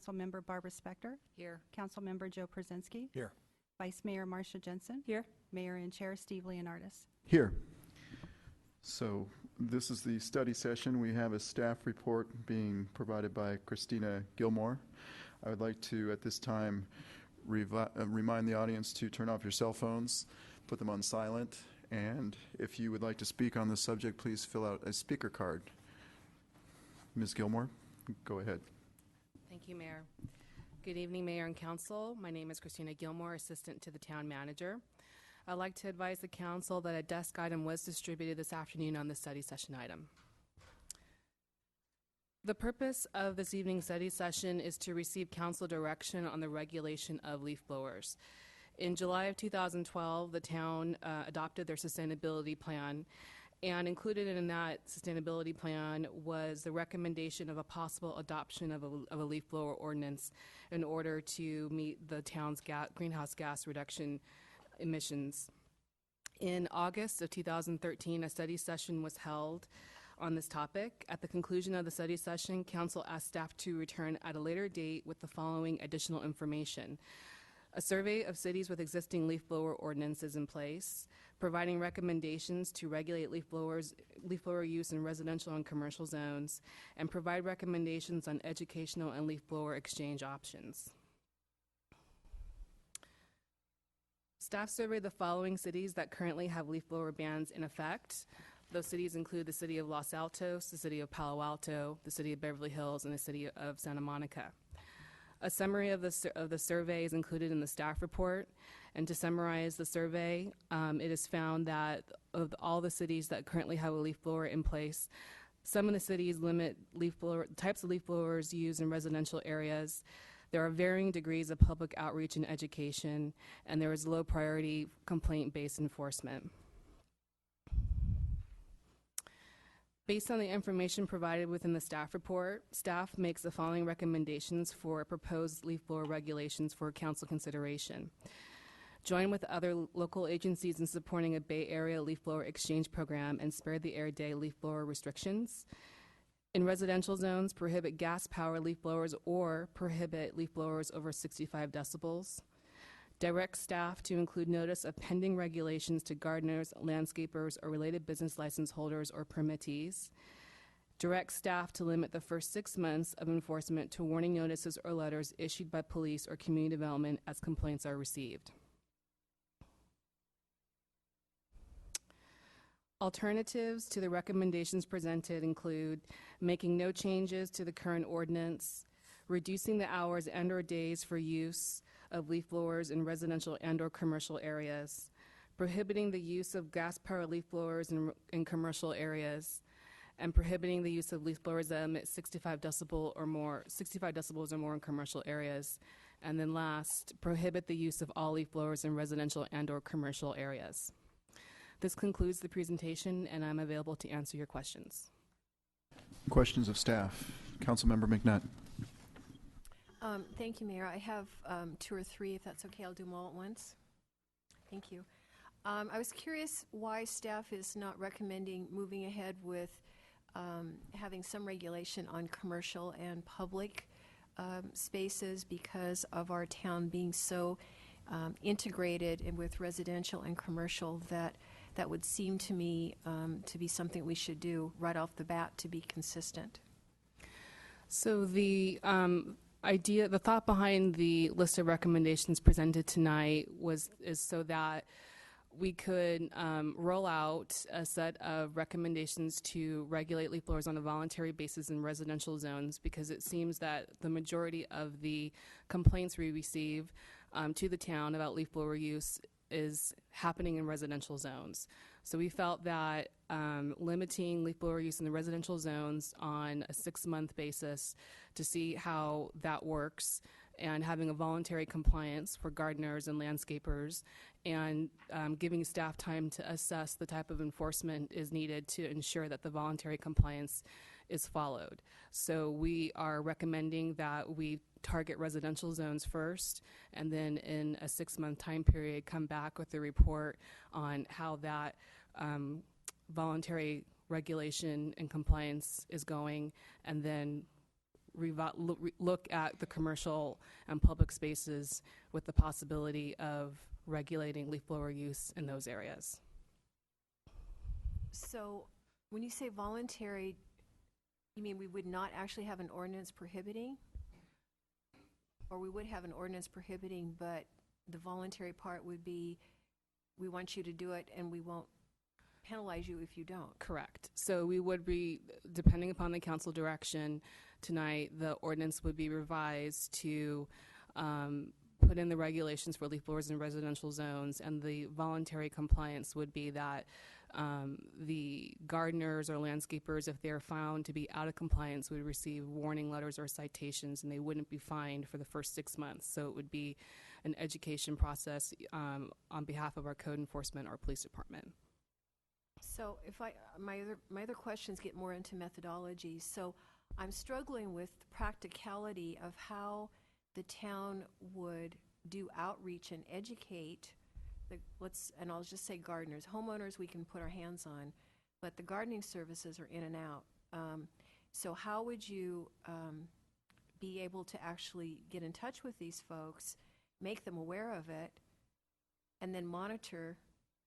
Councilmember Barbara Spector. Here. Councilmember Joe Przynski. Here. Vice Mayor Marcia Jensen. Here. Mayor and Chair Steve Leonardis. Here. So this is the study session. We have a staff report being provided by Christina Gilmore. I would like to, at this time, remind the audience to turn off your cell phones, put them on silent, and if you would like to speak on this subject, please fill out a speaker card. Ms. Gilmore, go ahead. Thank you, Mayor. Good evening, Mayor and Council. My name is Christina Gilmore, Assistant to the Town Manager. I'd like to advise the Council that a desk item was distributed this afternoon on the study session item. The purpose of this evening's study session is to receive Council direction on the regulation of leaf blowers. In July of 2012, the town adopted their sustainability plan, and included in that sustainability plan was the recommendation of a possible adoption of a leaf blower ordinance in order to meet the town's greenhouse gas reduction emissions. In August of 2013, a study session was held on this topic. At the conclusion of the study session, Council asked staff to return at a later date with the following additional information: a survey of cities with existing leaf blower ordinances in place, providing recommendations to regulate leaf blower use in residential and commercial zones, and provide recommendations on educational and leaf blower exchange options. Staff surveyed the following cities that currently have leaf blower bans in effect. Those cities include the city of Los Altos, the city of Palo Alto, the city of Beverly Hills, and the city of Santa Monica. A summary of the survey is included in the staff report. And to summarize the survey, it is found that of all the cities that currently have a leaf blower in place, some of the cities limit types of leaf blowers used in residential areas. There are varying degrees of public outreach and education, and there is low priority complaint-based enforcement. Based on the information provided within the staff report, staff makes the following recommendations for proposed leaf blower regulations for Council consideration. Join with other local agencies in supporting a Bay Area leaf blower exchange program and spare the air day leaf blower restrictions. In residential zones, prohibit gas power leaf blowers or prohibit leaf blowers over 65 decibels. Direct staff to include notice of pending regulations to gardeners, landscapers, or related business license holders or permittees. Direct staff to limit the first 6 months of enforcement to warning notices or letters issued by police or community development as complaints are received. Alternatives to the recommendations presented include making no changes to the current ordinance, reducing the hours and/or days for use of leaf blowers in residential and/or commercial areas, prohibiting the use of gas-powered leaf blowers in commercial areas, and prohibiting the use of leaf blowers that emit 65 decibels or more in commercial areas. And then last, prohibit the use of all leaf blowers in residential and/or commercial areas. This concludes the presentation, and I'm available to answer your questions. Questions of staff. Councilmember McNutt. Thank you, Mayor. I have 2 or 3, if that's okay. I'll do them all at once. Thank you. I was curious why staff is not recommending moving ahead with having some regulation on commercial and public spaces because of our town being so integrated with residential and commercial that would seem to me to be something we should do right off the bat to be consistent. So the thought behind the list of recommendations presented tonight is so that we could roll out a set of recommendations to regulate leaf blowers on a voluntary basis in residential zones, because it seems that the majority of the complaints we receive to the town about leaf blower use is happening in residential zones. So we felt that limiting leaf blower use in the residential zones on a 6-month basis to see how that works, and having a voluntary compliance for gardeners and landscapers, and giving staff time to assess the type of enforcement is needed to ensure that the voluntary compliance is followed. So we are recommending that we target residential zones first, and then in a 6-month time period come back with a report on how that voluntary regulation and compliance is going, and then look at the commercial and public spaces with the possibility of regulating leaf blower use in those areas. So when you say voluntary, you mean we would not actually have an ordinance prohibiting? Or we would have an ordinance prohibiting, but the voluntary part would be, we want you to do it and we won't penalize you if you don't? Correct. So we would be, depending upon the council direction tonight, the ordinance would be revised to put in the regulations for leaf blowers in residential zones, and the voluntary compliance would be that the gardeners or landscapers, if they're found to be out of compliance, would receive warning letters or citations, and they wouldn't be fined for the first 6 months. So it would be an education process on behalf of our code enforcement or police department. So if my other questions get more into methodology. So I'm struggling with the practicality of how the town would do outreach and educate and I'll just say gardeners. Homeowners we can put our hands on, but the gardening services are in and out. So how would you be able to actually get in touch with these folks, make them aware of it, and then monitor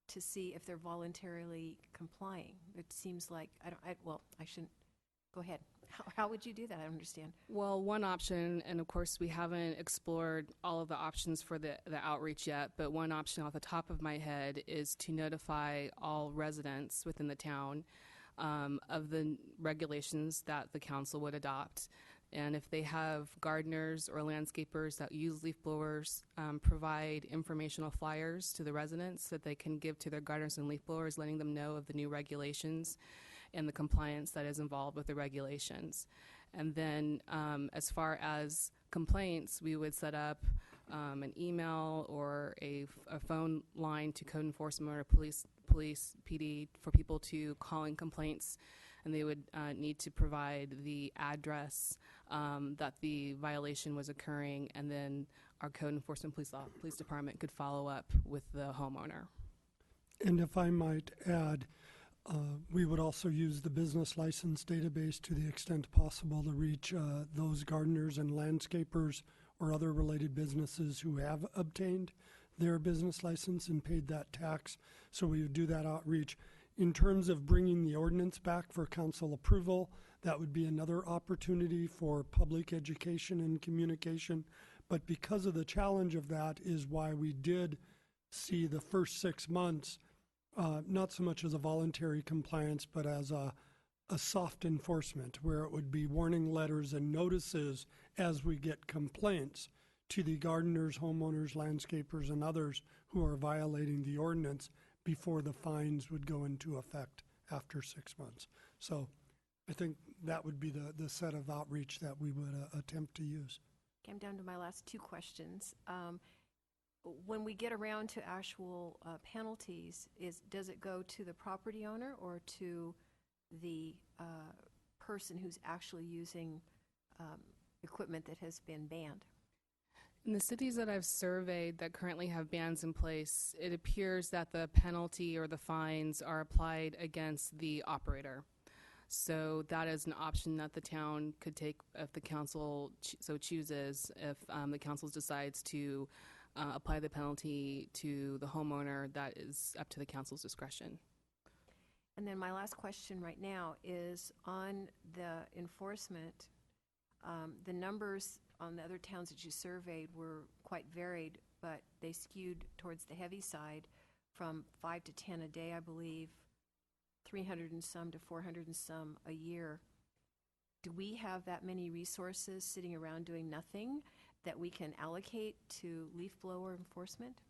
to see if they're voluntarily complying? It seems like, I shouldn't, go ahead. How would you do that? I don't understand. Well, one option, and of course we haven't explored all of the options for the outreach yet, but one option off the top of my head is to notify all residents within the town of the regulations that the council would adopt. And if they have gardeners or landscapers that use leaf blowers, provide informational flyers to the residents that they can give to their gardeners and leaf blowers, letting them know of the new regulations and the compliance that is involved with the regulations. And then as far as complaints, we would set up an email or a phone line to code enforcement or police PD for people to call in complaints, and they would need to provide the address that the violation was occurring, and then our code enforcement police department could follow up with the homeowner. And if I might add, we would also use the business license database to the extent possible to reach those gardeners and landscapers or other related businesses who have obtained their business license and paid that tax. So we would do that outreach. In terms of bringing the ordinance back for council approval, that would be another opportunity for public education and communication. But because of the challenge of that is why we did see the first 6 months not so much as a voluntary compliance, but as a soft enforcement, where it would be warning letters and notices as we get complaints to the gardeners, homeowners, landscapers, and others who are violating the ordinance before the fines would go into effect after 6 months. So I think that would be the set of outreach that we would attempt to use. Okay, I'm down to my last two questions. When we get around to actual penalties, does it go to the property owner or to the person who's actually using equipment that has been banned? In the cities that I've surveyed that currently have bans in place, it appears that the penalty or the fines are applied against the operator. So that is an option that the town could take if the council so chooses, if the council decides to apply the penalty to the homeowner. That is up to the council's discretion. And then my last question right now is on the enforcement. The numbers on the other towns that you surveyed were quite varied, but they skewed towards the heavy side, from 5 to 10 a day, I believe, 300 and some to 400 and some a year. Do we have that many resources sitting around doing nothing that we can allocate to leaf blower enforcement?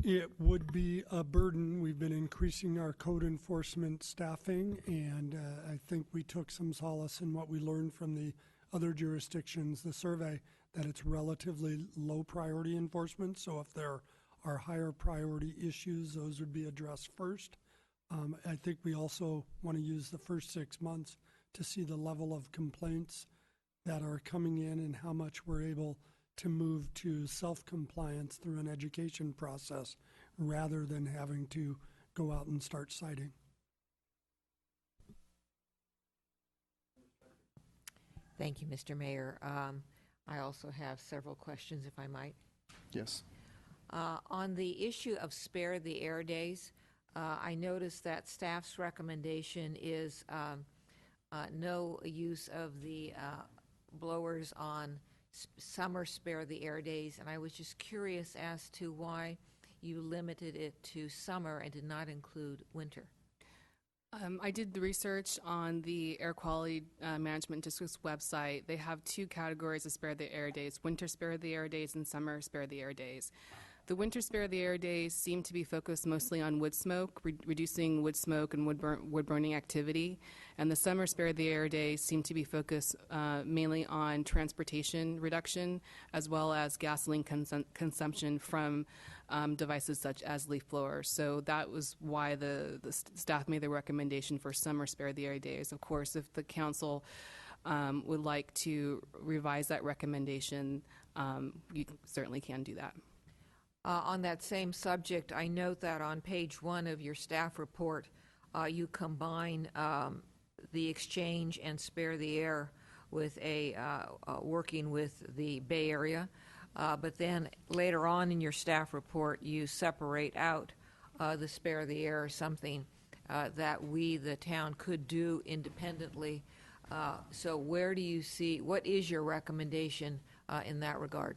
It would be a burden. We've been increasing our code enforcement staffing, and I think we took some solace in what we learned from the other jurisdictions, the survey, that it's relatively low priority enforcement. So if there are higher priority issues, those would be addressed first. I think we also want to use the first 6 months to see the level of complaints that are coming in and how much we're able to move to self-compliance through an education process rather than having to go out and start citing. Thank you, Mr. Mayor. I also have several questions, if I might. Yes. On the issue of spare the air days, I noticed that staff's recommendation is no use of the blowers on summer spare the air days, and I was just curious as to why you limited it to summer and did not include winter. I did the research on the Air Quality Management District's website. They have two categories of spare the air days: winter spare the air days and summer spare the air days. The winter spare the air days seem to be focused mostly on wood smoke, reducing wood smoke and wood burning activity. And the summer spare the air days seem to be focused mainly on transportation reduction, as well as gasoline consumption from devices such as leaf blowers. So that was why the staff made the recommendation for summer spare the air days. Of course, if the council would like to revise that recommendation, you certainly can do that. On that same subject, I note that on page 1 of your staff report, you combine the exchange and spare the air with working with the Bay Area. But then later on in your staff report, you separate out the spare the air, something that we, the town, could do independently. So where do you see, what is your recommendation in that regard?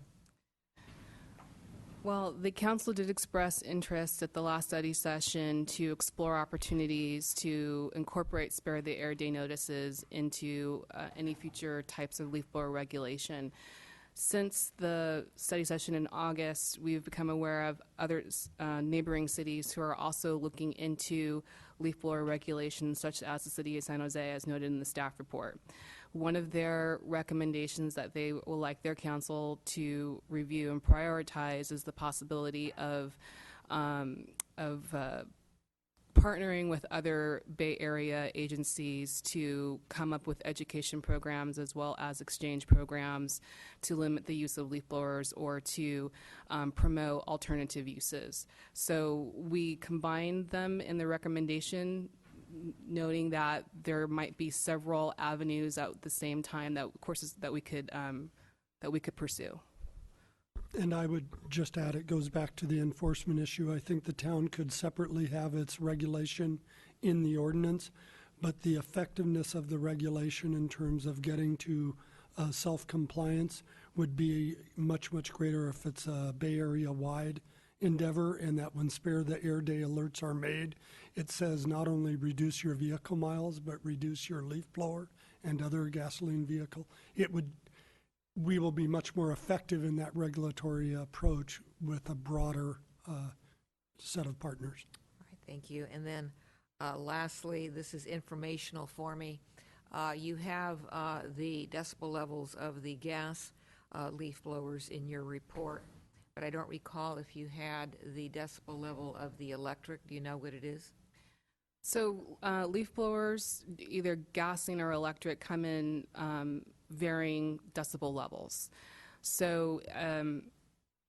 Well, the council did express interest at the last study session to explore opportunities to incorporate spare the air day notices into any future types of leaf blower regulation. Since the study session in August, we've become aware of other neighboring cities who are also looking into leaf blower regulations, such as the city of San Jose, as noted in the staff report. One of their recommendations that they will like their council to review and prioritize is the possibility of partnering with other Bay Area agencies to come up with education programs as well as exchange programs to limit the use of leaf blowers or to promote alternative uses. So we combined them in the recommendation, noting that there might be several avenues at the same time that courses that we could pursue. And I would just add, it goes back to the enforcement issue. I think the town could separately have its regulation in the ordinance, but the effectiveness of the regulation in terms of getting to self-compliance would be much, much greater if it's a Bay Area-wide endeavor, and that when spare the air day alerts are made, it says not only reduce your vehicle miles, but reduce your leaf blower and other gasoline vehicle. We will be much more effective in that regulatory approach with a broader set of partners. All right, thank you. And then lastly, this is informational for me. You have the decibel levels of the gas leaf blowers in your report, but I don't recall if you had the decibel level of the electric. Do you know what it is? So leaf blowers, either gasoline or electric, come in varying decibel levels. So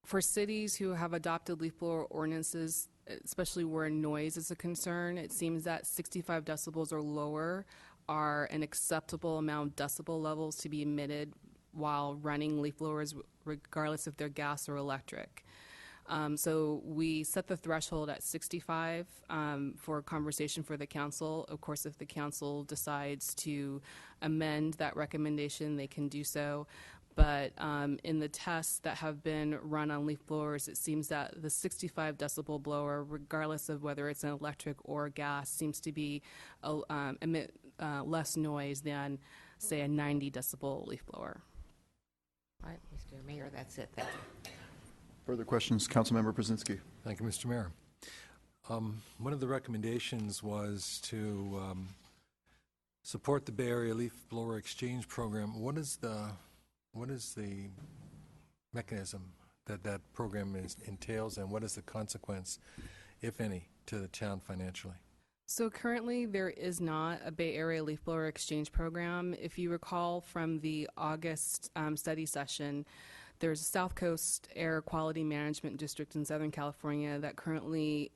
for cities who have adopted leaf blower ordinances, especially where noise is a concern, it seems that 65 decibels or lower are an acceptable amount of decibel levels to be emitted while running leaf blowers, regardless if they're gas or electric. So we set the threshold at 65 for a conversation for the council. Of course, if the council decides to amend that recommendation, they can do so. But in the tests that have been run on leaf blowers, it seems that the 65 decibel blower, regardless of whether it's an electric or gas, seems to be emit less noise than, say, a 90 decibel leaf blower. All right, Mr. Mayor, that's it. Thank you. Further questions, Councilmember Brzezinski? Thank you, Mr. Mayor. One of the recommendations was to support the Bay Area Leaf Blower Exchange Program. What is the mechanism that program entails, and what is the consequence, if any, to the town financially? So currently there is not a Bay Area Leaf Blower Exchange Program. If you recall from the August study session, there's a South Coast Air Quality Management District in Southern California that currently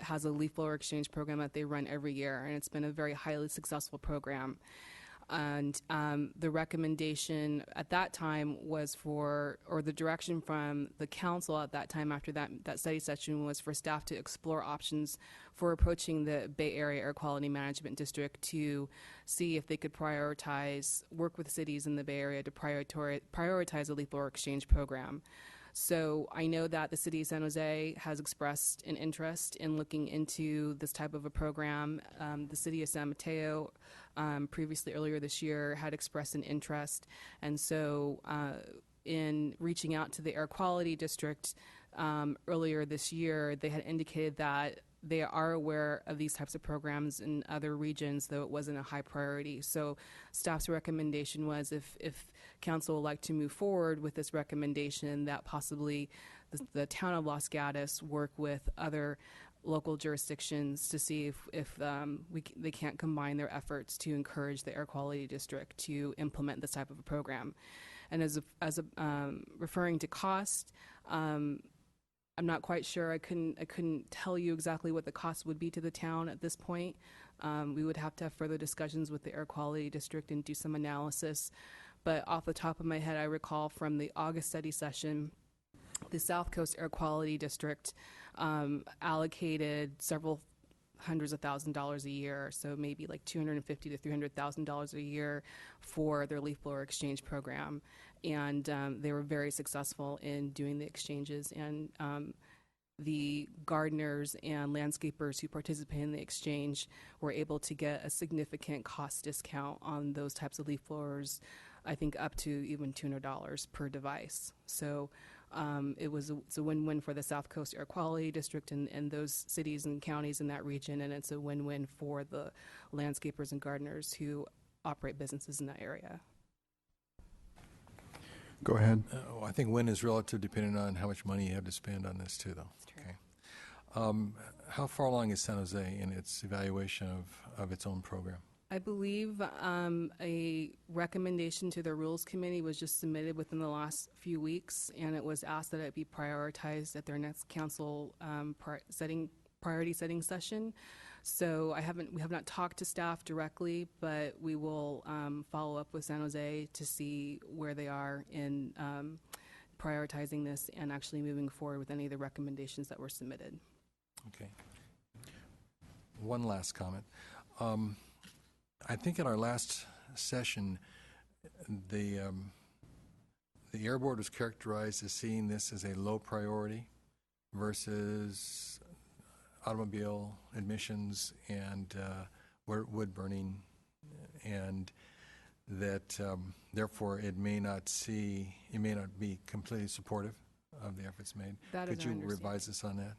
has a leaf blower exchange program that they run every year, and it's been a very highly successful program. And the recommendation at that time was for, or the direction from the council at that time after that study session was for staff to explore options for approaching the Bay Area Air Quality Management District to see if they could work with cities in the Bay Area to prioritize a leaf blower exchange program. So I know that the city of San Jose has expressed an interest in looking into this type of a program. The city of San Mateo previously earlier this year had expressed an interest. And so in reaching out to the Air Quality District earlier this year, they had indicated that they are aware of these types of programs in other regions, though it wasn't a high priority. So staff's recommendation was if council would like to move forward with this recommendation, that possibly the town of Los Gatos work with other local jurisdictions to see if they can't combine their efforts to encourage the Air Quality District to implement this type of a program. And as referring to cost, I'm not quite sure. I couldn't tell you exactly what the cost would be to the town at this point. We would have to have further discussions with the Air Quality District and do some analysis. But off the top of my head, I recall from the August study session, the South Coast Air Quality District allocated several hundreds of $1,000s a year, so maybe like $250,000 to $300,000 a year for their leaf blower exchange program. And they were very successful in doing the exchanges, and the gardeners and landscapers who participated in the exchange were able to get a significant cost discount on those types of leaf blowers, I think up to even $200 per device. So it's a win-win for the South Coast Air Quality District and those cities and counties in that region, and it's a win-win for the landscapers and gardeners who operate businesses in that area. Go ahead. I think win is relative depending on how much money you have to spend on this too, though. Okay. How far along is San Jose in its evaluation of its own program? I believe a recommendation to the Rules Committee was just submitted within the last few weeks, and it was asked that it be prioritized at their next council priority setting session. So we have not talked to staff directly, but we will follow up with San Jose to see where they are in prioritizing this and actually moving forward with any of the recommendations that were submitted. Okay. One last comment. I think in our last session, the Air Board was characterized as seeing this as a low priority versus automobile emissions and wood burning, and that therefore it may not be completely supportive of the efforts made. Could you revise us on that?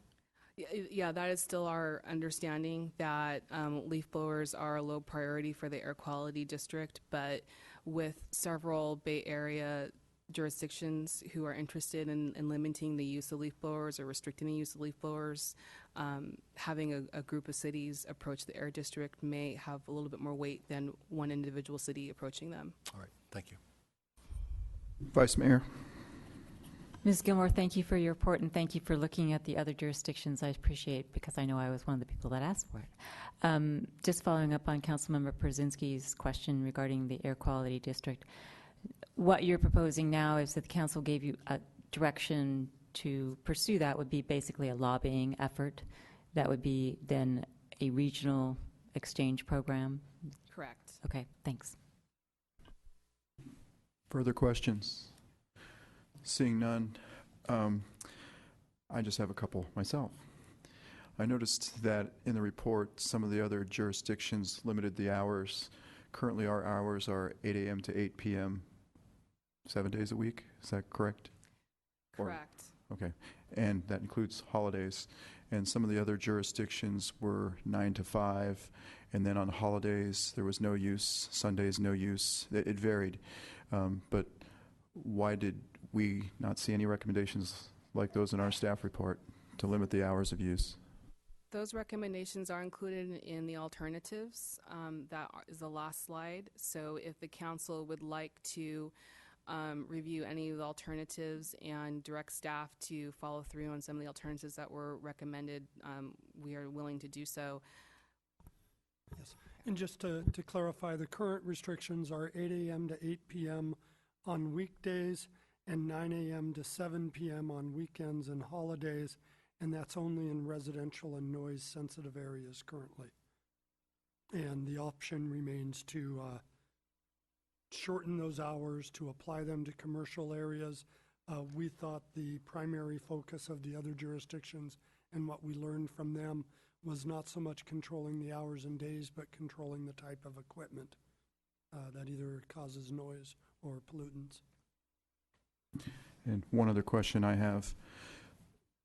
Yeah, that is still our understanding, that leaf blowers are a low priority for the Air Quality District, but with several Bay Area jurisdictions who are interested in limiting the use of leaf blowers or restricting the use of leaf blowers, having a group of cities approach the Air District may have a little bit more weight than one individual city approaching them. All right, thank you. Vice Mayor. Ms. Gilmore, thank you for your report, and thank you for looking at the other jurisdictions. I appreciate, because I know I was one of the people that asked for it. Just following up on Councilmember Przynski's question regarding the Air Quality District, what you're proposing now is that the council gave you a direction to pursue that would be basically a lobbying effort. That would be then a regional exchange program? Correct. Okay, thanks. Further questions? Seeing none, I just have a couple myself. I noticed that in the report, some of the other jurisdictions limited the hours. Currently, our hours are 8 a.m. to 8 p.m., 7 days a week. Is that correct? Correct. Okay, and that includes holidays. And some of the other jurisdictions were 9 to 5, and then on holidays there was no use, Sundays no use. It varied. But why did we not see any recommendations like those in our staff report to limit the hours of use? Those recommendations are included in the alternatives. That is the last slide. So if the council would like to review any of the alternatives and direct staff to follow through on some of the alternatives that were recommended, we are willing to do so. Yes. And just to clarify, the current restrictions are 8 a.m. to 8 p.m. on weekdays and 9 a.m. to 7 p.m. on weekends and holidays, and that's only in residential and noise-sensitive areas currently. And the option remains to shorten those hours, to apply them to commercial areas. We thought the primary focus of the other jurisdictions and what we learned from them was not so much controlling the hours and days, but controlling the type of equipment that either causes noise or pollutants. And one other question I have.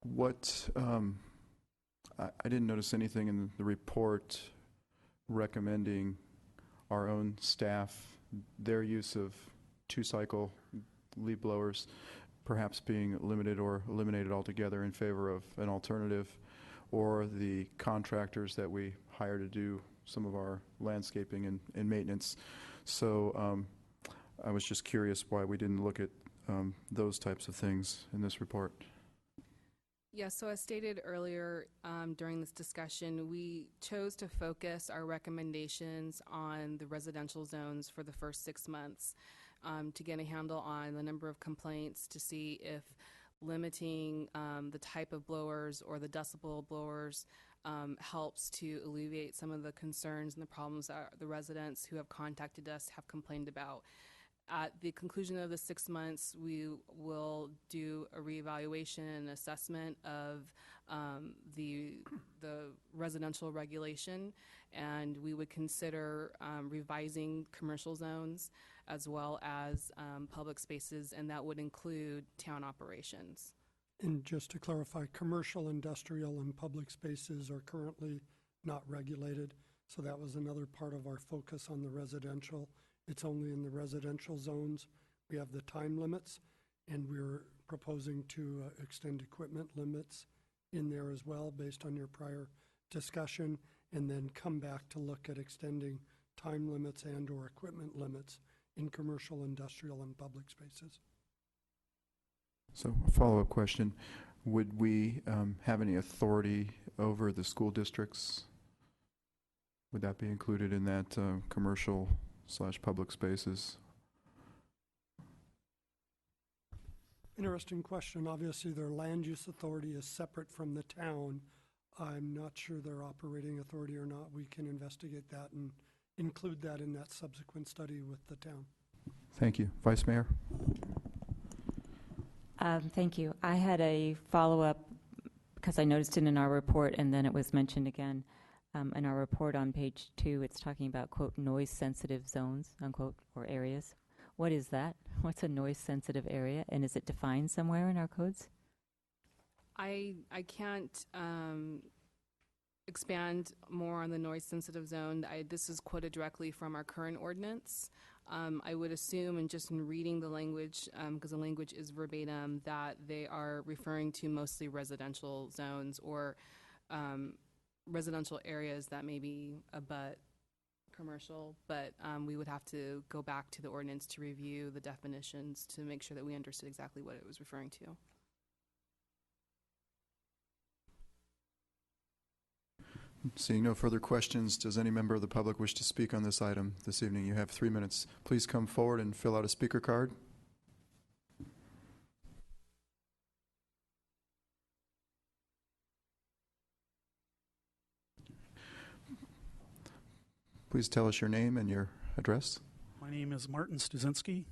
What, I didn't notice anything in the report recommending our own staff, their use of two-cycle leaf blowers perhaps being limited or eliminated altogether in favor of an alternative, or the contractors that we hire to do some of our landscaping and maintenance. So I was just curious why we didn't look at those types of things in this report. Yeah, so as stated earlier during this discussion, we chose to focus our recommendations on the residential zones for the first 6 months to get a handle on the number of complaints, to see if limiting the type of blowers or the decibel blowers helps to alleviate some of the concerns and the problems that the residents who have contacted us have complained about. At the conclusion of the 6 months, we will do a reevaluation and assessment of the residential regulation, and we would consider revising commercial zones as well as public spaces, and that would include town operations. And just to clarify, commercial, industrial, and public spaces are currently not regulated, so that was another part of our focus on the residential. It's only in the residential zones. We have the time limits, and we're proposing to extend equipment limits in there as well, based on your prior discussion, and then come back to look at extending time limits and or equipment limits in commercial, industrial, and public spaces. So a follow-up question, would we have any authority over the school districts? Would that be included in that commercial/public spaces? Interesting question. Obviously, their land use authority is separate from the town. I'm not sure their operating authority or not. We can investigate that and include that in that subsequent study with the town. Thank you. Vice Mayor? Thank you. I had a follow-up because I noticed it in our report, and then it was mentioned again in our report on page 2. It's talking about, quote, noise-sensitive zones, unquote, or areas. What is that? What's a noise-sensitive area, and is it defined somewhere in our codes? I can't expand more on the noise-sensitive zone. This is quoted directly from our current ordinance. I would assume, and just in reading the language, because the language is verbatim, that they are referring to mostly residential zones or residential areas that maybe abut commercial, but we would have to go back to the ordinance to review the definitions to make sure that we understood exactly what it was referring to. Seeing no further questions, does any member of the public wish to speak on this item this evening? You have 3 minutes. Please come forward and fill out a speaker card. Please tell us your name and your address. My name is Martin Stuzinski.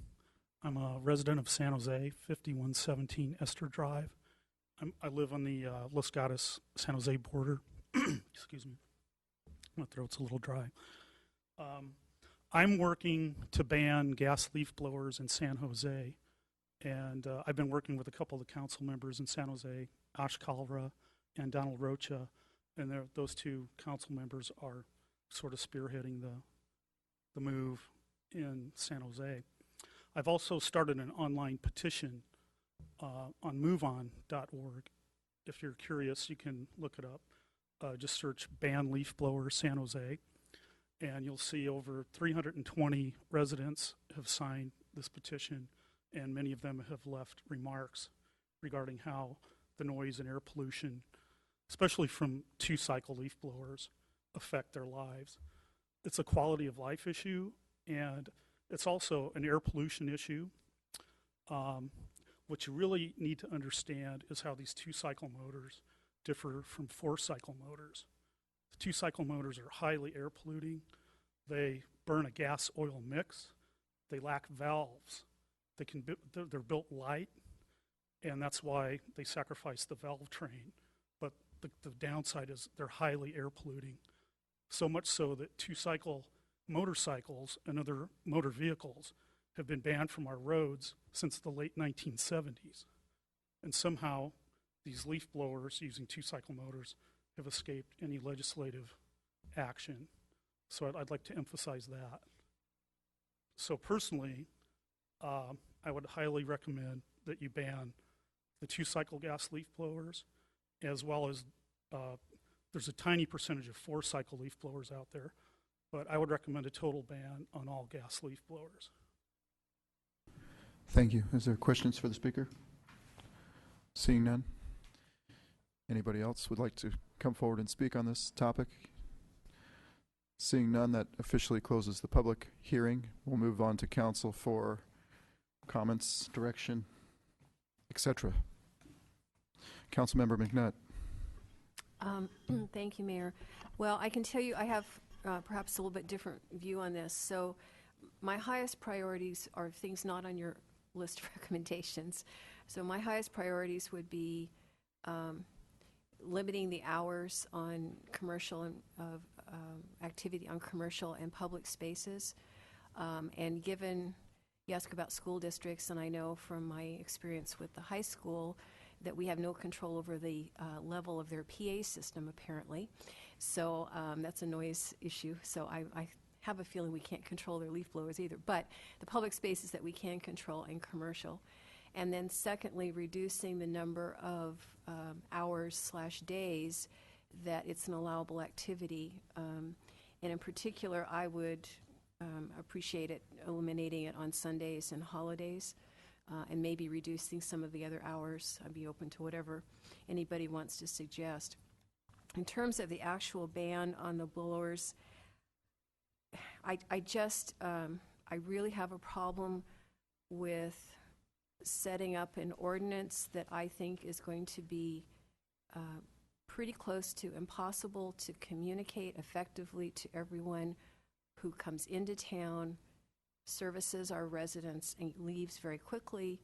I'm a resident of San Jose, 5117 Esther Drive. I live on the Los Gatos San Jose border. Excuse me. My throat's a little dry. I'm working to ban gas leaf blowers in San Jose, and I've been working with a couple of the council members in San Jose, Ash Kalra and Donald Rocha, and those two council members are sort of spearheading the move in San Jose. I've also started an online petition on moveon.org. If you're curious, you can look it up. Just search ban leaf blower San Jose, and you'll see over 320 residents have signed this petition, and many of them have left remarks regarding how the noise and air pollution, especially from two-cycle leaf blowers, affect their lives. it's a quality of life issue, and it's also an air pollution issue. What you really need to understand is how these two-cycle motors differ from four-cycle motors. The two-cycle motors are highly air polluting. They burn a gas-oil mix. They lack valves. They're built light, and that's why they sacrifice the valve train. But the downside is they're highly air polluting, so much so that two-cycle motorcycles and other motor vehicles have been banned from our roads since the late 1970s. And somehow these leaf blowers using two-cycle motors have escaped any legislative action. So I'd like to emphasize that. So personally, I would highly recommend that you ban the two-cycle gas leaf blowers, as well as there's a tiny percentage of four-cycle leaf blowers out there, but I would recommend a total ban on all gas leaf blowers. Thank you. Is there questions for the speaker? Seeing none. Anybody else would like to come forward and speak on this topic? Seeing none, that officially closes the public hearing. We'll move on to council for comments, direction, etc. Councilmember McNutt. Thank you, Mayor. Well, I can tell you I have perhaps a little bit different view on this. So my highest priorities are things not on your list of recommendations. So my highest priorities would be limiting the hours on commercial and activity on commercial and public spaces. And given you ask about school districts, and I know from my experience with the high school that we have no control over the level of their PA system, apparently. So that's a noise issue. So I have a feeling we can't control their leaf blowers either. But the public spaces that we can control and commercial. And then secondly, reducing the number of hours/days that it's an allowable activity. And in particular, I would appreciate it eliminating it on Sundays and holidays, and maybe reducing some of the other hours. I'd be open to whatever anybody wants to suggest. In terms of the actual ban on the blowers, I really have a problem with setting up an ordinance that I think is going to be pretty close to impossible to communicate effectively to everyone who comes into town, services our residents, and leaves very quickly.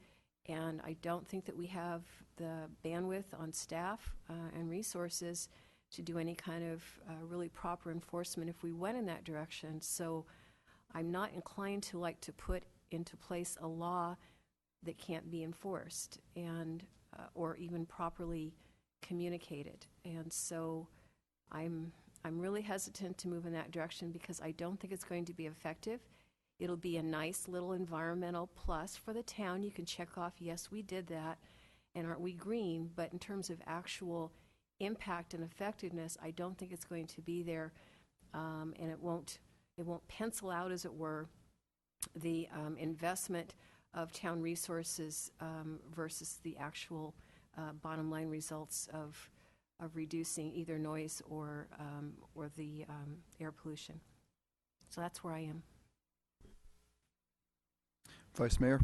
And I don't think that we have the bandwidth on staff and resources to do any kind of really proper enforcement if we went in that direction. So I'm not inclined to like to put into place a law that can't be enforced and or even properly communicated. And so I'm really hesitant to move in that direction because I don't think it's going to be effective. It'll be a nice little environmental plus for the town. You can check off, yes, we did that, and aren't we green? But in terms of actual impact and effectiveness, I don't think it's going to be there, and it won't pencil out, as it were, the investment of town resources versus the actual bottom line results of reducing either noise or the air pollution. So that's where I am. Vice Mayor.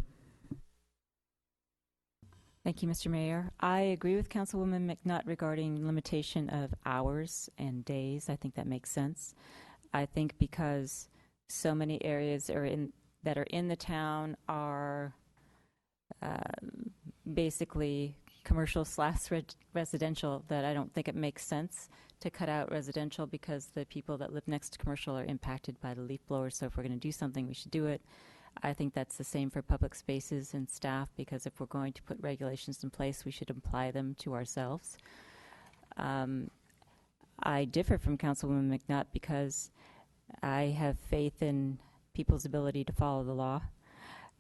Thank you, Mr. Mayor. I agree with Councilwoman McNutt regarding limitation of hours and days. I think that makes sense. I think because so many areas that are in the town are basically commercial/residential, that I don't think it makes sense to cut out residential because the people that live next to commercial are impacted by the leaf blowers. So if we're going to do something, we should do it. I think that's the same for public spaces and staff, because if we're going to put regulations in place, we should apply them to ourselves. I differ from Councilwoman McNutt because I have faith in people's ability to follow the law.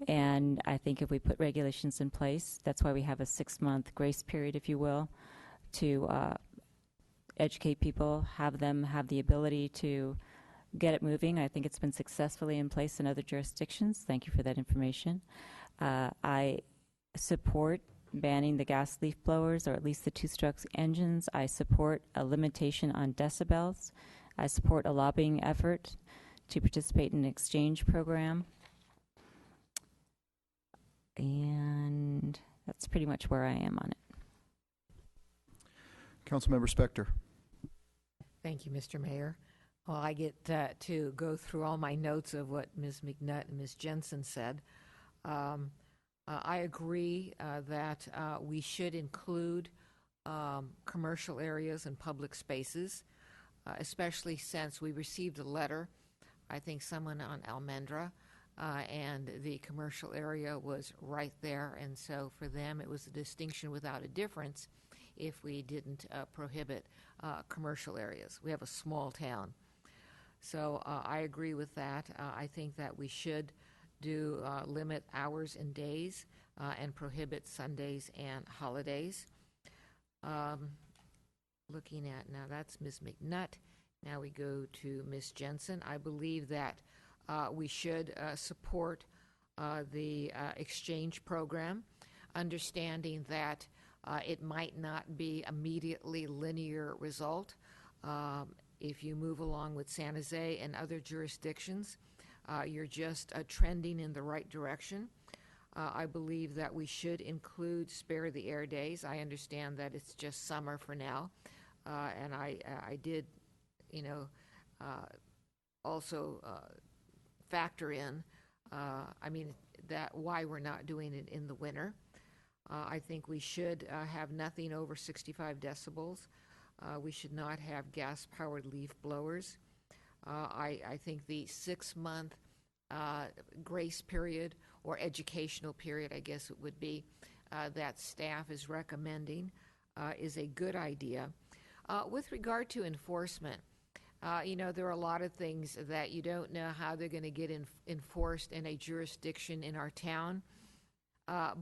And I think if we put regulations in place, that's why we have a 6-month grace period, if you will, to educate people, have them have the ability to get it moving. I think it's been successfully in place in other jurisdictions. Thank you for that information. I support banning the gas leaf blowers, or at least the two-stroke engines. I support a limitation on decibels. I support a lobbying effort to participate in an exchange program. And that's pretty much where I am on it. Councilmember Spector. Thank you, Mr. Mayor. Well, I get to go through all my notes of what Ms. McNutt and Ms. Jensen said. I agree that we should include commercial areas and public spaces, especially since we received a letter, I think someone on Almendra, and the commercial area was right there, and so for them it was a distinction without a difference if we didn't prohibit commercial areas. We have a small town. So I agree with that. I think that we should do limit hours and days and prohibit Sundays and holidays. Looking at, now that's Ms. McNutt. Now we go to Ms. Jensen. I believe that we should support the exchange program, understanding that it might not be immediately linear result. If you move along with San Jose and other jurisdictions, you're just trending in the right direction. I believe that we should include Spare the Air days. I understand that it's just summer for now, and I did, also factor in, that why we're not doing it in the winter. I think we should have nothing over 65 decibels. We should not have gas-powered leaf blowers. I think the 6-month grace period or educational period, I guess it would be, that staff is recommending is a good idea. With regard to enforcement, there are a lot of things that you don't know how they're going to get enforced in a jurisdiction in our town,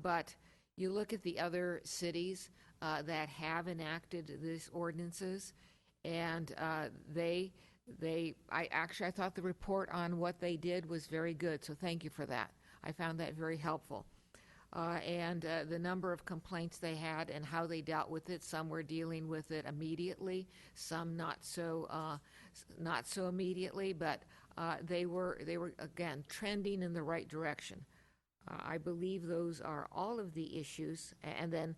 but you look at the other cities that have enacted these ordinances, and I thought the report on what they did was very good, so thank you for that. I found that very helpful. And the number of complaints they had and how they dealt with it, some were dealing with it immediately, some not so immediately, but they were again trending in the right direction. I believe those are all of the issues, and then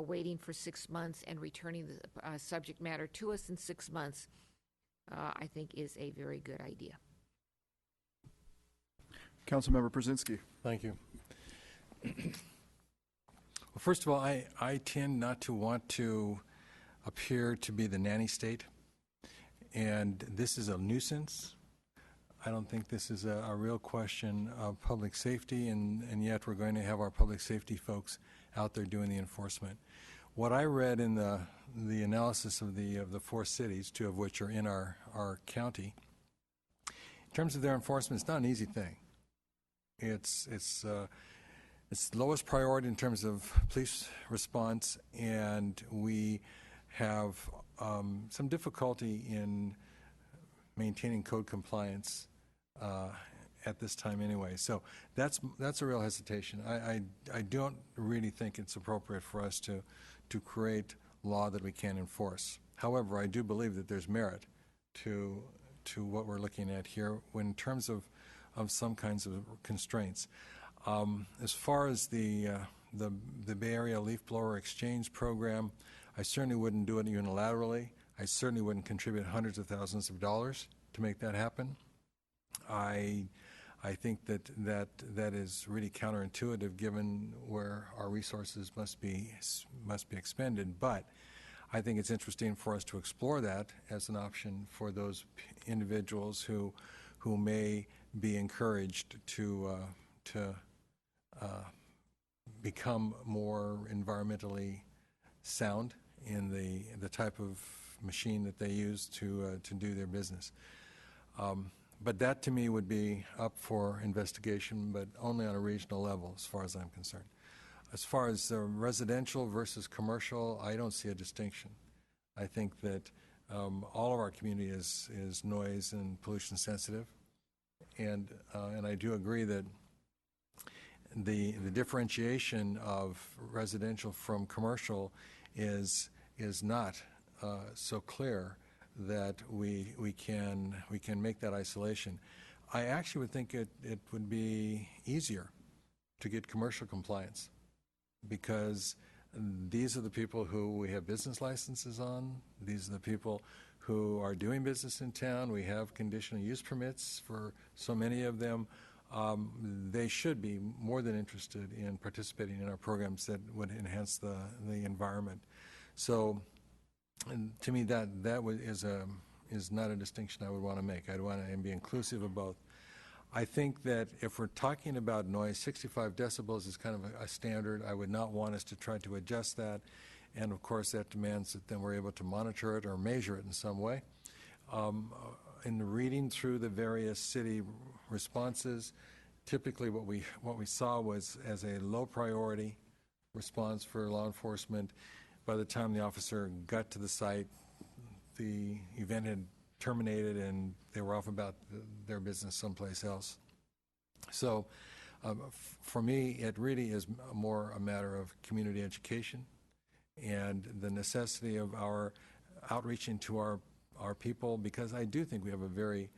waiting for 6 months and returning the subject matter to us in 6 months, I think is a very good idea. Councilmember Brzezinski. Thank you. Well, first of all, I tend not to want to appear to be the nanny state, and this is a nuisance. I don't think this is a real question of public safety, and yet we're going to have our public safety folks out there doing the enforcement. What I read in the analysis of the 4 cities, 2 of which are in our county, in terms of their enforcement, it's not an easy thing. It's lowest priority in terms of police response, and we have some difficulty in maintaining code compliance at this time anyway. So that's a real hesitation. I don't really think it's appropriate for us to create law that we can't enforce. However, I do believe that there's merit to what we're looking at here in terms of some kinds of constraints. As far as the Bay Area Leaf Blower Exchange Program, I certainly wouldn't do it unilaterally. I certainly wouldn't contribute hundreds of thousands of dollars to make that happen. I think that is really counterintuitive given where our resources must be expended. But I think it's interesting for us to explore that as an option for those individuals who may be encouraged to become more environmentally sound in the type of machine that they use to do their business. But that to me would be up for investigation, but only on a regional level as far as I'm concerned. As far as residential versus commercial, I don't see a distinction. I think that all of our community is noise and pollution sensitive, and I do agree that the differentiation of residential from commercial is not so clear that we can make that isolation. I actually would think it would be easier to get commercial compliance, because these are the people who we have business licenses on. These are the people who are doing business in town. We have conditional use permits for so many of them. They should be more than interested in participating in our programs that would enhance the environment. So, and to me, that is not a distinction I would want to make. I'd want to be inclusive of both. I think that if we're talking about noise, 65 decibels is kind of a standard. I would not want us to try to adjust that. And of course, that demands that then we're able to monitor it or measure it in some way. In reading through the various city responses, typically what we saw was as a low priority response for law enforcement. By the time the officer got to the site, the event had terminated and they were off about their business someplace else. So for me, it really is more a matter of community education and the necessity of our outreaching to our people, because I do think we have a very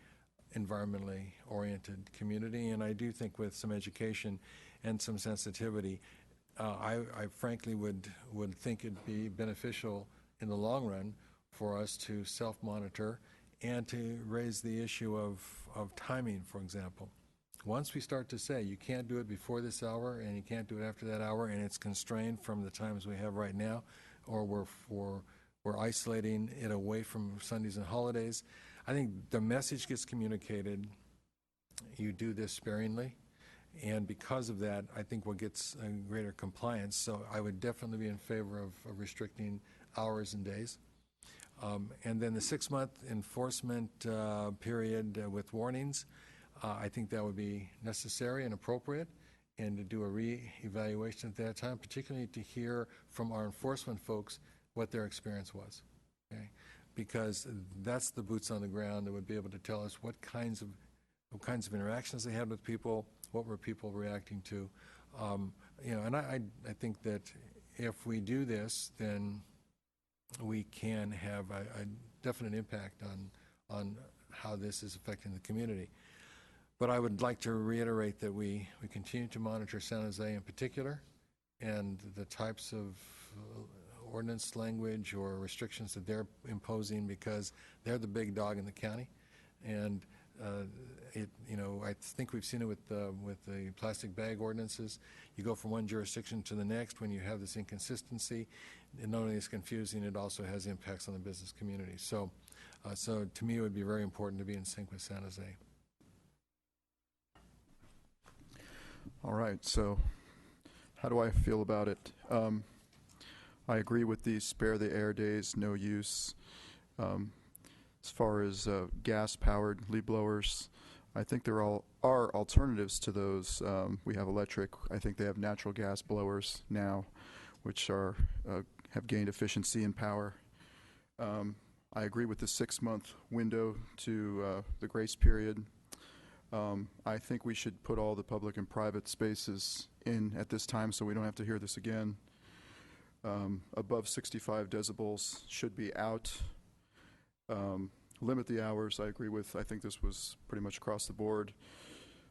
environmentally oriented community, and I do think with some education and some sensitivity, I frankly would think it'd be beneficial in the long run for us to self-monitor and to raise the issue of timing, for example. Once we start to say you can't do it before this hour and you can't do it after that hour, and it's constrained from the times we have right now, or we're isolating it away from Sundays and holidays, I think the message gets communicated, you do this sparingly, and because of that, I think we'll get a greater compliance. So I would definitely be in favor of restricting hours and days. And then the 6-month enforcement period with warnings, I think that would be necessary and appropriate, and to do a re-evaluation at that time, particularly to hear from our enforcement folks what their experience was, okay? Because that's the boots on the ground that would be able to tell us what kinds of interactions they had with people, what were people reacting to, and I think that if we do this, then we can have a definite impact on how this is affecting the community. But I would like to reiterate that we continue to monitor San Jose in particular, and the types of ordinance language or restrictions that they're imposing, because they're the big dog in the county. And I think we've seen it with the plastic bag ordinances. You go from one jurisdiction to the next when you have this inconsistency. And not only is it confusing, it also has impacts on the business community. So to me, it would be very important to be in sync with San Jose. All right, so how do I feel about it? I agree with the spare the air days, no use. As far as gas-powered leaf blowers, I think there are alternatives to those. We have electric. I think they have natural gas blowers now, which have gained efficiency and power. I agree with the 6-month window to the grace period. I think we should put all the public and private spaces in at this time so we don't have to hear this again. Above 65 decibels should be out. Limit the hours, I agree with. I think this was pretty much across the board.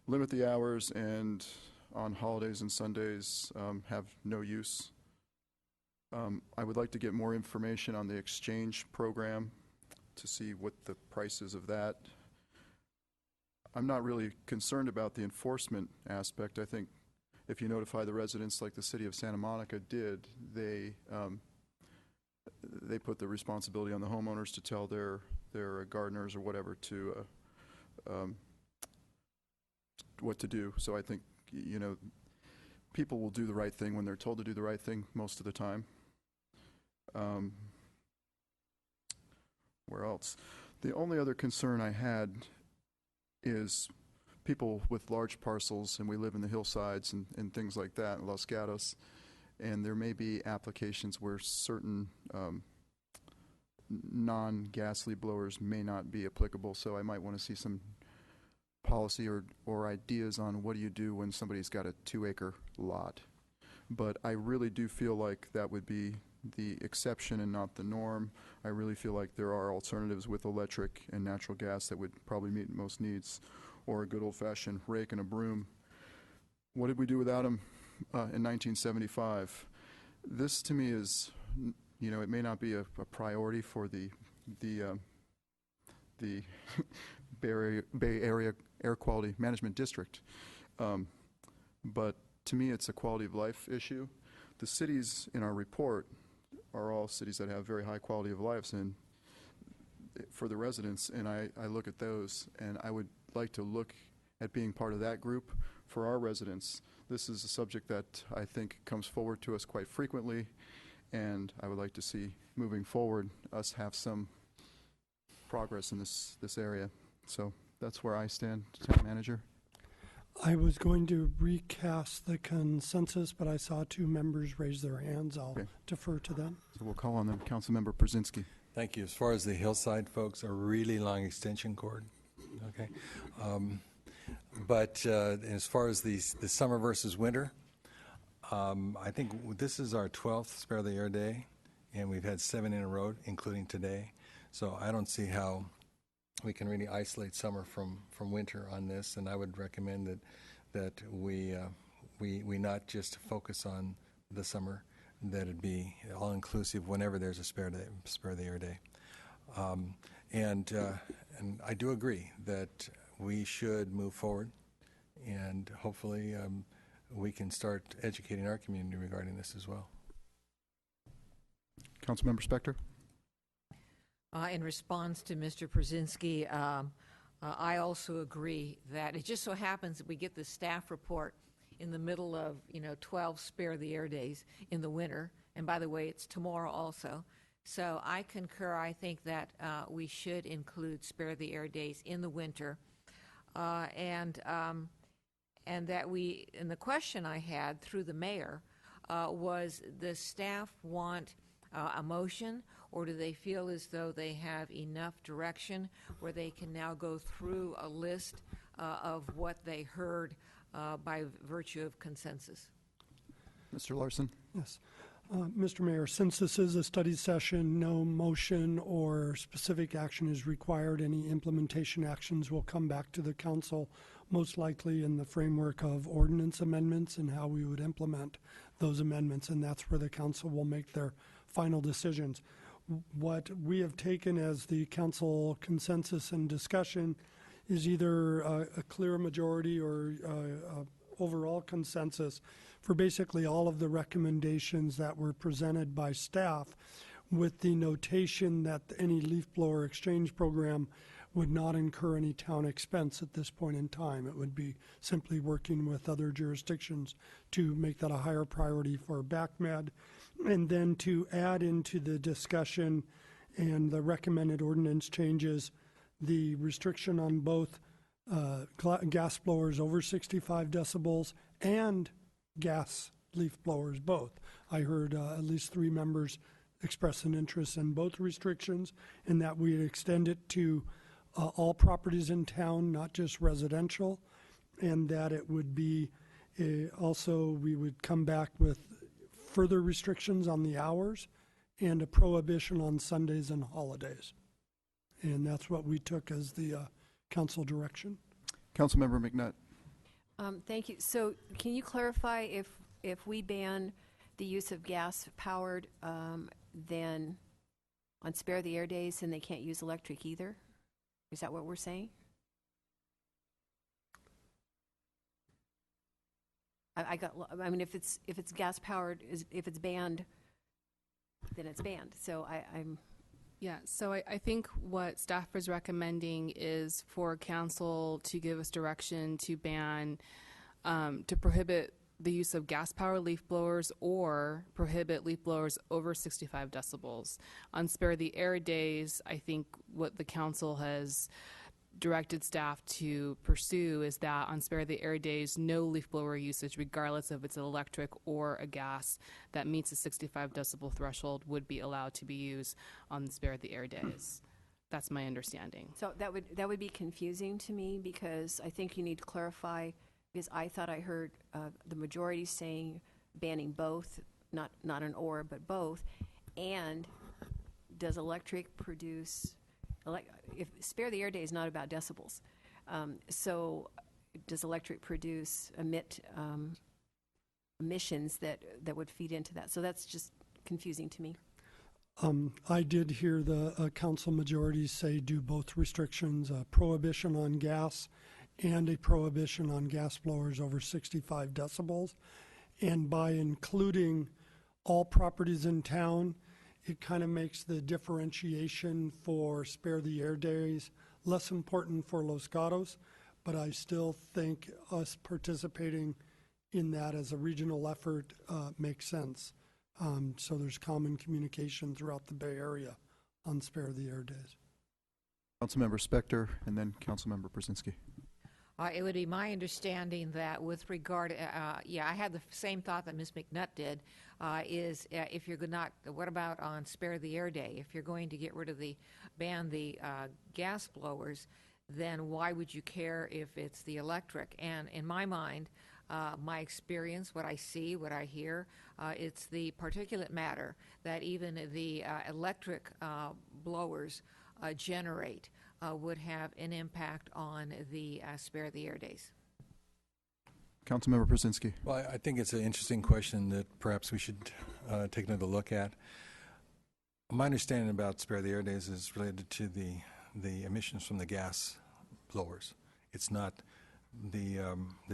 Limit the hours, and on holidays and Sundays, have no use. I would like to get more information on the exchange program to see what the price is of that. I'm not really concerned about the enforcement aspect. I think if you notify the residents like the city of Santa Monica did, they put the responsibility on the homeowners to tell their gardeners or whatever to what to do. So I think, people will do the right thing when they're told to do the right thing most of the time. Where else? The only other concern I had is people with large parcels, and we live in the hillsides and things like that in Los Gatos, and there may be applications where certain non-gas leaf blowers may not be applicable, so I might want to see some policy or ideas on what do you do when somebody's got a 2-acre lot. But I really do feel like that would be the exception and not the norm. I really feel like there are alternatives with electric and natural gas that would probably meet most needs, or a good old-fashioned rake and a broom. What did we do without them in 1975? This, to me, is, it may not be a priority for the Bay Area Air Quality Management District, but to me, it's a quality of life issue. The cities in our report are all cities that have very high quality of lives and for the residents, and I look at those, and I would like to look at being part of that group for our residents. This is a subject that I think comes forward to us quite frequently, and I would like to see moving forward us have some progress in this area. So that's where I stand, Town Manager. I was going to recast the consensus, but I saw two members raise their hands. I'll defer to them. So we'll call on them. Councilmember Brzezinski. Thank you. As far as the hillside folks, a really long extension cord. Okay. But as far as the summer versus winter, I think this is our 12th Spare the Air Day, and we've had 7 in a row, including today. So I don't see how we can really isolate summer from winter on this, and I would recommend that we not just focus on the summer, that it be all-inclusive whenever there's a Spare the Air Day. And I do agree that we should move forward, and hopefully we can start educating our community regarding this as well. Councilmember Spector. In response to Mr. Brzezinski, I also agree that it just so happens that we get the staff report in the middle of 12 Spare the Air Days in the winter, and by the way, it's tomorrow also. So I concur. I think that we should include Spare the Air Days in the winter, and that and the question I had through the mayor was: does staff want a motion, or do they feel as though they have enough direction where they can now go through a list of what they heard by virtue of consensus? Mr. Larson. Yes. Mr. Mayor, since this is a study session, no motion or specific action is required. Any implementation actions will come back to the council, most likely in the framework of ordinance amendments and how we would implement those amendments, and that's where the council will make their final decisions. What we have taken as the council consensus and discussion is either a clear majority or overall consensus for basically all of the recommendations that were presented by staff, with the notation that any leaf blower exchange program would not incur any town expense at this point in time. It would be simply working with other jurisdictions to make that a higher priority for BACMed, and then to add into the discussion and the recommended ordinance changes the restriction on both gas blowers over 65 decibels and gas leaf blowers both. I heard at least 3 members express an interest in both restrictions, and that we'd extend it to all properties in town, not just residential, and that it would be also, we would come back with further restrictions on the hours and a prohibition on Sundays and holidays. And that's what we took as the council direction. Councilmember McNutt. Thank you. So can you clarify if we ban the use of gas-powered, then on Spare the Air Days, then they can't use electric either? Is that what we're saying? I mean, if it's gas-powered, if it's banned, then it's banned. So I'm... Yeah, so I think what staff is recommending is for council to give us direction to ban, to prohibit the use of gas-powered leaf blowers or prohibit leaf blowers over 65 decibels. On Spare the Air Days, I think what the council has directed staff to pursue is that on Spare the Air Days, no leaf blower usage, regardless if it's an electric or a gas that meets the 65 decibel threshold, would be allowed to be used on Spare the Air Days. That's my understanding. So that would be confusing to me, because I think you need to clarify, because I thought I heard the majority saying banning both, not an or, but both. And does electric produce... if Spare the Air Day is not about decibels, So does electric produce, emit emissions that would feed into that? So that's just confusing to me. I did hear the council majority say do both restrictions, a prohibition on gas and a prohibition on gas blowers over 65 decibels. And by including all properties in town, it kind of makes the differentiation for Spare the Air Days less important for Los Gatos, but I still think us participating in that as a regional effort makes sense. So there's common communication throughout the Bay Area on Spare the Air Days. Councilmember Spector and then Councilmember Brzezinski. It would be my understanding that with regard, I had the same thought that Ms. McNutt did, if you're not, what about on Spare the Air Day? If you're going to get rid of ban the gas blowers, then why would you care if it's the electric? And in my mind, my experience, what I see, what I hear, it's the particulate matter that even the electric blowers generate would have an impact on the Spare the Air Days. Councilmember Brzezinski. Well, I think it's an interesting question that perhaps we should take another look at. My understanding about Spare the Air Days is related to the emissions from the gas blowers. It's not the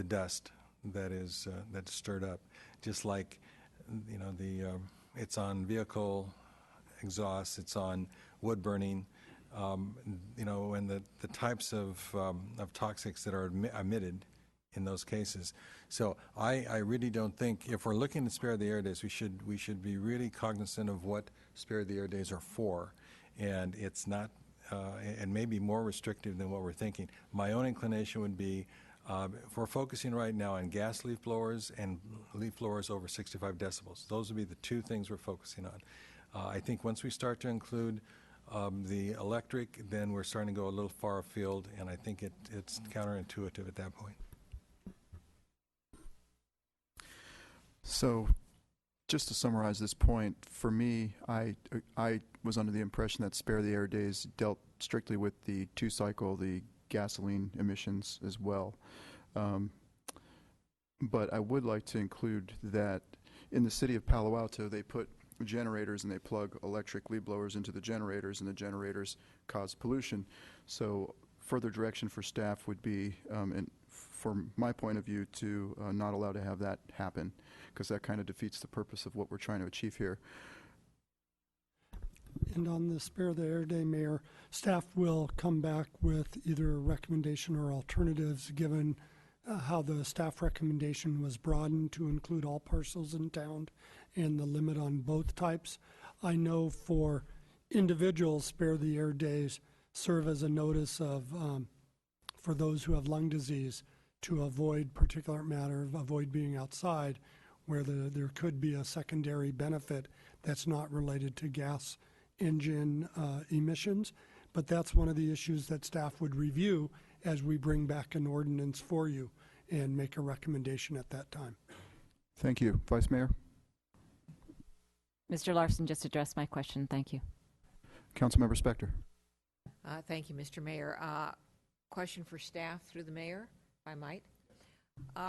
dust that is that's stirred up. Just like it's on vehicle exhaust, it's on wood burning. And the types of toxics that are emitted in those cases. So I really don't think, if we're looking at Spare the Air Days, we should be really cognizant of what Spare the Air Days are for, and it's not, and maybe more restrictive than what we're thinking. My own inclination would be, if we're focusing right now on gas leaf blowers and leaf blowers over 65 decibels. Those would be the two things we're focusing on. I think once we start to include the electric, then we're starting to go a little far afield, and I think it's counterintuitive at that point. So, just to summarize this point, for me, I was under the impression that Spare the Air Days dealt strictly with the two-cycle, the gasoline emissions as well. But I would like to include that in the city of Palo Alto, they put generators and they plug electric leaf blowers into the generators, and the generators cause pollution. So further direction for staff would be, and from my point of view, to not allow to have that happen, because that kind of defeats the purpose of what we're trying to achieve here. And on the Spare the Air Day, Mayor, staff will come back with either a recommendation or alternatives given how the staff recommendation was broadened to include all parcels in town and the limit on both types. I know for individuals, Spare the Air Days serve as a notice of, for those who have lung disease, to avoid particulate matter, avoid being outside, where there could be a secondary benefit that's not related to gas engine emissions. But that's one of the issues that staff would review as we bring back an ordinance for you and make a recommendation at that time. Thank you. Vice Mayor? Mr. Larson just addressed my question. Thank you. Councilmember Spector. Thank you, Mr. Mayor. Question for staff through the mayor, if I might.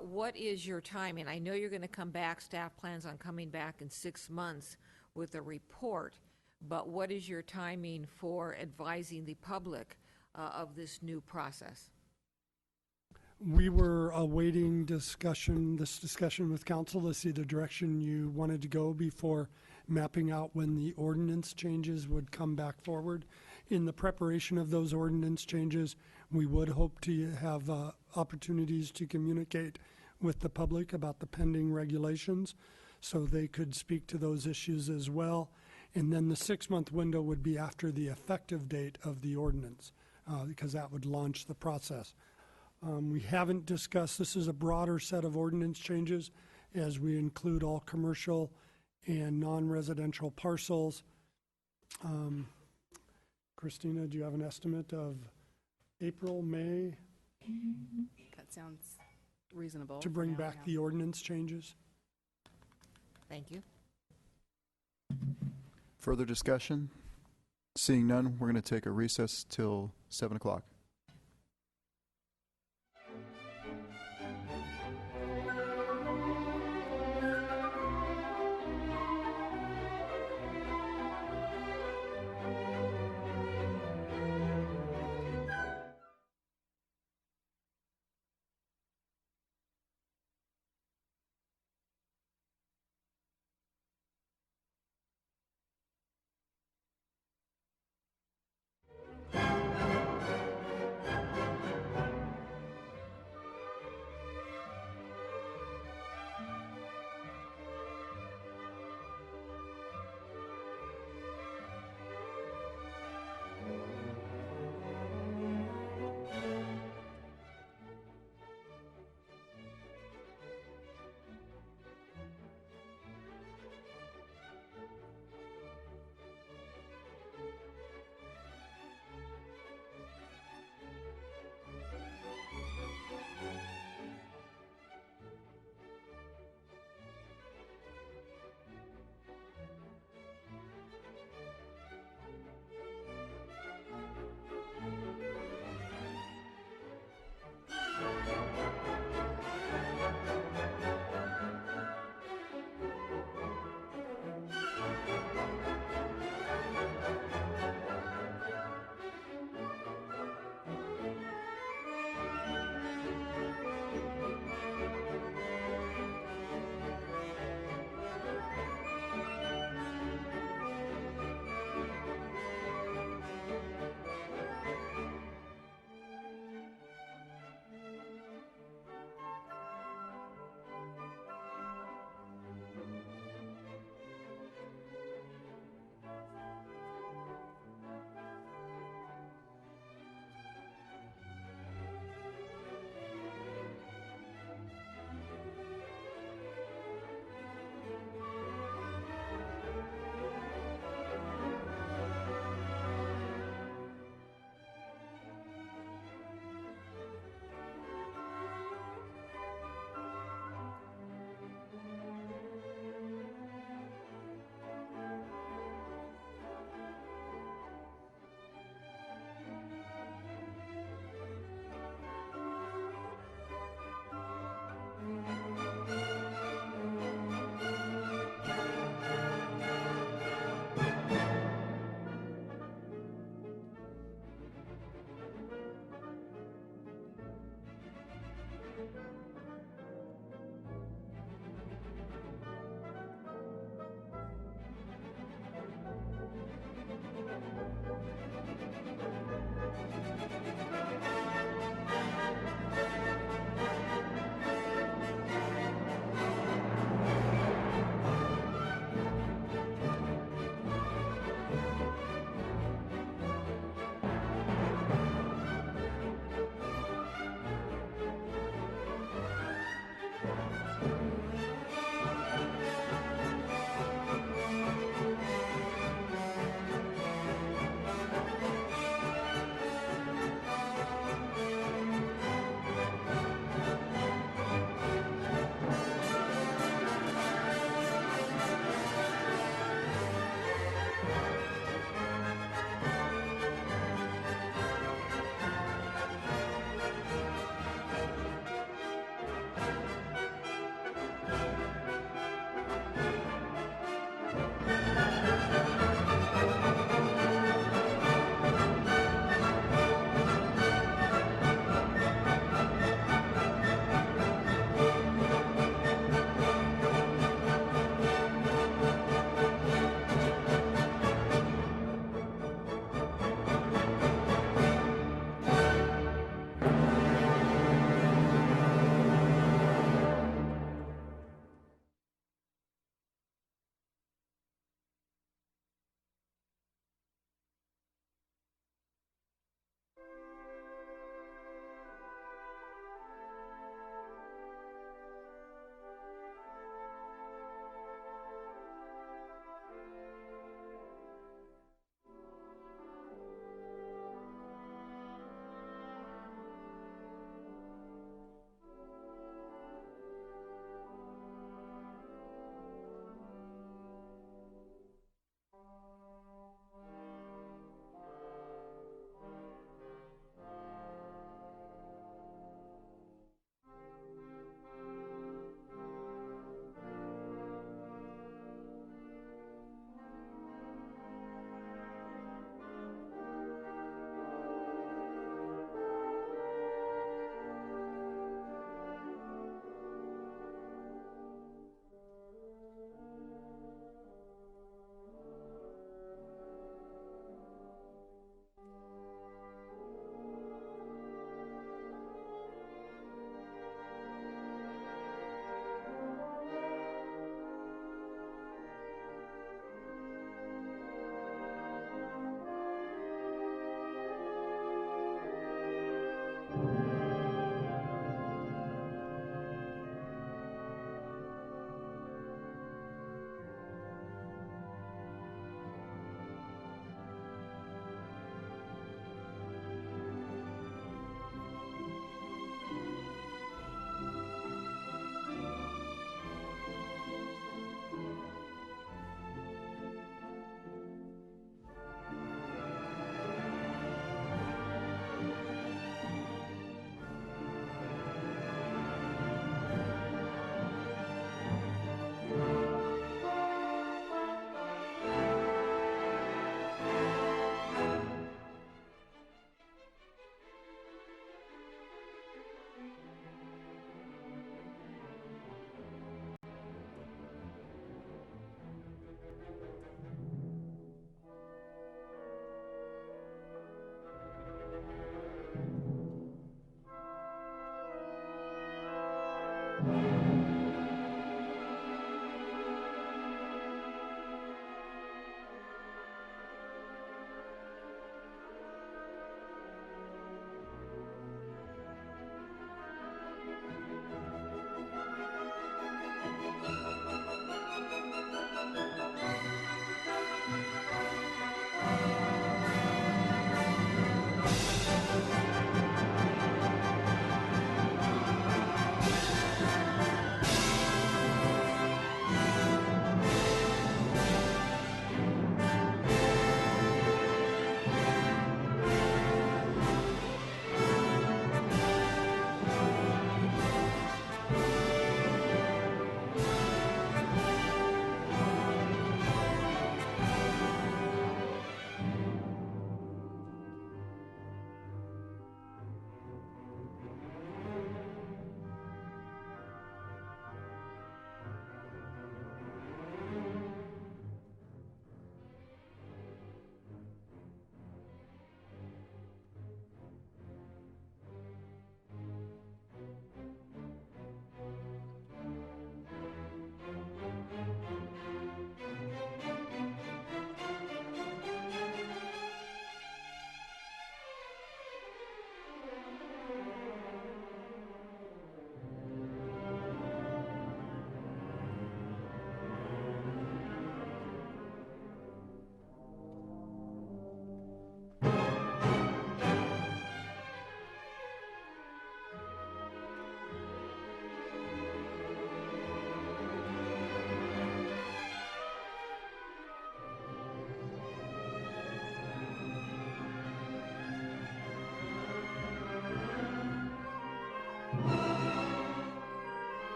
What is your timing? I know you're going to come back, staff plans on coming back in 6 months with a report, but what is your timing for advising the public of this new process? We were awaiting this discussion with council to see the direction you wanted to go before mapping out when the ordinance changes would come back forward. In the preparation of those ordinance changes, we would hope to have opportunities to communicate with the public about the pending regulations so they could speak to those issues as well. And then the 6-month window would be after the effective date of the ordinance, because that would launch the process. We haven't discussed, this is a broader set of ordinance changes as we include all commercial and non-residential parcels. Christina, do you have an estimate of April, May? That sounds reasonable. To bring back the ordinance changes? Thank you. Further discussion? Seeing none, we're going to take a recess till 7 o'clock.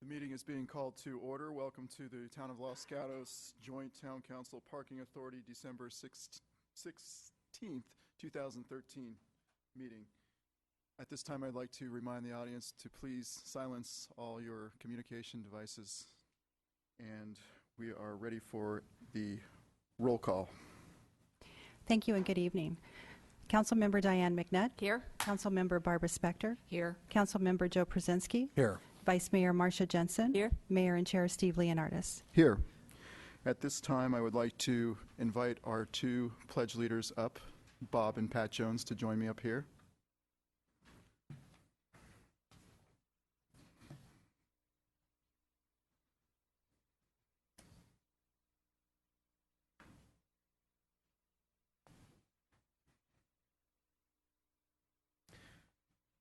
The meeting is being called to order. Welcome to the Town of Los Gatos Joint Town Council Parking Authority December 16th, 2013 meeting. At this time, I'd like to remind the audience to please silence all your communication devices. And we are ready for the roll call. Thank you and good evening. Councilmember Diane McNutt. Here? Councilmember Barbara Spector. Here. Councilmember Joe Przynski. Here. Vice Mayor Marcia Jensen. Here. Mayor and Chair Steve Leonardis. Here. At this time, I would like to invite our two pledge leaders up, Bob and Pat Jones, to join me up here.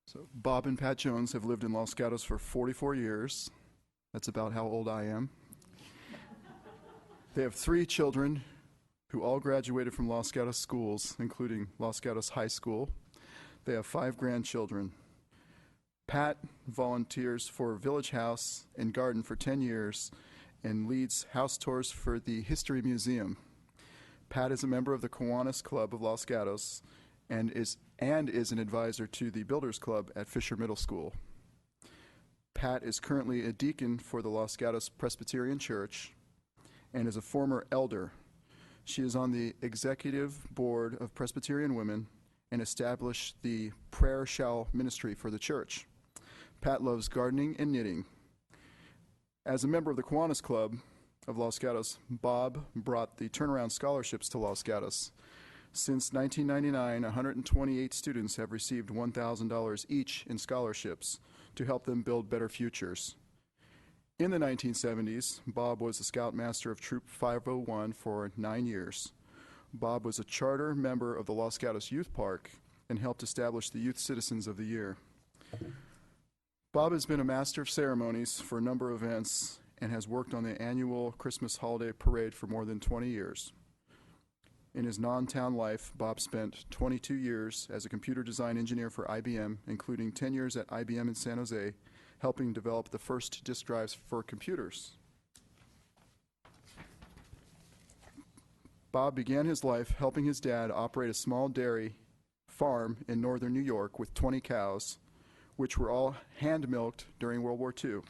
So Bob and Pat Jones have lived in Los Gatos for 44 years. That's about how old I am. They have 3 children who all graduated from Los Gatos schools, including Los Gatos High School. They have 5 grandchildren. Pat volunteers for Village House and Garden for 10 years and leads house tours for the History Museum. Pat is a member of the Kiwanis Club of Los Gatos and is an advisor to the Builders Club at Fisher Middle School. Pat is currently a deacon for the Los Gatos Presbyterian Church and is a former elder. She is on the executive board of Presbyterian Women and established the Prayer Shawl ministry for the church. Pat loves gardening and knitting. As a member of the Kiwanis Club of Los Gatos, Bob brought the Turnaround Scholarships to Los Gatos. Since 1999, 128 students have received $1,000 each in scholarships to help them build better futures. In the 1970s, Bob was the Scoutmaster of Troop 501 for 9 years. Bob was a charter member of the Los Gatos Youth Park and helped establish the Youth Citizens of the Year. Bob has been a master of ceremonies for a number of events and has worked on the annual Christmas holiday parade for more than 20 years. In his non-town life, Bob spent 22 years as a computer design engineer for IBM, including 10 years at IBM in San Jose, helping develop the first disk drives for computers. Bob began his life helping his dad operate a small dairy farm in northern New York with 20 cows, which were all hand-milked during World War II.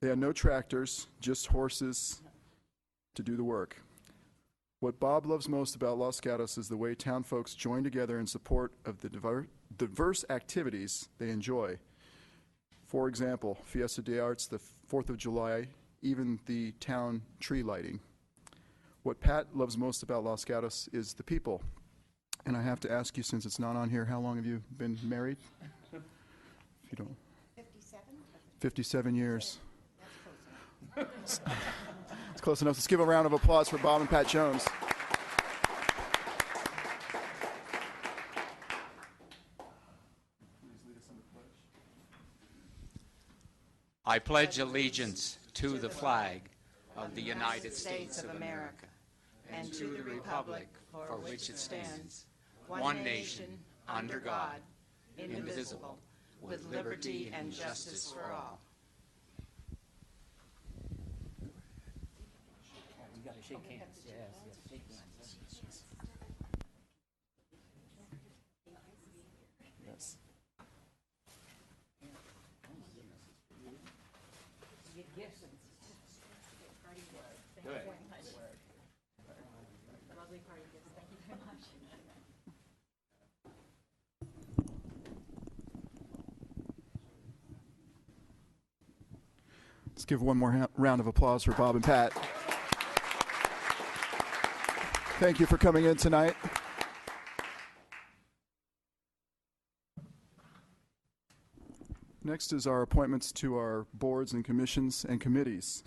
They had no tractors, just horses to do the work. What Bob loves most about Los Gatos is the way town folks join together in support of the diverse activities they enjoy. For example, Fiesta de Arts, the 4th of July, even the town tree lighting. What Pat loves most about Los Gatos is the people. And I have to ask you, since it's not on here, how long have you been married? If you don't. 57. 57 years. That's close enough. It's close enough. Let's give a round of applause for Bob and Pat Jones. I pledge allegiance to the flag of the United States of America and to the republic for which it stands, one nation, under God, indivisible, with liberty and justice for all. You got to shake hands. Yes, shake hands. Yes. Good. Lovely party gifts. Thank you very much. Let's give one more round of applause for Bob and Pat. Thank you for coming in tonight. Next is our appointments to our boards and commissions and committees.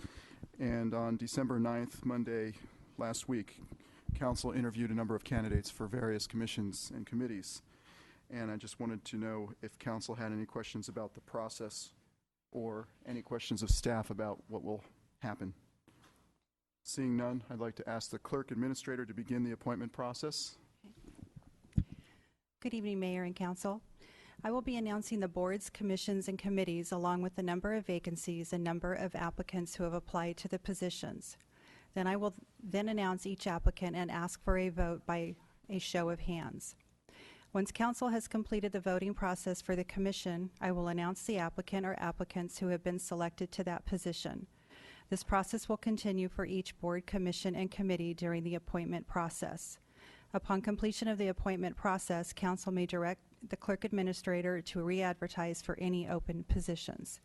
And on December 9th, Monday last week, council interviewed a number of candidates for various commissions and committees. And I just wanted to know if council had any questions about the process or any questions of staff about what will happen. Seeing none, I'd like to ask the clerk administrator to begin the appointment process. Good evening, Mayor and Council. I will be announcing the boards, commissions, and committees along with the number of vacancies and number of applicants who have applied to the positions. Then I will then announce each applicant and ask for a vote by a show of hands. Once council has completed the voting process for the commission, I will announce the applicant or applicants who have been selected to that position. This process will continue for each board, commission, and committee during the appointment process. Upon completion of the appointment process, council may direct the clerk administrator to re-advertise for any open positions.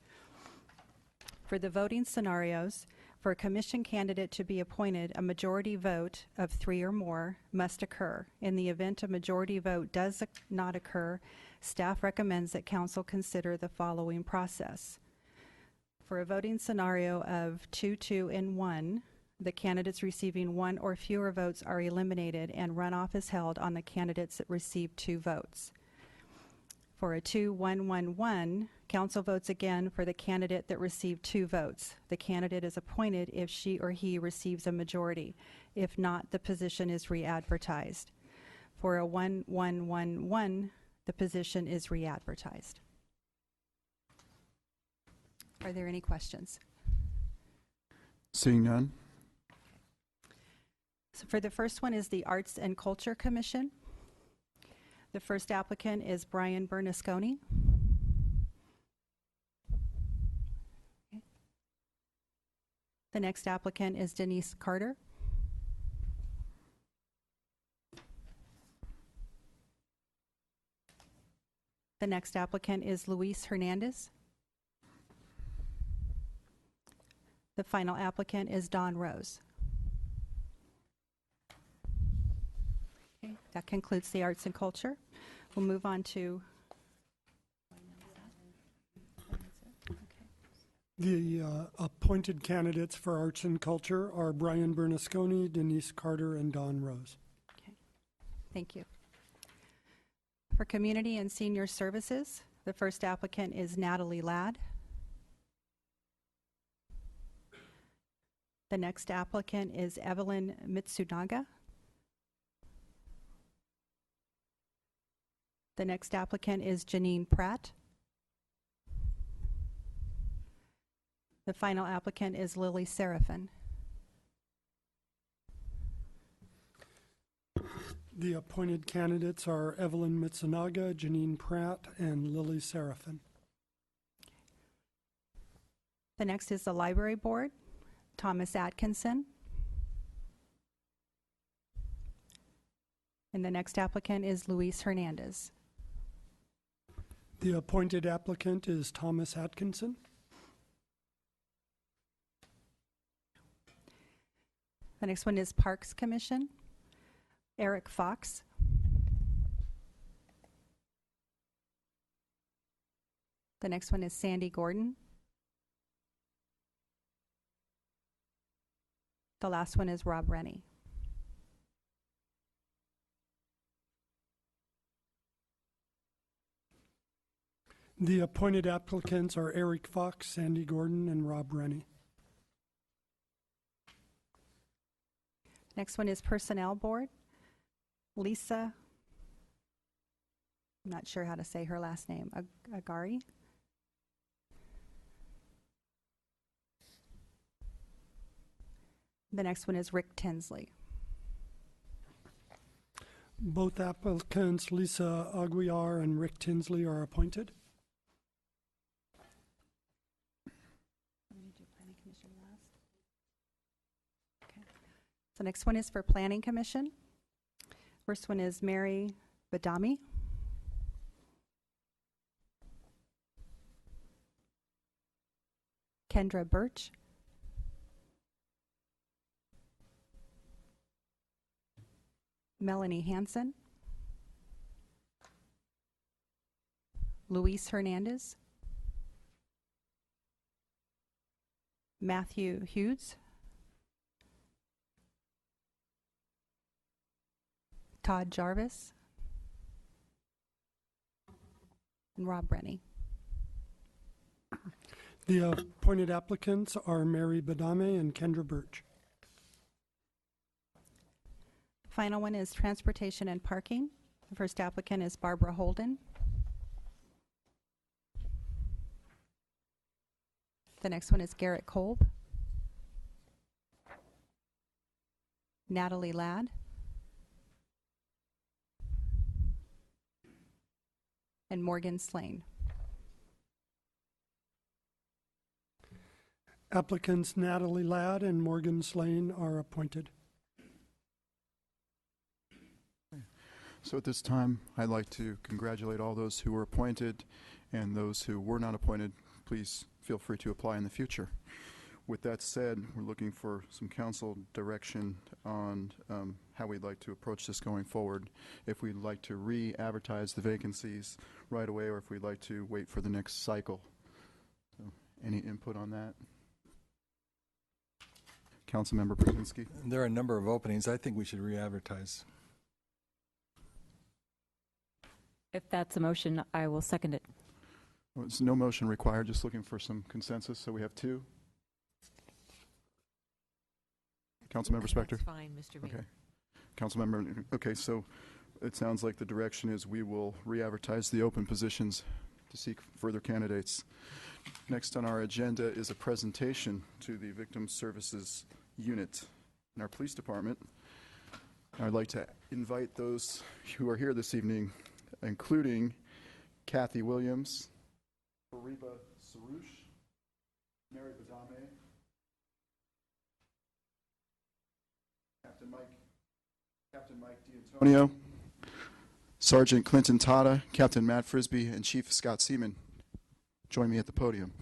For the voting scenarios, for a commission candidate to be appointed, a majority vote of 3 or more must occur. In the event a majority vote does not occur, staff recommends that council consider the following process. For a voting scenario of 2, 2, and 1, the candidates receiving 1 or fewer votes are eliminated and runoff is held on the candidates that received 2 votes. For a 2, 1, 1, 1, council votes again for the candidate that received 2 votes. The candidate is appointed if she or he receives a majority. If not, the position is re-advertised. For a 1, 1, 1, 1, the position is re-advertised. Are there any questions? Seeing none? So for the first one is the Arts and Culture Commission. The first applicant is Brian Bernasconi. Okay. The next applicant is Denise Carter. The next applicant is Luis Hernandez. The final applicant is Don Rose. Okay, that concludes the arts and culture. We'll move on to The appointed candidates for arts and culture are Brian Bernasconi, Denise Carter, and Don Rose. Okay, thank you. For community and senior services, the first applicant is Natalie Ladd. The next applicant is Evelyn Mitsunaga. The next applicant is Janine Pratt. The final applicant is Lily Seraphin. The appointed candidates are Evelyn Mitsunaga, Janine Pratt, and Lily Seraphin. The next is the library board, Thomas Atkinson. And the next applicant is Luis Hernandez. The appointed applicant is Thomas Atkinson. The next one is Parks Commission, Eric Fox. The next one is Sandy Gordon. The last one is Rob Rennie. The appointed applicants are Eric Fox, Sandy Gordon, and Rob Rennie. Next one is Personnel Board, Lisa, I'm not sure how to say her last name, Agari. The next one is Rick Tinsley. Both applicants, Lisa Aguiar and Rick Tinsley, are appointed. So next one is for Planning Commission. First one is Mary Badami. Kendra Birch. Melanie Hansen. Luis Hernandez. Matthew Hughes. Todd Jarvis. And Rob Rennie. The appointed applicants are Mary Badame and Kendra Birch. Final one is Transportation and Parking. The first applicant is Barbara Holden. The next one is Garrett Kolb, Natalie Ladd, and Morgan Slane. Applicants Natalie Ladd and Morgan Slane are appointed. So at this time, I'd like to congratulate all those who were appointed, and those who were not appointed, please feel free to apply in the future. With that said, we're looking for some council direction on how we'd like to approach this going forward. If we'd like to re-advertise the vacancies right away, or if we'd like to wait for the next cycle. So, any input on that? Councilmember Brzezinski. There are a number of openings. I think we should re-advertise. If that's a motion, I will second it. Well, there's no motion required, just looking for some consensus. So we have two. Councilmember Spector? That's fine, Mr. Mayor. Okay. Councilmember, okay, so it sounds like the direction is we will re-advertise the open positions to seek further candidates. Next on our agenda is a presentation to the Victim Services Unit in our police department. I'd like to invite those who are here this evening, including Kathy Williams, Fariba Sarouche, Mary Badame, Captain Mike D'Antonio, Sergeant Clinton Tata, Captain Matt Frisbee, and Chief Scott Seaman. Join me at the podium.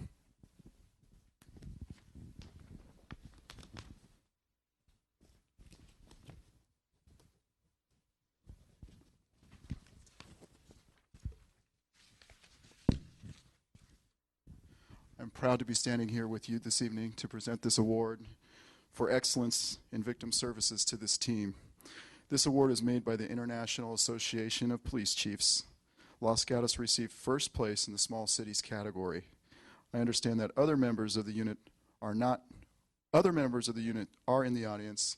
I'm proud to be standing here with you this evening to present this award for excellence in victim services to this team. This award is made by the International Association of Police Chiefs. Los Gatos received first place in the small cities category. I understand that other members of the unit are in the audience.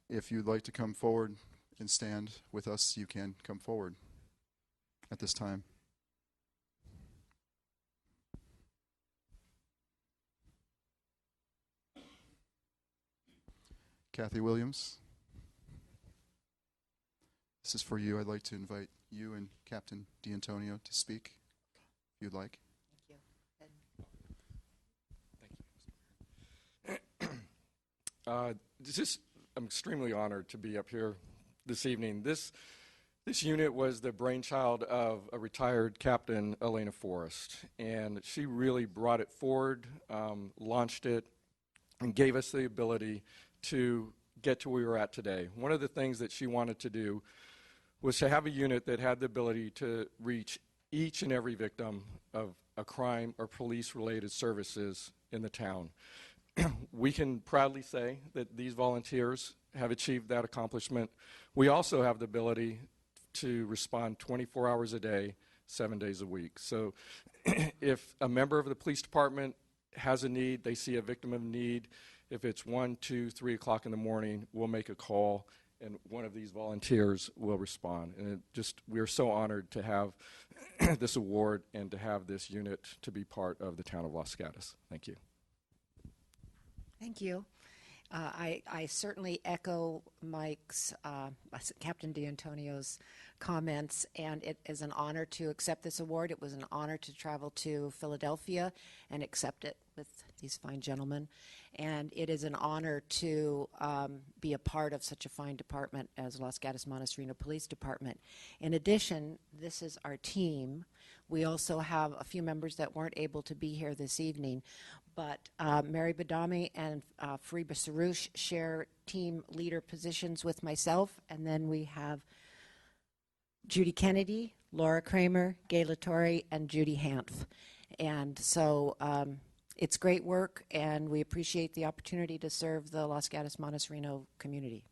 If you'd like to come forward and stand with us, you can come forward at this time. Kathy Williams, this is for you. I'd like to invite you and Captain D'Antonio to speak, if you'd like. I'm extremely honored to be up here this evening. This unit was the brainchild of a retired Captain, Elena Forrest, and she really brought it forward, launched it, and gave us the ability to get to where we were at today. One of the things that she wanted to do was to have a unit that had the ability to reach each and every victim of a crime or police-related services in the town. We can proudly say that these volunteers have achieved that accomplishment. We also have the ability to respond 24 hours a day, 7 days a week. So if a member of the police department has a need, they see a victim of need, if it's 1, 2, 3 o'clock in the morning, we'll make a call and one of these volunteers will respond. And we are so honored to have this award and to have this unit to be part of the town of Los Gatos. Thank you. Thank you. I certainly echo Mike's, Captain D'Antonio's comments, and it is an honor to accept this award. It was an honor to travel to Philadelphia and accept it with these fine gentlemen. And it is an honor to be a part of such a fine department as Los Gatos Montesrino Police Department. In addition, this is our team. We also have a few members that weren't able to be here this evening, but Mary Badame and Fariba Sarouche share team leader positions with myself, and then we have Judy Kennedy, Laura Kramer, Gay Latore, and Judy Hanf. And so it's great work, and we appreciate the opportunity to serve the Los Gatos Montesrino community.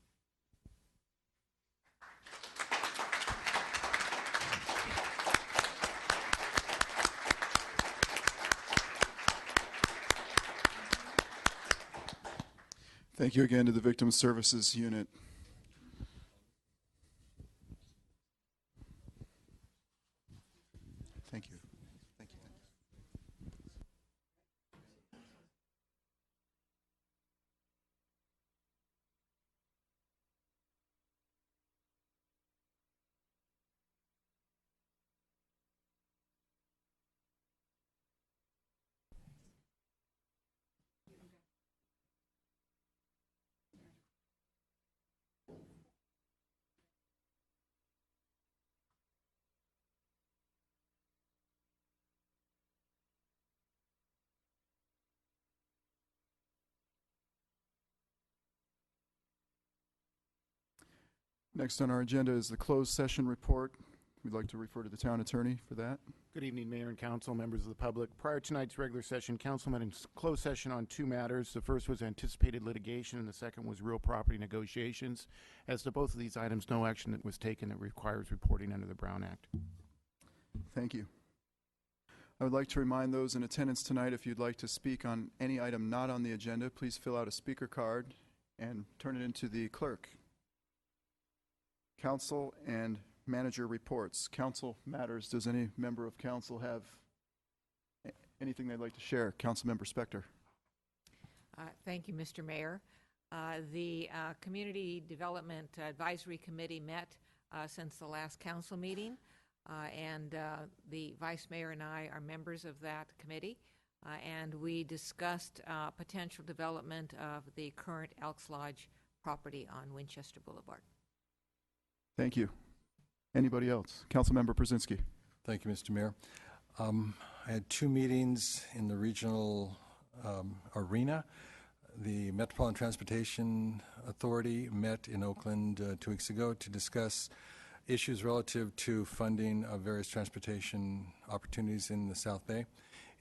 Thank you again to the Victim Services Unit. Thank you. Thank you. Next on our agenda is the closed session report. We'd like to refer to the town attorney for that. Good evening, Mayor and Council, members of the public. Prior to tonight's regular session, Council met in closed session on two matters. The first was anticipated litigation, and the second was real property negotiations. As to both of these items, no action that was taken that requires reporting under the Brown Act. Thank you. I would like to remind those in attendance tonight, if you'd like to speak on any item not on the agenda, please fill out a speaker card and turn it into the clerk. Council and manager reports. Council matters. Does any member of council have anything they'd like to share? Councilmember Spector. Thank you, Mr. Mayor. The Community Development Advisory Committee met since the last council meeting, and the Vice Mayor and I are members of that committee, and we discussed potential development of the current Elks Lodge property on Winchester Boulevard. Thank you. Anybody else? Councilmember Brzezinski. Thank you, Mr. Mayor. I had two meetings in the regional arena. The Metropolitan Transportation Authority met in Oakland 2 weeks ago to discuss issues relative to funding of various transportation opportunities in the South Bay.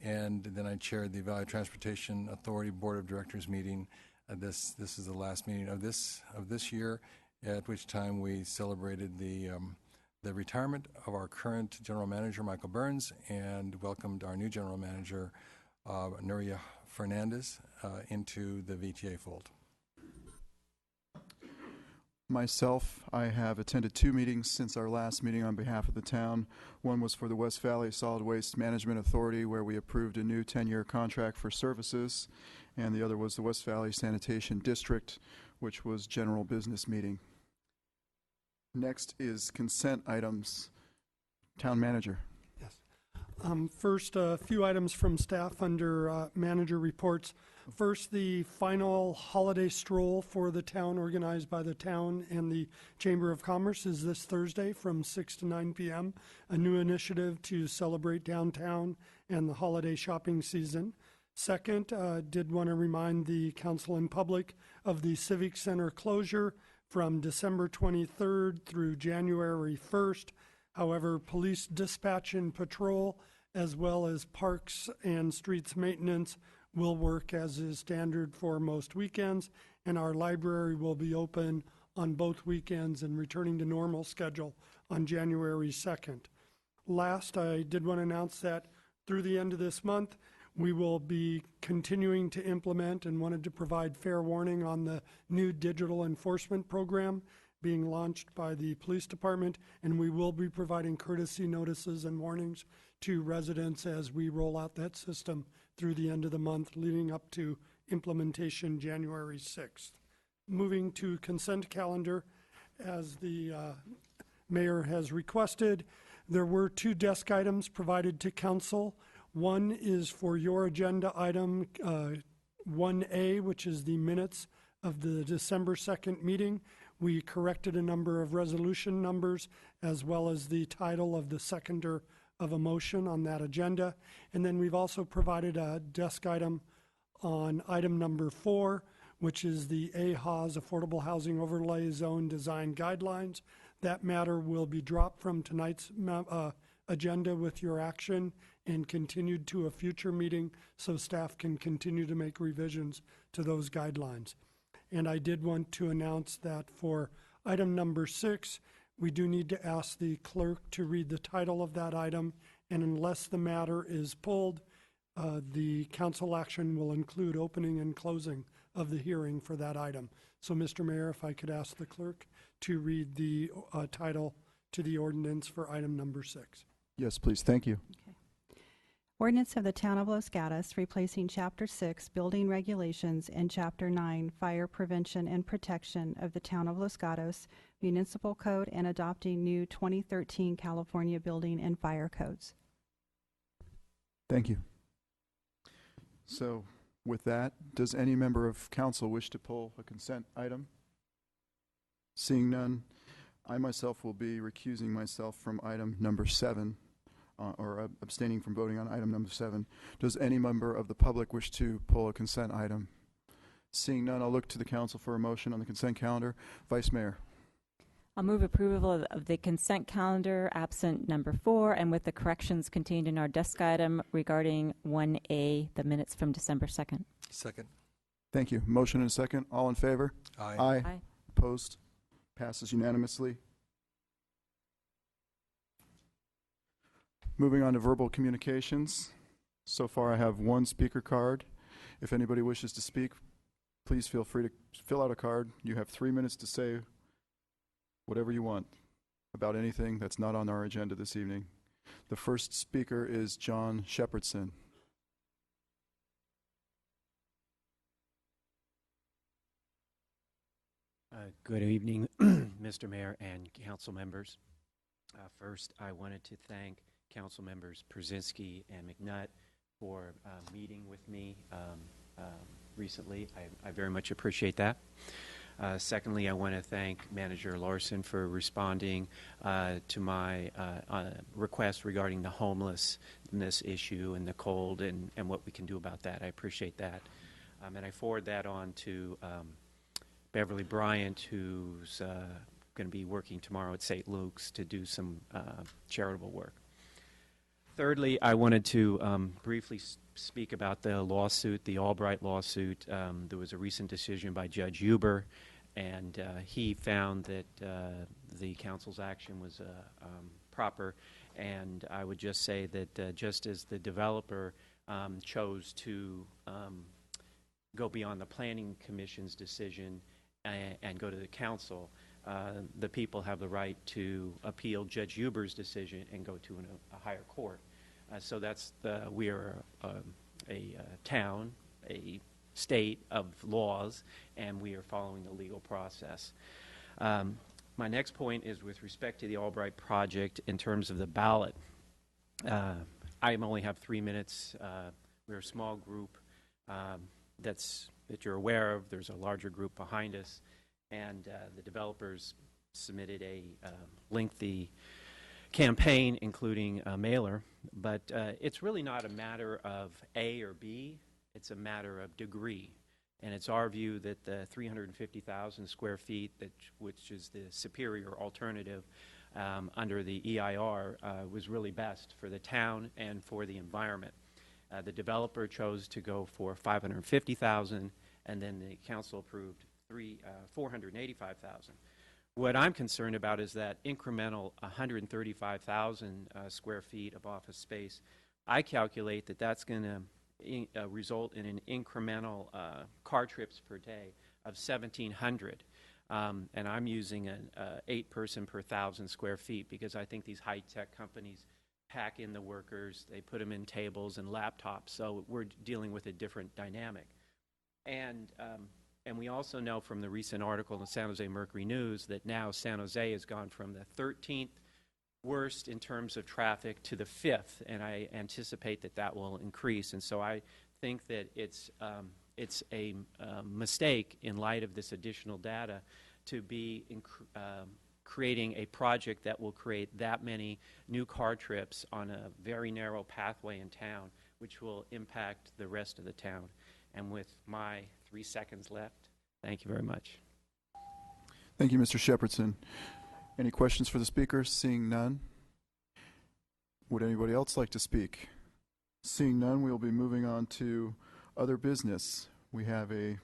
And then I chaired the Valley Transportation Authority Board of Directors meeting. This is the last meeting of this year, at which time we celebrated the retirement of our current general manager, Michael Burns, and welcomed our new general manager, Nuria Fernandez, into the VTA fold. Myself, I have attended two meetings since our last meeting on behalf of the town. One was for the West Valley Solid Waste Management Authority, where we approved a new 10-year contract for services, and the other was the West Valley Sanitation District, which was general business meeting. Next is consent items. Town manager. Yes. First, a few items from staff under manager reports. First, the final holiday stroll for the town organized by the town and the Chamber of Commerce is this Thursday from 6 to 9 p.m., a new initiative to celebrate downtown and the holiday shopping season. Second, did want to remind the council and public of the Civic Center closure from December 23rd through January 1st. However, police dispatch and patrol, as well as parks and streets maintenance, will work as is standard for most weekends, and our library will be open on both weekends and returning to normal schedule on January 2nd. Last, I did want to announce that through the end of this month, we will be continuing to implement and wanted to provide fair warning on the new digital enforcement program being launched by the police department, and we will be providing courtesy notices and warnings to residents as we roll out that system through the end of the month, leading up to implementation January 6th. Moving to consent calendar, as the mayor has requested, there were two desk items provided to council. One is for your agenda item 1A, which is the minutes of the December 2nd meeting. We corrected a number of resolution numbers as well as the title of the seconder of a motion on that agenda. And then we've also provided a desk item on item number 4, which is the AHA's Affordable Housing Overlay Zone Design Guidelines. That matter will be dropped from tonight's agenda with your action and continued to a future meeting so staff can continue to make revisions to those guidelines. And I did want to announce that for item number 6, we do need to ask the clerk to read the title of that item, and unless the matter is pulled, the council action will include opening and closing of the hearing for that item. So, Mr. Mayor, if I could ask the clerk to read the title to the ordinance for item number 6. Yes, please. Thank you. Okay. Ordinance of the Town of Los Gatos replacing Chapter 6 Building Regulations and Chapter 9 Fire Prevention and Protection of the Town of Los Gatos Municipal Code and adopting new 2013 California Building and Fire Codes. Thank you. So, with that, does any member of council wish to pull a consent item? Seeing none, I myself will be recusing myself from item number 7, or abstaining from voting on item number 7. Does any member of the public wish to pull a consent item? Seeing none, I'll look to the council for a motion on the consent calendar. Vice Mayor. I'll move approval of the consent calendar, absent number 4, and with the corrections contained in our desk item regarding 1A, the minutes from December 2nd. Second. Thank you. Motion and a second. All in favor? Aye. Aye. Opposed? Passes unanimously. Moving on to verbal communications. So far, I have one speaker card. If anybody wishes to speak, please feel free to fill out a card. You have 3 minutes to say whatever you want about anything that's not on our agenda this evening. The first speaker is John Shepherdson. Good evening, Mr. Mayor and council members. First, I wanted to thank council members Przinski and McNutt for meeting with me recently. I very much appreciate that. Secondly, I want to thank Manager Larson for responding to my request regarding the homelessness issue and the cold and what we can do about that. I appreciate that. And I forward that on to Beverly Bryant, who's going to be working tomorrow at St. Luke's to do some charitable work. Thirdly, I wanted to briefly speak about the lawsuit, the Albright lawsuit. There was a recent decision by Judge Huber, and he found that the council's action was proper. And I would just say that just as the developer chose to go beyond the Planning Commission's decision and go to the council, the people have the right to appeal Judge Huber's decision and go to a higher court. So that's we are a town, a state of laws, and we are following the legal process. My next point is with respect to the Albright project in terms of the ballot. I only have 3 minutes. We're a small group that you're aware of. There's a larger group behind us, and the developers submitted a lengthy campaign, including a mailer. But it's really not a matter of A or B. It's a matter of degree. And it's our view that the 350,000 square feet, which is the superior alternative under the EIR, was really best for the town and for the environment. The developer chose to go for 550,000, and then the council approved 485,000. What I'm concerned about is that incremental 135,000 square feet of office space. I calculate that that's going to result in an incremental car trips per day of 1,700. And I'm using an 8-person per 1,000 square feet because I think these high-tech companies pack in the workers, they put them in tables and laptops, so we're dealing with a different dynamic. And we also know from the recent article in the San Jose Mercury News that now San Jose has gone from the 13th worst in terms of traffic to the 5th, and I anticipate that that will increase. And so I think that it's a mistake in light of this additional data to be creating a project that will create that many new car trips on a very narrow pathway in town, which will impact the rest of the town. And with my 3 seconds left, thank you very much. Thank you, Mr. Shepherdson. Any questions for the speaker? Seeing none. Would anybody else like to speak? Seeing none, we'll be moving on to other business. We have a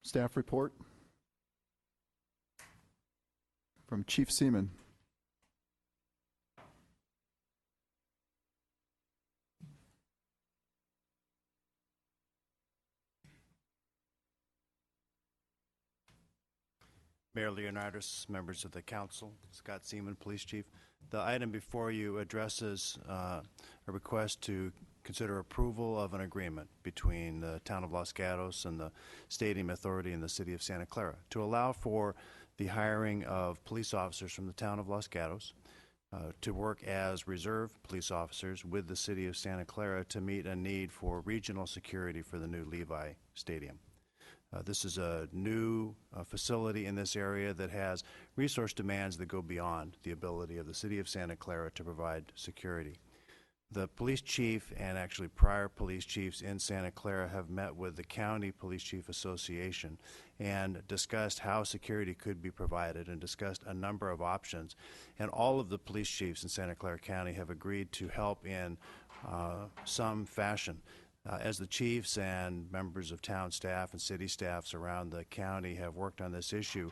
staff report from Chief Seaman. Mayor Leonardis, members of the council, Scott Seaman, Police Chief. The item before you addresses a request to consider approval of an agreement between the town of Los Gatos and the Stadium Authority and the city of Santa Clara to allow for the hiring of police officers from the town of Los Gatos to work as reserve police officers with the city of Santa Clara to meet a need for regional security for the new Levi Stadium. This is a new facility in this area that has resource demands that go beyond the ability of the city of Santa Clara to provide security. the police chief and actually prior police chiefs in Santa Clara have met with the County Police Chief Association and discussed how security could be provided and discussed a number of options. And all of the police chiefs in Santa Clara County have agreed to help in some fashion. As the chiefs and members of town staff and city staffs around the county have worked on this issue,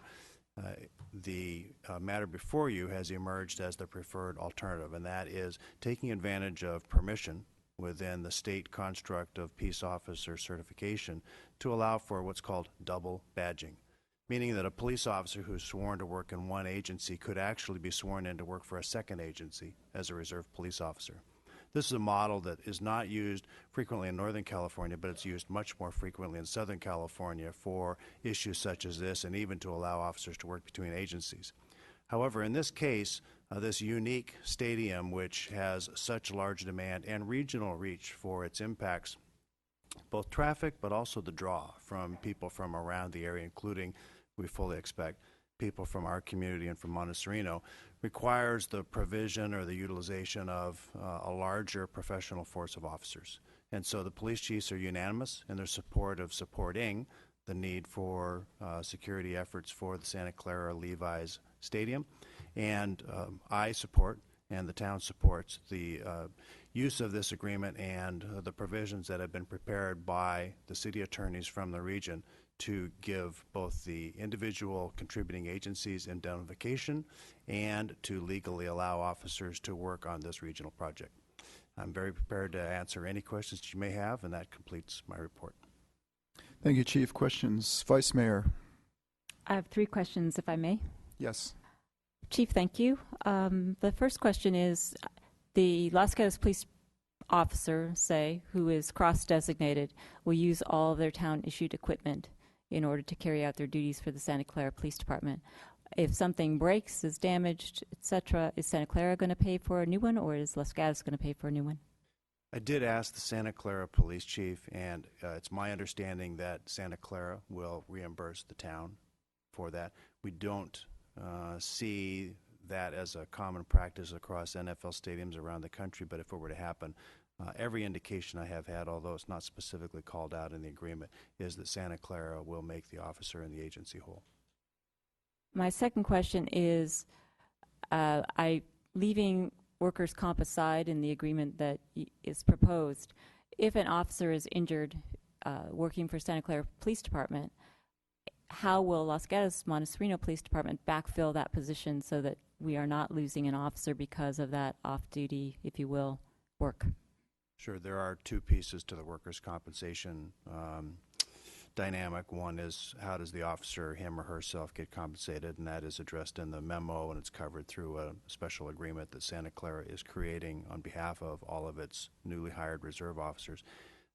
the matter before you has emerged as the preferred alternative, and that is taking advantage of permission within the state construct of peace officer certification to allow for what's called double badging, meaning that a police officer who's sworn to work in one agency could actually be sworn in to work for a second agency as a reserve police officer. This is a model that is not used frequently in Northern California, but it's used much more frequently in Southern California for issues such as this, and even to allow officers to work between agencies. However, in this case, this unique stadium, which has such large demand and regional reach for its impacts, both traffic but also the draw from people from around the area, including, we fully expect, people from our community and from Montecito, requires the provision or the utilization of a larger professional force of officers. And so the police chiefs are unanimous in their support of supporting the need for security efforts for the Santa Clara Levi's Stadium. And I support, and the town supports, the use of this agreement and the provisions that have been prepared by the city attorneys from the region to give both the individual contributing agencies indemnification and to legally allow officers to work on this regional project. I'm very prepared to answer any questions that you may have, and that completes my report. Thank you, Chief. Questions? Vice Mayor. I have 3 questions, if I may. Yes. Chief, thank you. The first question is, the Los Gatos police officer, say, who is cross-designated, will use all of their town-issued equipment in order to carry out their duties for the Santa Clara Police Department. If something breaks, is damaged, etc., is Santa Clara going to pay for a new one, or is Los Gatos going to pay for a new one? I did ask the Santa Clara Police Chief, and it's my understanding that Santa Clara will reimburse the town for that. We don't see that as a common practice across NFL stadiums around the country, but if it were to happen, every indication I have had, although it's not specifically called out in the agreement, is that Santa Clara will make the officer and the agency whole. My second question is, leaving workers' comp aside in the agreement that is proposed, if an officer is injured working for Santa Clara Police Department, how will Los Gatos Montecito Police Department backfill that position so that we are not losing an officer because of that off-duty, if you will, work? Sure, there are 2 pieces to the workers' compensation dynamic. One is, how does the officer, him or herself, get compensated, and that is addressed in the memo, and it's covered through a special agreement that Santa Clara is creating on behalf of all of its newly hired reserve officers.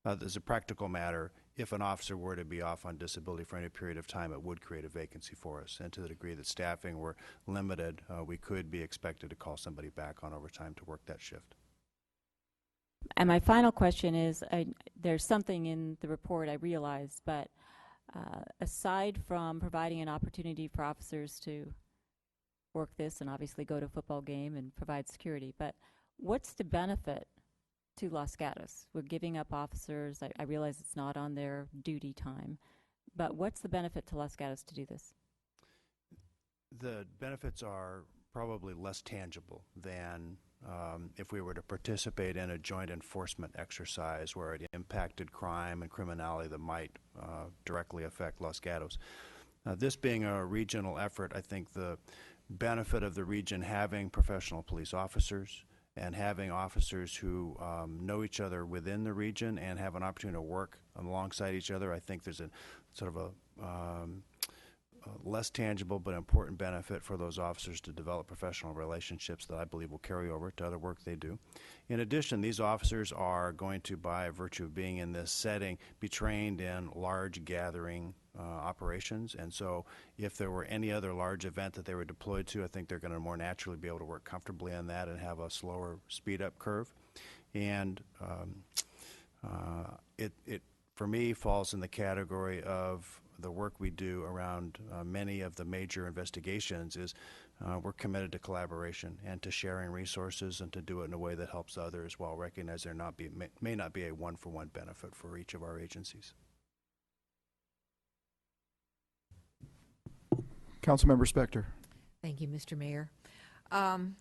As a practical matter, if an officer were to be off on disability for any period of time, it would create a vacancy for us. And to the degree that staffing were limited, we could be expected to call somebody back on overtime to work that shift. And my final question is, there's something in the report I realize, but aside from providing an opportunity for officers to work this and obviously go to a football game and provide security, but what's the benefit to Los Gatos? We're giving up officers. I realize it's not on their duty time, but what's the benefit to Los Gatos to do this? The benefits are probably less tangible than if we were to participate in a joint enforcement exercise where it impacted crime and criminality that might directly affect Los Gatos. This being a regional effort, I think the benefit of the region having professional police officers and having officers who know each other within the region and have an opportunity to work alongside each other, I think there's a sort of a less tangible but important benefit for those officers to develop professional relationships that I believe will carry over to other work they do. In addition, these officers are going to, by virtue of being in this setting, be trained in large gathering operations, and so if there were any other large event that they were deployed to, I think they're going to more naturally be able to work comfortably on that and have a slower speed-up curve. And it for me falls in the category of the work we do around many of the major investigations is we're committed to collaboration and to sharing resources and to do it in a way that helps others while recognizing there may not be a one-for-one benefit for each of our agencies. Councilmember Spector. Thank you, Mr. Mayor. And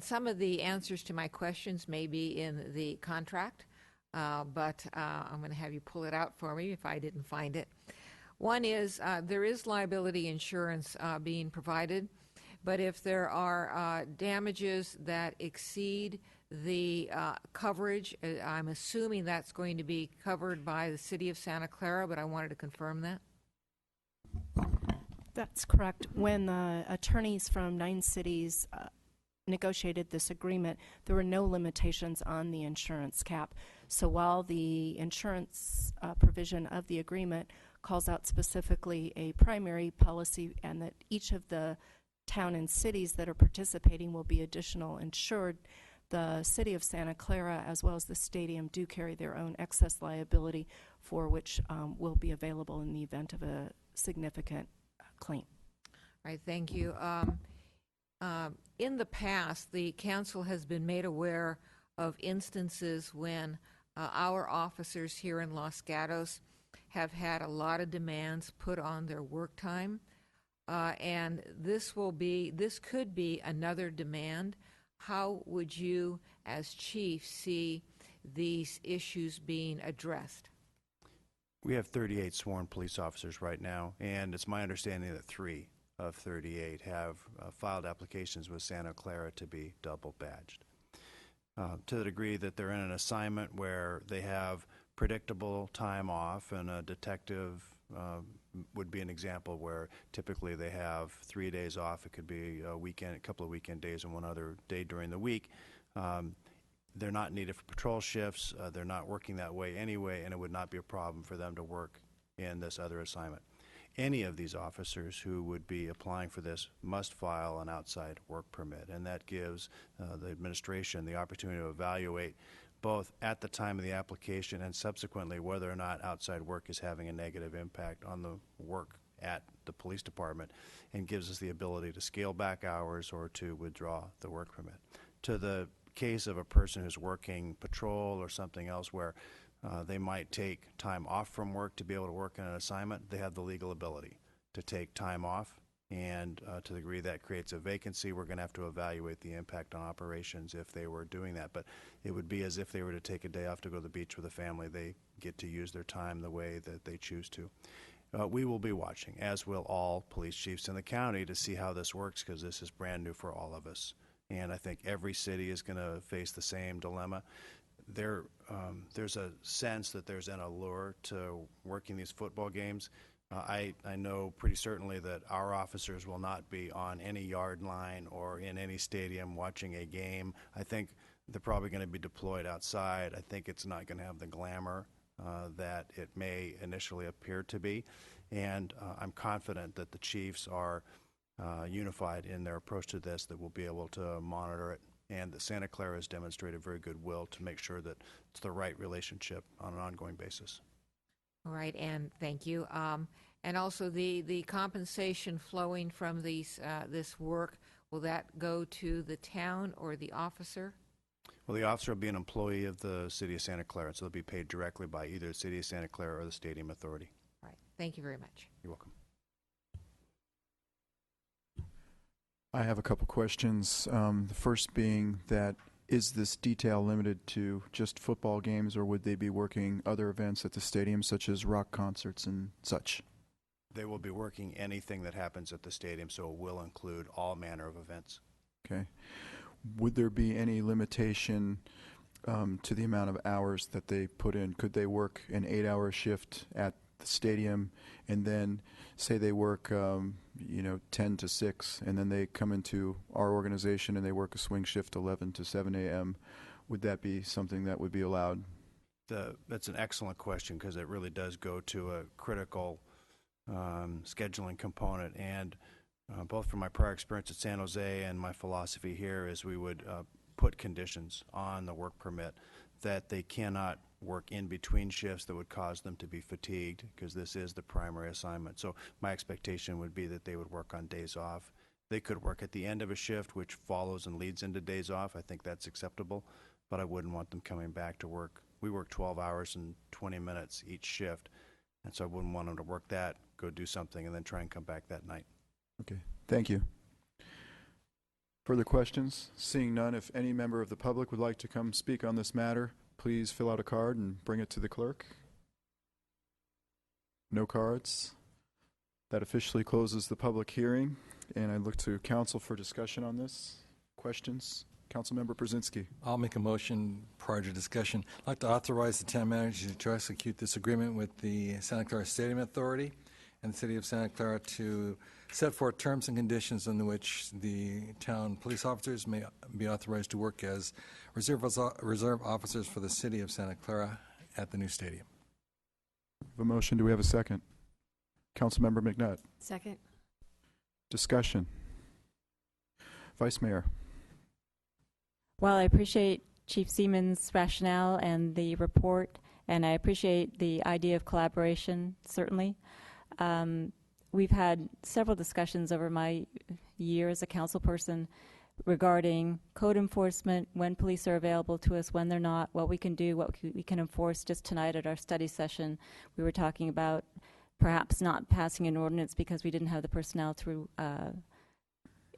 some of the answers to my questions may be in the contract, but I'm going to have you pull it out for me if I didn't find it. One is there is liability insurance being provided, but if there are damages that exceed the coverage, I'm assuming that's going to be covered by the City of Santa Clara, but I wanted to confirm that. That's correct. When attorneys from 9 cities negotiated this agreement, there were no limitations on the insurance cap. So while the insurance provision of the agreement calls out specifically a primary policy and that each of the town and cities that are participating will be additional insured, the City of Santa Clara as well as the stadium do carry their own excess liability for which will be available in the event of a significant claim. All right, thank you. In the past, the council has been made aware of instances when our officers here in Los Gatos have had a lot of demands put on their work time, and this could be another demand. How would you, as chief, see these issues being addressed? We have 38 sworn police officers right now, and it's my understanding that 3 of 38 have filed applications with Santa Clara to be double badged. To the degree that they're in an assignment where they have predictable time off, and a detective would be an example where typically they have 3 days off. It could be a weekend, a couple of weekend days, and one other day during the week. They're not needed for patrol shifts. They're not working that way anyway, and it would not be a problem for them to work in this other assignment. Any of these officers who would be applying for this must file an outside work permit, and that gives the administration the opportunity to evaluate both at the time of the application and subsequently whether or not outside work is having a negative impact on the work at the police department, and gives us the ability to scale back hours or to withdraw the work permit. To the case of a person who's working patrol or something else where they might take time off from work to be able to work in an assignment, they have the legal ability to take time off, and to the degree that creates a vacancy, we're going to have to evaluate the impact on operations if they were doing that. But it would be as if they were to take a day off to go to the beach with a family. They get to use their time the way that they choose to. We will be watching, as will all police chiefs in the county, to see how this works, because this is brand new for all of us. And I think every city is going to face the same dilemma. There's a sense that there's an allure to working these football games. I know pretty certainly that our officers will not be on any yard line or in any stadium watching a game. I think they're probably going to be deployed outside. I think it's not going to have the glamour that it may initially appear to be. And I'm confident that the chiefs are unified in their approach to this, that we'll be able to monitor it, and that Santa Clara has demonstrated very good will to make sure that it's the right relationship on an ongoing basis. All right, and thank you. And also the compensation flowing from these this work, will that go to the town or the officer? Well, the officer will be an employee of the City of Santa Clara, so they'll be paid directly by either the City of Santa Clara or the Stadium Authority. All right, thank you very much. You're welcome. I have a couple questions. The first being that, is this detail limited to just football games, or would they be working other events at the stadium, such as rock concerts and such? They will be working anything that happens at the stadium, so it will include all manner of events. Okay. Would there be any limitation to the amount of hours that they put in? Could they work an 8-hour shift at the stadium, and then say they work 10 to 6, and then they come into our organization and they work a swing shift 11 to 7 a.m.? Would that be something that would be allowed? That's an excellent question, because it really does go to a critical scheduling component. And both from my prior experience at San Jose and my philosophy here is we would put conditions on the work permit that they cannot work in between shifts that would cause them to be fatigued, because this is the primary assignment. So my expectation would be that they would work on days off. They could work at the end of a shift, which follows and leads into days off. I think that's acceptable, but I wouldn't want them coming back to work. We work 12 hours and 20 minutes each shift, and so I wouldn't want them to work that, go do something, and then try and come back that night. Okay, thank you. Further questions? Seeing none, if any member of the public would like to come speak on this matter, please fill out a card and bring it to the clerk. No cards. That officially closes the public hearing, and I look to council for discussion on this. Questions? Councilmember Brzezinski. I'll make a motion prior to discussion. I'd like to authorize the town manager to execute this agreement with the Santa Clara Stadium Authority and the City of Santa Clara to set forth terms and conditions in which the town police officers may be authorized to work as reserve officers for the City of Santa Clara at the new stadium. The motion, do we have a second? Councilmember McNutt. Second. Discussion. Vice Mayor. Well, I appreciate Chief Seaman's rationale and the report, and I appreciate the idea of collaboration, certainly. We've had several discussions over my year as a council person regarding code enforcement, when police are available to us, when they're not, what we can do, what we can enforce. Just tonight at our study session, we were talking about perhaps not passing an ordinance because we didn't have the personnel to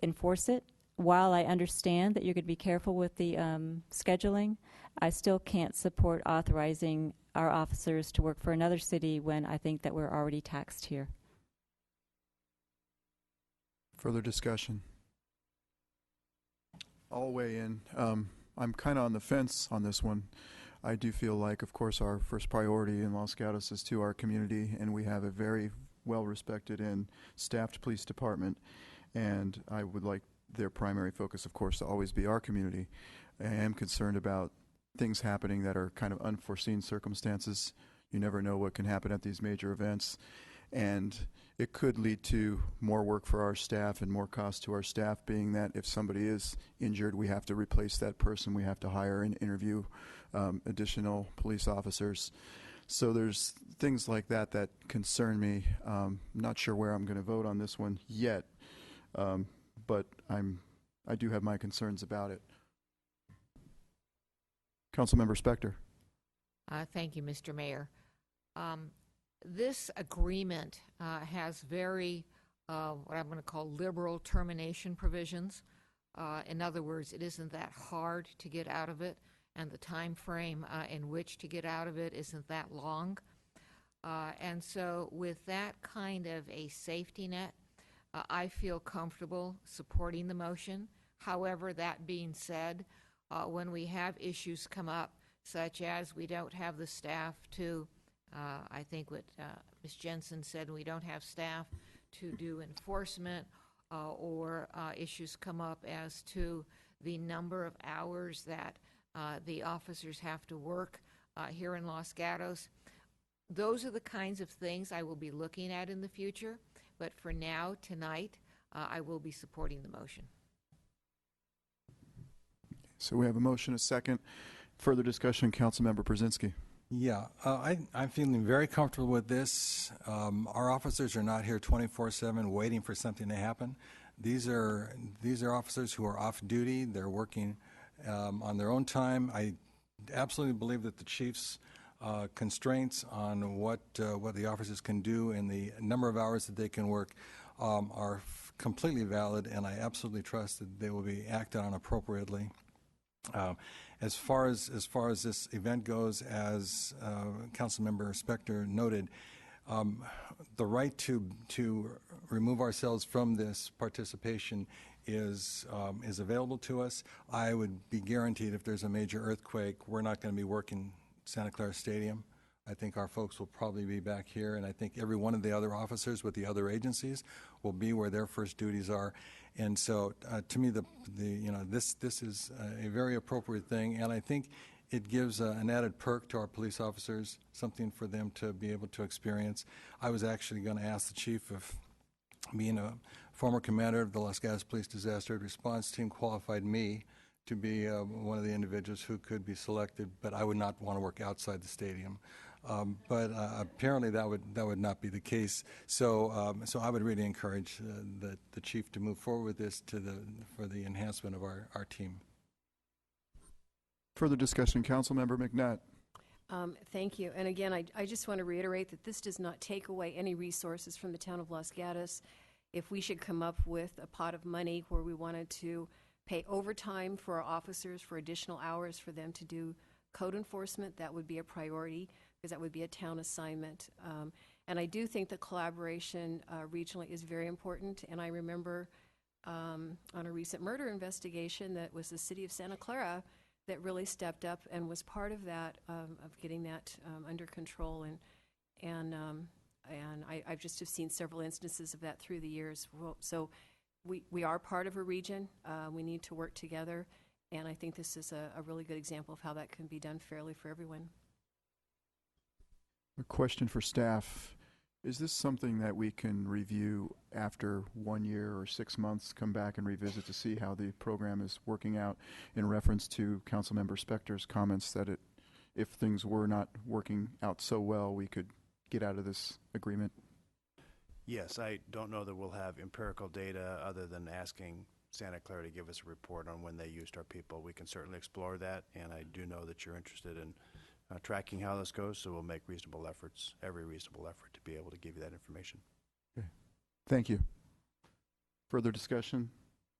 enforce it. While I understand that you're going to be careful with the scheduling, I still can't support authorizing our officers to work for another city when I think that we're already taxed here. Further discussion? I'll weigh in. I'm kind of on the fence on this one. I do feel like, of course, our first priority in Los Gatos is to our community, and we have a very well-respected and staffed police department, and I would like their primary focus, of course, to always be our community. I am concerned about things happening that are kind of unforeseen circumstances. You never know what can happen at these major events, and it could lead to more work for our staff and more cost to our staff, being that if somebody is injured, we have to replace that person. We have to hire and interview additional police officers. So there's things like that that concern me. Not sure where I'm going to vote on this one yet, but I do have my concerns about it. Councilmember Spector. Thank you, Mr. Mayor. This agreement has very, what I'm going to call liberal termination provisions. In other words, it isn't that hard to get out of it, and the time frame in which to get out of it isn't that long. And so with that kind of a safety net, I feel comfortable supporting the motion. However, that being said, when we have issues come up, such as we don't have the staff to, I think what Ms. Jensen said, we don't have staff to do enforcement, or issues come up as to the number of hours that the officers have to work here in Los Gatos. Those are the kinds of things I will be looking at in the future, but for now, tonight, I will be supporting the motion. So we have a motion, a second. Further discussion, Councilmember Brzezinski. Yeah, I'm feeling very comfortable with this. Our officers are not here 24/7 waiting for something to happen. These are officers who are off duty. They're working on their own time. I absolutely believe that the chief's constraints on what the officers can do and the number of hours that they can work are completely valid, and I absolutely trust that they will be acted on appropriately. As far as this event goes, as Councilmember Spector noted, the right to remove ourselves from this participation is available to us. I would be guaranteed if there's a major earthquake, we're not going to be working Santa Clara Stadium. I think our folks will probably be back here, and I think every one of the other officers with the other agencies will be where their first duties are. And so, to me, this is a very appropriate thing, and I think it gives an added perk to our police officers, something for them to be able to experience. I was actually going to ask the chief if, being a former commander of the Los Gatos Police Disaster Response Team, qualified me to be one of the individuals who could be selected, but I would not want to work outside the stadium. But apparently that would not be the case. So so I would really encourage the chief to move forward with this for the enhancement of our team. Further discussion, Councilmember McNutt. Thank you. And again, I just want to reiterate that this does not take away any resources from the town of Los Gatos. If we should come up with a pot of money where we wanted to pay overtime for our officers for additional hours for them to do code enforcement, that would be a priority because that would be a town assignment. And I do think that collaboration regionally is very important. And I remember on a recent murder investigation that was the city of Santa Clara that really stepped up and was part of that, of getting that under control. And I've just have seen several instances of that through the years. So we are part of a region. We need to work together. And I think this is a really good example of how that can be done fairly for everyone. A question for staff. Is this something that we can review after 1 year or 6 months, come back and revisit to see how the program is working out in reference to Councilmember Spector's comments that if things were not working out so well, we could get out of this agreement? Yes, I don't know that we'll have empirical data other than asking Santa Clara to give us a report on when they used our people. We can certainly explore that, and I do know that you're interested in tracking how this goes, so we'll make reasonable efforts, every reasonable effort to be able to give you that information. Okay. Thank you. Further discussion?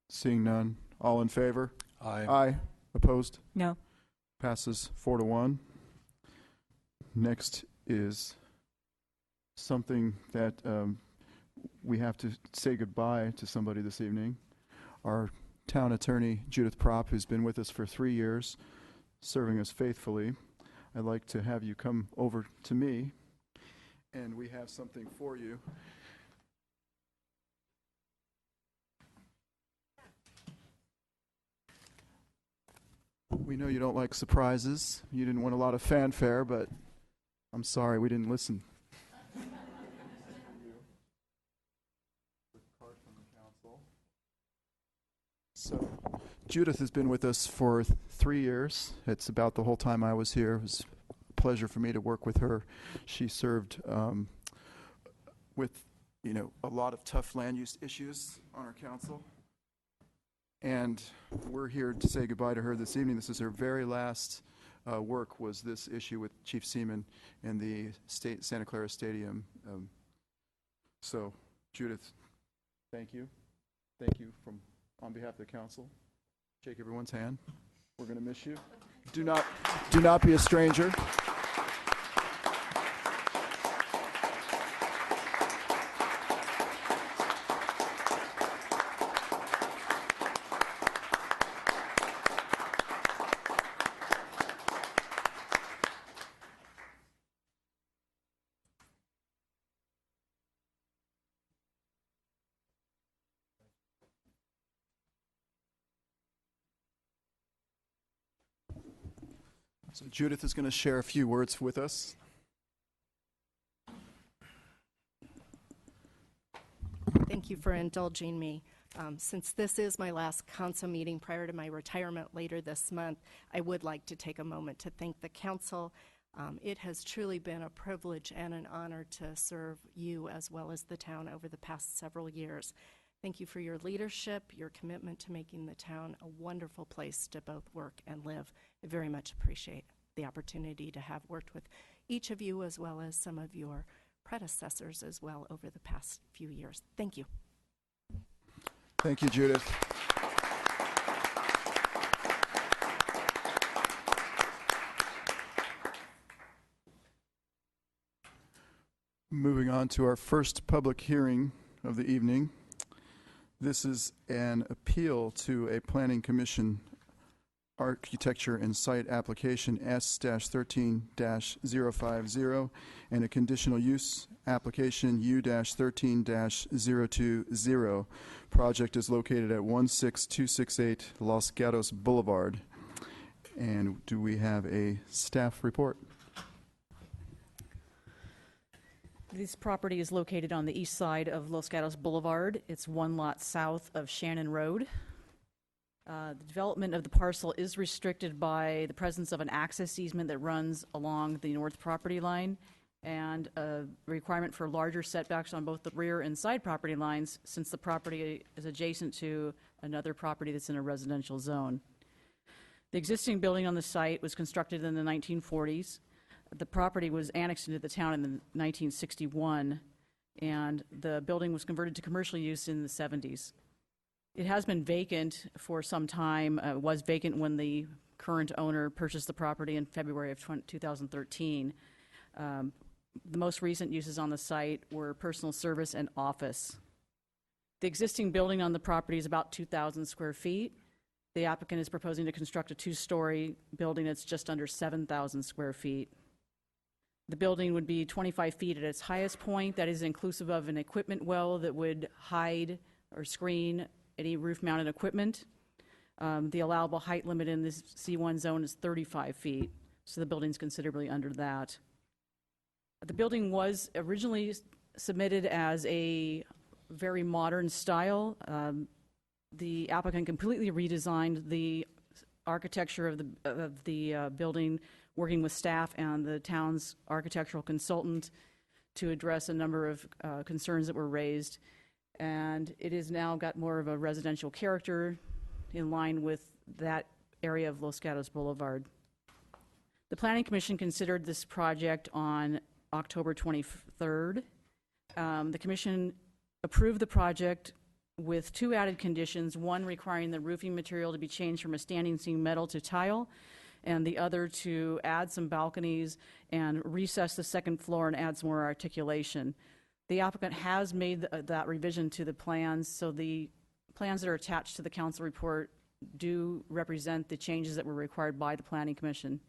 Seeing none. All in favor? Aye. Aye. Opposed? No. Passes 4-1. Next is something that we have to say goodbye to somebody this evening. Our town attorney, Judith Propp, who's been with us for 3 years, serving us faithfully. I'd like to have you come over to me, and we have something for you. We know you don't like surprises. You didn't want a lot of fanfare, but I'm sorry, we didn't listen. So, Judith has been with us for 3 years. It's about the whole time I was here. It was a pleasure for me to work with her. She served with, a lot of tough land use issues on our council. And we're here to say goodbye to her this evening. This is her very last work, was this issue with Chief Seaman and the Santa Clara Stadium. So, Judith, thank you. Thank you on behalf of the council. Shake everyone's hand. We're going to miss you. Do not be a stranger. So Judith is going to share a few words with us. Thank you for indulging me. Since this is my last council meeting prior to my retirement later this month, I would like to take a moment to thank the council. It has truly been a privilege and an honor to serve you as well as the town over the past several years. Thank you for your leadership, your commitment to making the town a wonderful place to both work and live. I very much appreciate the opportunity to have worked with each of you as well as some of your predecessors as well over the past few years. Thank you. Thank you, Judith. Moving on to our first public hearing of the evening. This is an appeal to a Planning Commission Architecture and Site Application S-13-050 and a Conditional Use Application U-13-020. Project is located at 16268 Los Gatos Boulevard. And do we have a staff report? This property is located on the east side of Los Gatos Boulevard. It's one lot south of Shannon Road. The development of the parcel is restricted by the presence of an access easement that runs along the north property line and a requirement for larger setbacks on both the rear and side property lines since the property is adjacent to another property that's in a residential zone. The existing building on the site was constructed in the 1940s. The property was annexed into the town in 1961, and the building was converted to commercial use in the 70s. It has been vacant for some time. It was vacant when the current owner purchased the property in February of 2013. The most recent uses on the site were personal service and office. The existing building on the property is about 2,000 square feet. The applicant is proposing to construct a two-story building that's just under 7,000 square feet. The building would be 25 feet at its highest point. That is inclusive of an equipment well that would hide or screen any roof-mounted equipment. The allowable height limit in this C1 zone is 35 feet, so the building's considerably under that. The building was originally submitted as a very modern style. The applicant completely redesigned the architecture of the building, working with staff and the town's architectural consultant to address a number of concerns that were raised. And it has now got more of a residential character in line with that area of Los Gatos Boulevard. The Planning Commission considered this project on October 23rd. The Commission approved the project with two added conditions, one requiring the roofing material to be changed from a standing seam metal to tile, and the other to add some balconies and recess the second floor and add some more articulation. The applicant has made that revision to the plans, so the plans that are attached to the council report do represent the changes that were required by the Planning Commission.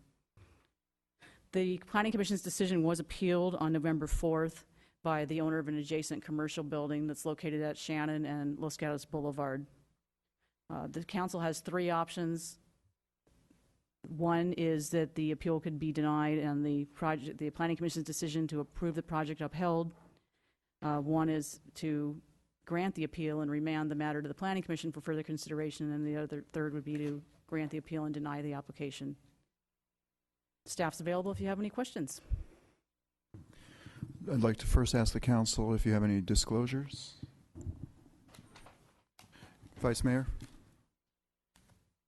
The Planning Commission's decision was appealed on November 4th by the owner of an adjacent commercial building that's located at Shannon and Los Gatos Boulevard. The council has three options. One is that the appeal could be denied and the Planning Commission's decision to approve the project upheld. One is to grant the appeal and remand the matter to the Planning Commission for further consideration, and the third would be to grant the appeal and deny the application. Staff's available if you have any questions. I'd like to first ask the council if you have any disclosures. Vice Mayor?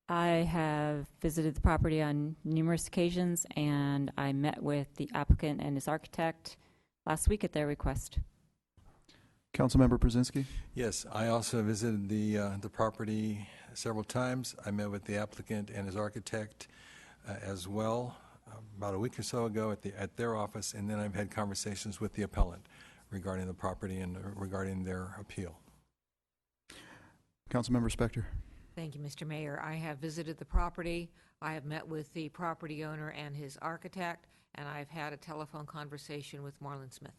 I have visited the property on numerous occasions, and I met with the applicant and his architect last week at their request. Councilmember Brzezinski? Yes, I also visited the property several times. I met with the applicant and his architect as well about a week or so ago at their office, and then I've had conversations with the appellant regarding the property and regarding their appeal. Councilmember Spector? Thank you, Mr. Mayor. I have visited the property. I have met with the property owner and his architect, and I've had a telephone conversation with Marlon Smith.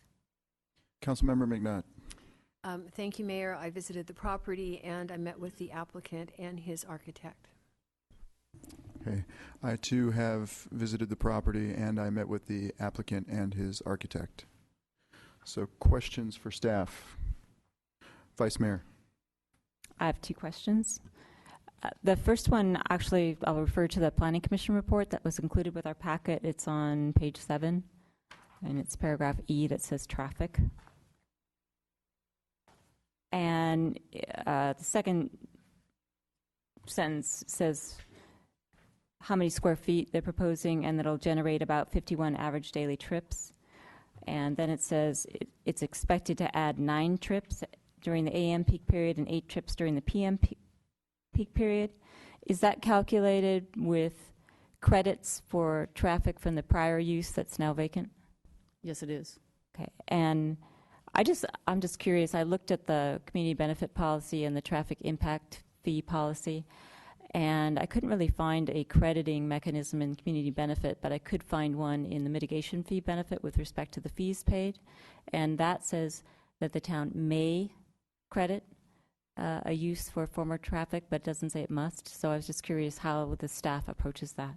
Councilmember McNutt? Thank you, Mayor. I visited the property and I met with the applicant and his architect. Okay. I too have visited the property and I met with the applicant and his architect. So questions for staff? Vice Mayor? I have two questions. The first one, actually, I'll refer to the Planning Commission report that was included with our packet. It's on page 7, and it's paragraph E that says traffic. And the second sentence says how many square feet they're proposing, and that'll generate about 51 average daily trips. And then it says it's expected to add 9 trips during the AM peak period and 8 trips during the PM peak period. Is that calculated with credits for traffic from the prior use that's now vacant? Yes, it is. Okay. And I'm just curious. I looked at the community benefit policy and the traffic impact fee policy, and I couldn't really find a crediting mechanism in community benefit, but I could find one in the mitigation fee benefit with respect to the fees paid, and that says that the town may credit a use for former traffic, but doesn't say it must. So I was just curious how the staff approaches that.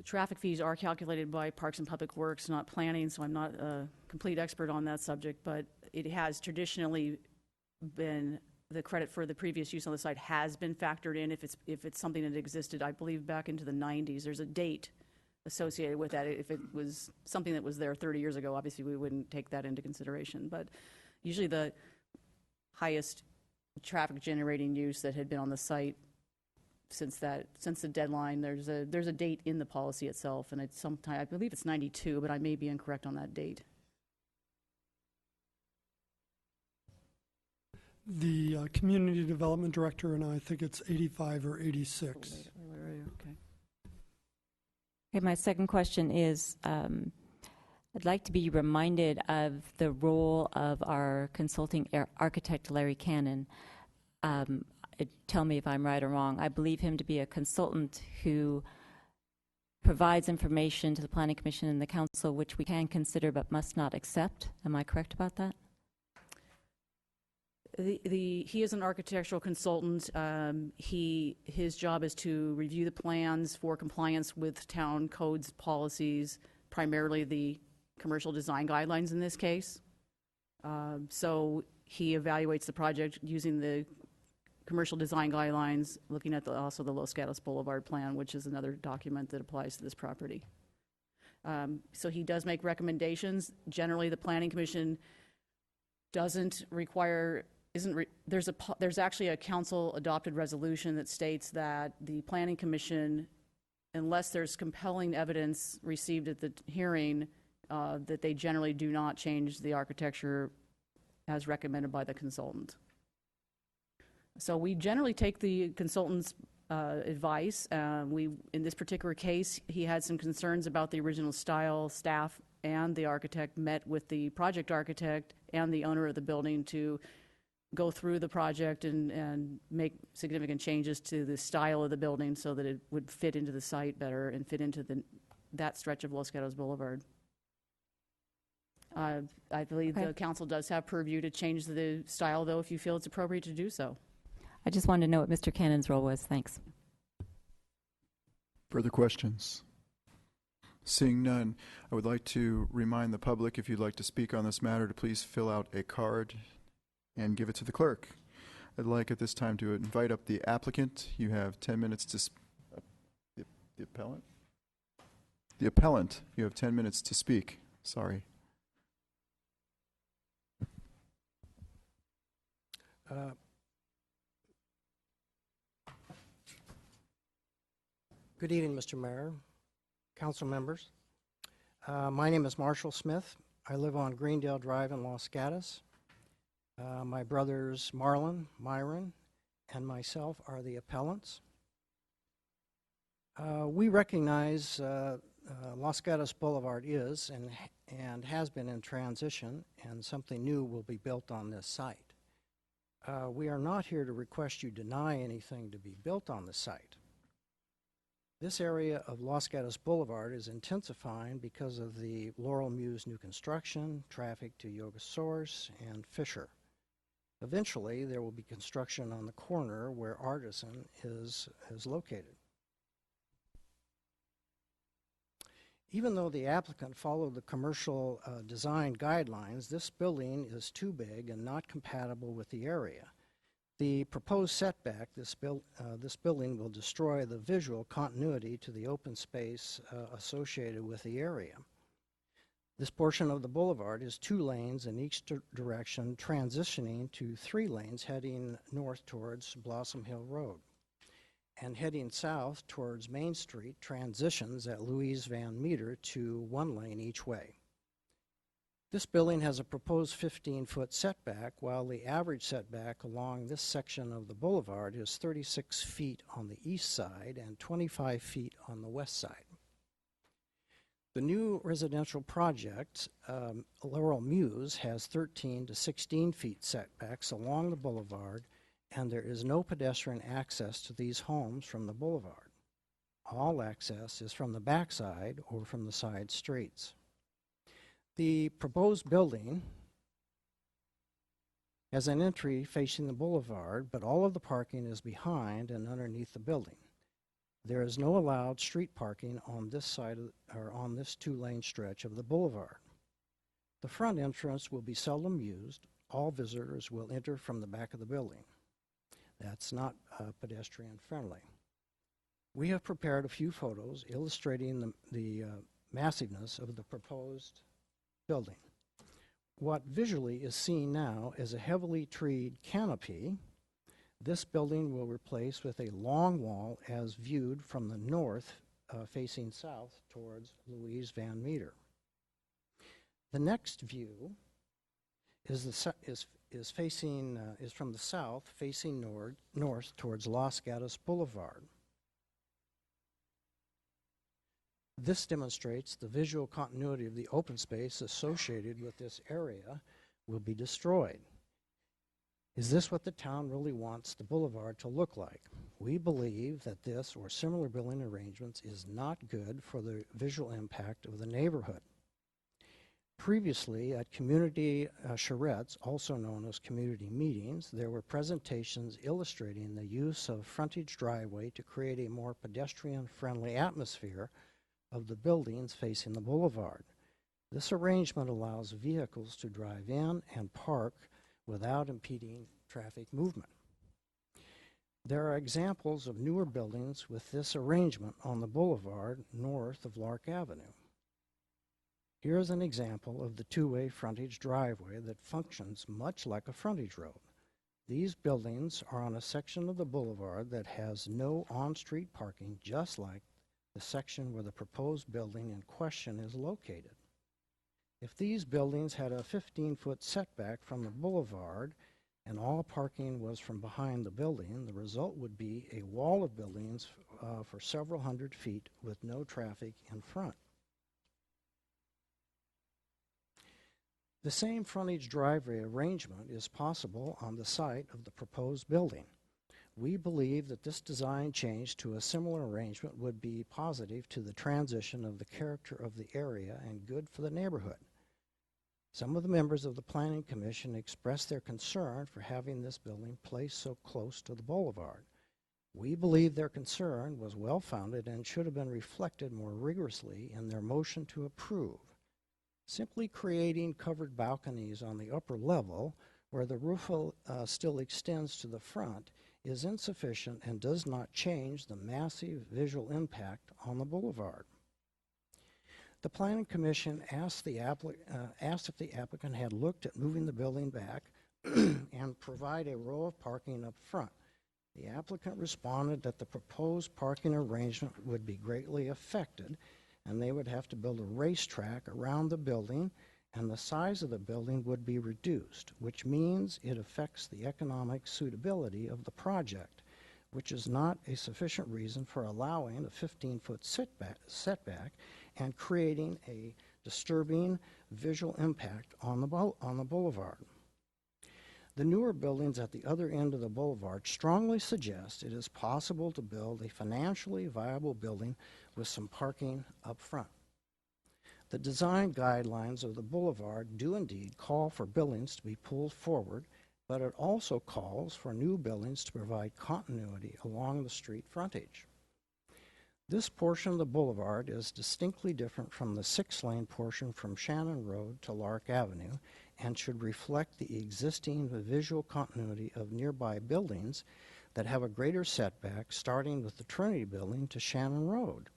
Traffic fees are calculated by Parks and Public Works, not planning, so I'm not a complete expert on that subject, but it has traditionally been the credit for the previous use on the site has been factored in, if it's something that existed, I believe, back into the 90s. There's a date associated with that. If it was something that was there 30 years ago, obviously we wouldn't take that into consideration. But usually the highest traffic generating use that had been on the site since the deadline, there's a date in the policy itself, and it's sometime, I believe it's 92, but I may be incorrect on that date. The community development director and I think it's 85 or 86. Okay. Okay, my second question is, I'd like to be reminded of the role of our consulting architect, Larry Cannon. Tell me if I'm right or wrong. I believe him to be a consultant who provides information to the Planning Commission and the Council which we can consider but must not accept. Am I correct about that? He is an architectural consultant. His job is to review the plans for compliance with town codes, policies, primarily the commercial design guidelines in this case. So he evaluates the project using the commercial design guidelines, looking at also the Los Gatos Boulevard plan, which is another document that applies to this property. So he does make recommendations. Generally, the Planning Commission doesn't require, there's actually a council adopted resolution that states that the Planning Commission, unless there's compelling evidence received at the hearing, that they generally do not change the architecture as recommended by the consultant. So we generally take the consultant's advice. In this particular case, he had some concerns about the original style. Staff and the architect met with the project architect and the owner of the building to go through the project and make significant changes to the style of the building so that it would fit into the site better and fit into that stretch of Los Gatos Boulevard. I believe the council does have purview to change the style, though, if you feel it's appropriate to do so. I just wanted to know what Mr. Cannon's role was. Thanks. Further questions? Seeing none, I would like to remind the public, if you'd like to speak on this matter, to please fill out a card and give it to the clerk. I'd like at this time to invite up the applicant. You have 10 minutes to the appellant? The appellant, you have 10 minutes to speak. Sorry. Good evening, Mr. Mayor, council members. My name is Marshall Smith. I live on Greendale Drive in Los Gatos. My brothers Marlon, Myron, and myself are the appellants. We recognize Los Gatos Boulevard is and has been in transition, and something new will be built on this site. We are not here to request you deny anything to be built on the site. This area of Los Gatos Boulevard is intensifying because of the Laurel Muse new construction, traffic to Yoga Source and Fisher. Eventually, there will be construction on the corner where Artisan is located. Even though the applicant followed the commercial design guidelines, this building is too big and not compatible with the area. The proposed setback, this building will destroy the visual continuity to the open space associated with the area. This portion of the boulevard is 2 lanes in each direction, transitioning to 3 lanes heading north towards Blossom Hill Road. And heading south towards Main Street transitions at Louise Van Meter to 1 lane each way. This building has a proposed 15-foot setback, while the average setback along this section of the boulevard is 36 feet on the east side and 25 feet on the west side. The new residential project, Laurel Muse, has 13 to 16 feet setbacks along the boulevard, and there is no pedestrian access to these homes from the boulevard. All access is from the backside or from the side streets. The proposed building has an entry facing the boulevard, but all of the parking is behind and underneath the building. There is no allowed street parking on this side or on this 2-lane stretch of the boulevard. The front entrance will be seldom used. All visitors will enter from the back of the building. That's not pedestrian friendly. We have prepared a few photos illustrating the massiveness of the proposed building. What visually is seen now is a heavily treed canopy. This building will replace with a long wall as viewed from the north facing south towards Louise Van Meter. The next view is from the south facing north towards Los Gatos Boulevard. This demonstrates the visual continuity of the open space associated with this area will be destroyed. Is this what the town really wants the boulevard to look like? We believe that this or similar building arrangements is not good for the visual impact of the neighborhood. Previously, at community charrettes, also known as community meetings, there were presentations illustrating the use of frontage driveway to create a more pedestrian-friendly atmosphere of the buildings facing the boulevard. This arrangement allows vehicles to drive in and park without impeding traffic movement. There are examples of newer buildings with this arrangement on the boulevard north of Lark Avenue. Here's an example of the two-way frontage driveway that functions much like a frontage road. These buildings are on a section of the boulevard that has no on-street parking, just like the section where the proposed building in question is located. If these buildings had a 15-foot setback from the boulevard and all parking was from behind the building, the result would be a wall of buildings for several hundred feet with no traffic in front. The same frontage driveway arrangement is possible on the site of the proposed building. We believe that this design change to a similar arrangement would be positive to the transition of the character of the area and good for the neighborhood. Some of the members of the Planning Commission expressed their concern for having this building placed so close to the boulevard. We believe their concern was well-founded and should have been reflected more rigorously in their motion to approve. Simply creating covered balconies on the upper level, where the roof still extends to the front, is insufficient and does not change the massive visual impact on the boulevard. The Planning Commission asked if the applicant had looked at moving the building back and provide a row of parking up front. The applicant responded that the proposed parking arrangement would be greatly affected and they would have to build a racetrack around the building and the size of the building would be reduced, which means it affects the economic suitability of the project, which is not a sufficient reason for allowing a 15-foot setback and creating a disturbing visual impact on the boulevard. The newer buildings at the other end of the boulevard strongly suggest it is possible to build a financially viable building with some parking up front. The design guidelines of the boulevard do indeed call for buildings to be pulled forward, but it also calls for new buildings to provide continuity along the street frontage. This portion of the boulevard is distinctly different from the 6-lane portion from Shannon Road to Lark Avenue and should reflect the existing visual continuity of nearby buildings that have a greater setback, starting with the Trinity Building to Shannon Road.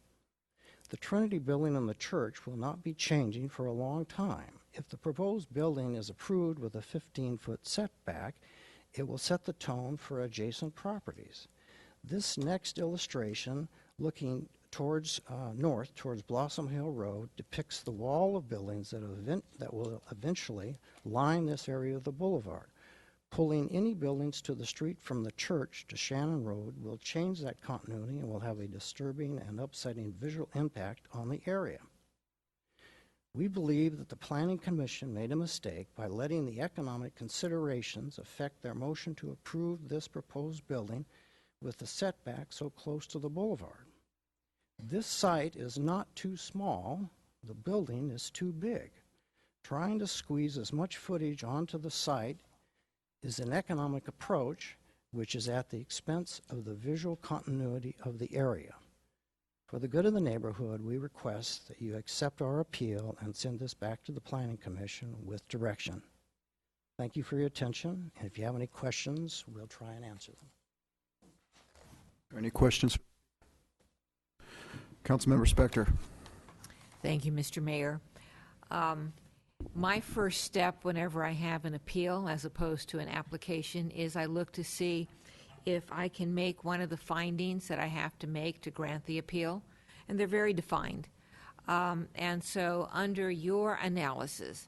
The Trinity Building and the church will not be changing for a long time. If the proposed building is approved with a 15-foot setback, it will set the tone for adjacent properties. This next illustration, looking towards north, towards Blossom Hill Road, depicts the wall of buildings that will eventually line this area of the boulevard. Pulling any buildings to the street from the church to Shannon Road will change that continuity and will have a disturbing and upsetting visual impact on the area. We believe that the Planning Commission made a mistake by letting the economic considerations affect their motion to approve this proposed building with the setback so close to the boulevard. This site is not too small, the building is too big. Trying to squeeze as much footage onto the site is an economic approach which is at the expense of the visual continuity of the area. For the good of the neighborhood, we request that you accept our appeal and send this back to the Planning Commission with direction. Thank you for your attention, and if you have any questions, we'll try and answer them. Any questions? Councilmember Spector. Thank you, Mr. Mayor. My first step whenever I have an appeal as opposed to an application is I look to see if I can make one of the findings that I have to make to grant the appeal, and they're very defined. And so under your analysis,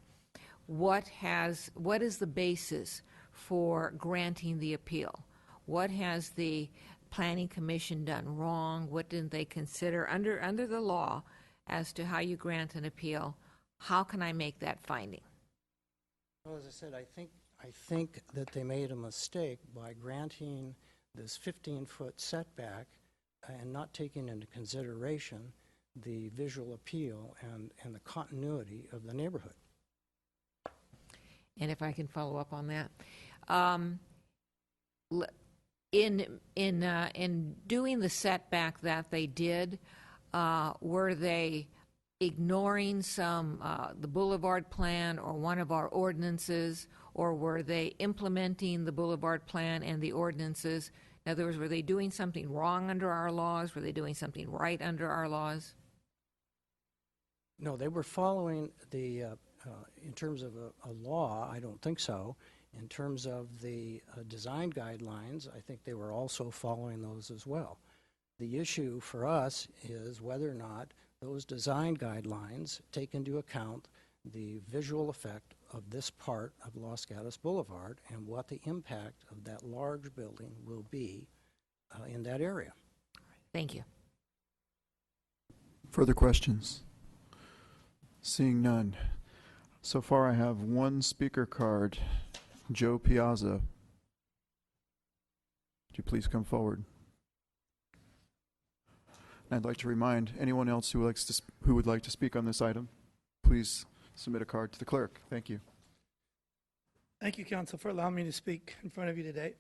what is the basis for granting the appeal? What has the Planning Commission done wrong? What didn't they consider under the law as to how you grant an appeal? How can I make that finding? Well, as I said, I think that they made a mistake by granting this 15-foot setback and not taking into consideration the visual appeal and the continuity of the neighborhood. And if I can follow up on that, in doing the setback that they did, were they ignoring the boulevard plan or one of our ordinances, or were they implementing the boulevard plan and the ordinances? In other words, were they doing something wrong under our laws? Were they doing something right under our laws? No, they were following the, in terms of a law, I don't think so. In terms of the design guidelines, I think they were also following those as well. The issue for us is whether or not those design guidelines take into account the visual effect of this part of Los Gatos Boulevard and what the impact of that large building will be in that area. Thank you. Further questions? Seeing none. So far I have one speaker card. Joe Piazza. Would you please come forward? And I'd like to remind anyone else who would like to speak on this item, please submit a card to the clerk. Thank you. Thank you, Council, for allowing me to speak in front of you today.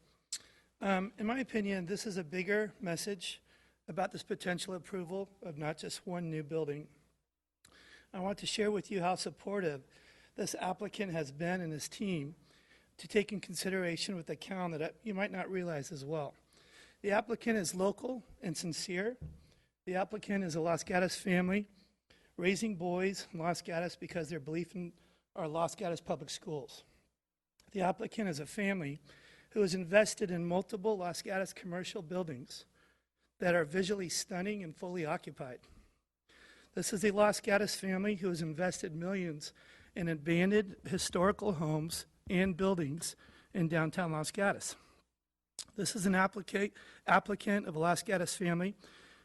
In my opinion, this is a bigger message about this potential approval of not just one new building. I want to share with you how supportive this applicant has been and his team to take in consideration with a town that you might not realize as well. The applicant is local and sincere. The applicant is a Los Gatos family raising boys in Los Gatos because their belief in our Los Gatos public schools. The applicant is a family who has invested in multiple Los Gatos commercial buildings that are visually stunning and fully occupied. This is a Los Gatos family who has invested millions in abandoned historical homes and buildings in downtown Los Gatos. This is an applicant of a Los Gatos family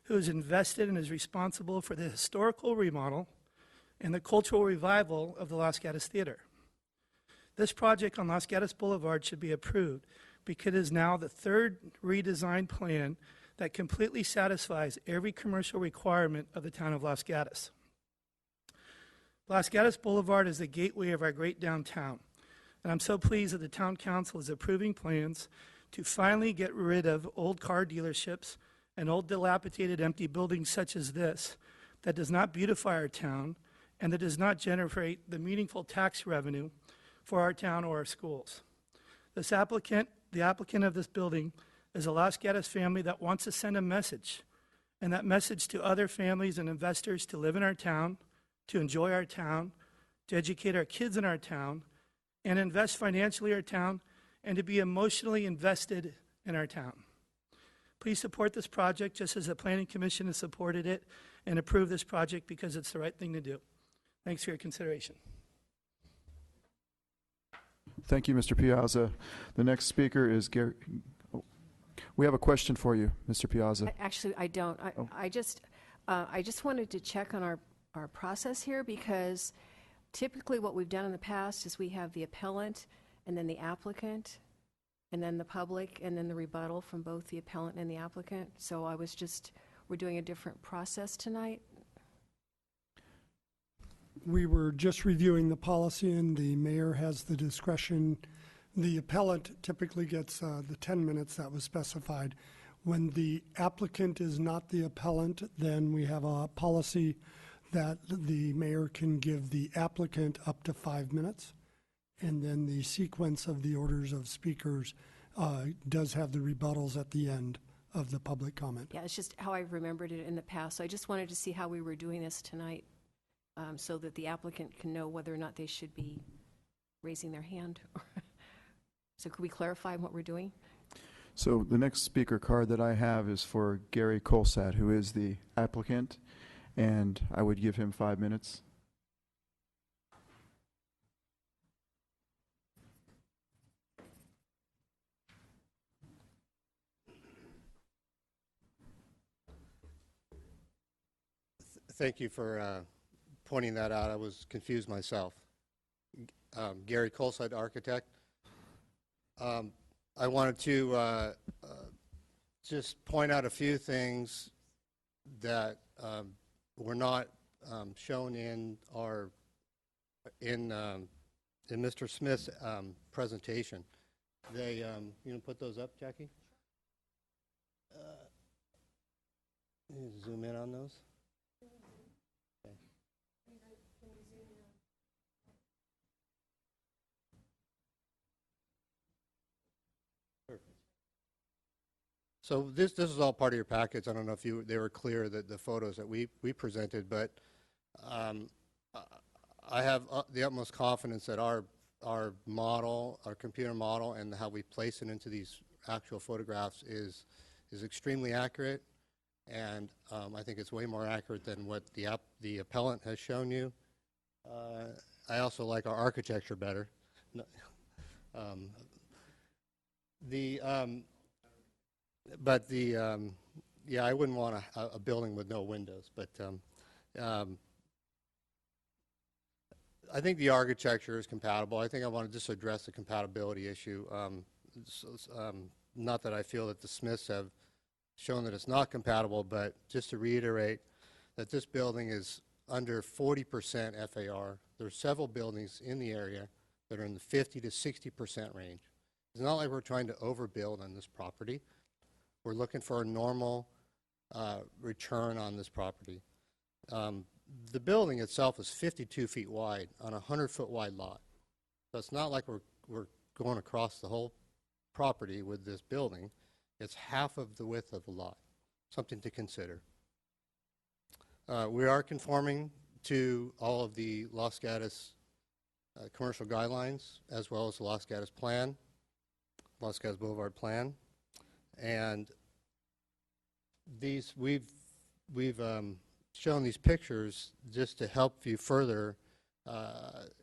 who is invested and is responsible for the historical remodel and the cultural revival of the Los Gatos Theater. This project on Los Gatos Boulevard should be approved because it is now the third redesigned plan that completely satisfies every commercial requirement of the town of Los Gatos. Los Gatos Boulevard is the gateway of our great downtown, and I'm so pleased that the town council is approving plans to finally get rid of old car dealerships and old dilapidated empty buildings such as this that does not beautify our town and that does not generate the meaningful tax revenue for our town or our schools. The applicant of this building is a Los Gatos family that wants to send a message, and that message to other families and investors to live in our town, to enjoy our town, to educate our kids in our town, and invest financially in our town, and to be emotionally invested in our town. Please support this project just as the Planning Commission has supported it, and approve this project because it's the right thing to do. Thanks for your consideration. Thank you, Mr. Piazza. The next speaker is Gary. Oh, we have a question for you, Mr. Piazza. Actually, I don't. I just wanted to check on our process here, because typically what we've done in the past is we have the appellant and then the applicant and then the public and then the rebuttal from both the appellant and the applicant. So we're doing a different process tonight. We were just reviewing the policy, and the mayor has the discretion. The appellant typically gets the 10 minutes that was specified. When the applicant is not the appellant, then we have a policy that the mayor can give the applicant up to 5 minutes. And then the sequence of the orders of speakers does have the rebuttals at the end of the public comment. Yeah, it's just how I remembered it in the past. So I just wanted to see how we were doing this tonight, so that the applicant can know whether or not they should be raising their hand. So could we clarify what we're doing? So the next speaker card that I have is for Gary Colsat, who is the applicant, and I would give him 5 minutes. Thank you for pointing that out. I was confused myself. Gary Colside, architect. I wanted to just point out a few things that were not shown in our in Mr. Smith's presentation. They, you know, put those up, Jackie. You zoom in on those. Okay. So this is all part of your packets. I don't know if they were clear, that the photos that we presented, but I have the utmost confidence that our model, our computer model, and how we place it into these actual photographs is extremely accurate, and I think it's way more accurate than what the appellant has shown you. I also like our architecture better. Yeah, I wouldn't want a building with no windows, but I think the architecture is compatible. I think I want to just address the compatibility issue. Not that I feel that the Smiths have shown that it's not compatible, but just to reiterate that this building is under 40% FAR. There are several buildings in the area that are in the 50 to 60% range. It's not like we're trying to overbuild on this property. We're looking for a normal return on this property. The building itself is 52 feet wide on a 100-foot wide lot. So it's not like we're going across the whole property with this building. It's half of the width of the lot. Something to consider. We are conforming to all of the Los Gatos commercial guidelines, as well as the Los Gatos plan, Los Gatos Boulevard plan. And these we've shown these pictures just to help you further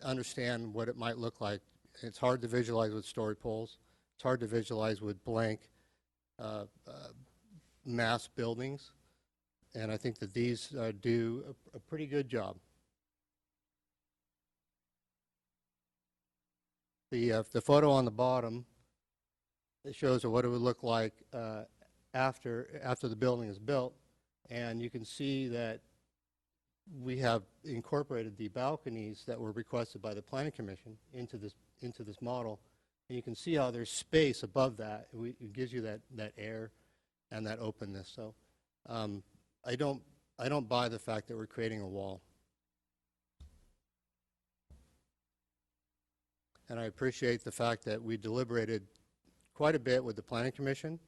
understand what it might look like. It's hard to visualize with story poles. It's hard to visualize with blank mass buildings. And I think that these do a pretty good job. The photo on the bottom, it shows what it would look like after the building is built, and you can see that we have incorporated the balconies that were requested by the Planning Commission into this model, and you can see how there's space above that. It gives you that air and that openness. So I don't buy the fact that we're creating a wall. And I appreciate the fact that we deliberated quite a bit with the Planning Commission.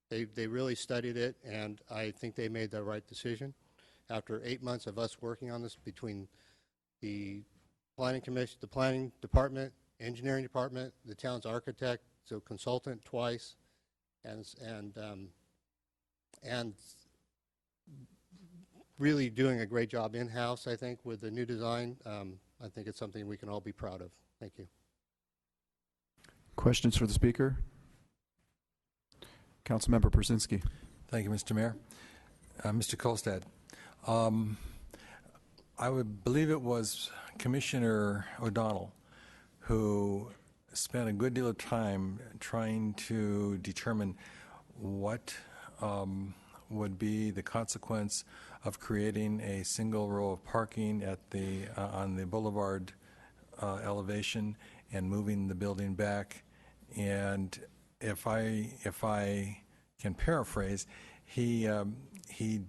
They really studied it, and I think they made the right decision. After 8 months of us working on this between the Planning Commission, the Planning Department, Engineering Department, the town's architect, so consultant twice, and really doing a great job in-house, I think, with the new design. I think it's something we can all be proud of. Thank you. Questions for the speaker? Councilmember Brzezinski. Thank you, Mr. Mayor. Mr. Kolstad, I would believe it was Commissioner O'Donnell who spent a good deal of time trying to determine what would be the consequence of creating a single row of parking at on the boulevard elevation and moving the building back. And if I can paraphrase, he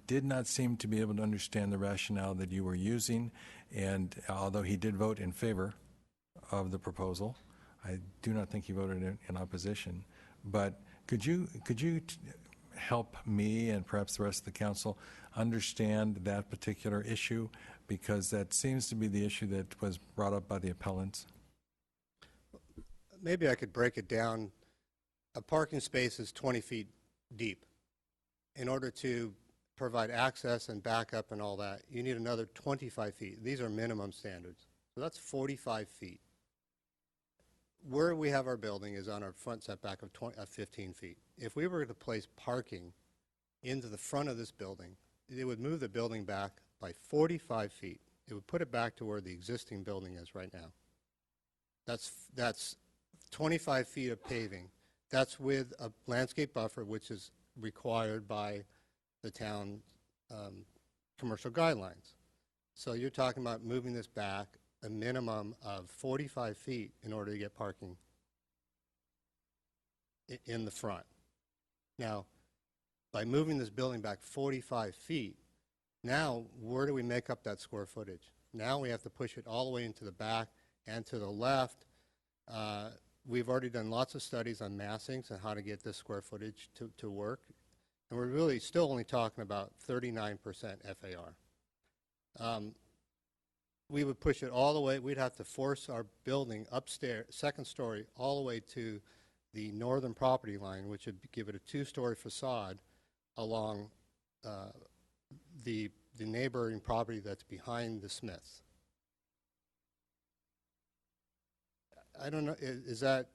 did not seem to be able to understand the rationale that you were using, and although he did vote in favor of the proposal, I do not think he voted in opposition. But could you help me and perhaps the rest of the council understand that particular issue? Because that seems to be the issue that was brought up by the appellants. Maybe I could break it down. A parking space is 20 feet deep. In order to provide access and backup and all that, you need another 25 feet. These are minimum standards. So that's 45 feet. Where we have our building is on our front setback of 15 feet. If we were to place parking into the front of this building, it would move the building back by 45 feet. It would put it back to where the existing building is right now. That's 25 feet of paving. That's with a landscape buffer, which is required by the town commercial guidelines. So you're talking about moving this back a minimum of 45 feet in order to get parking in the front. Now, by moving this building back 45 feet, now where do we make up that square footage? Now we have to push it all the way into the back and to the left. We've already done lots of studies on massings and how to get this square footage to work. And we're really still only talking about 39% FAR. We would push it all the way. We'd have to force our building upstairs, second story, all the way to the northern property line, which would give it a two-story facade along the neighboring property that's behind the Smiths. I don't know, is that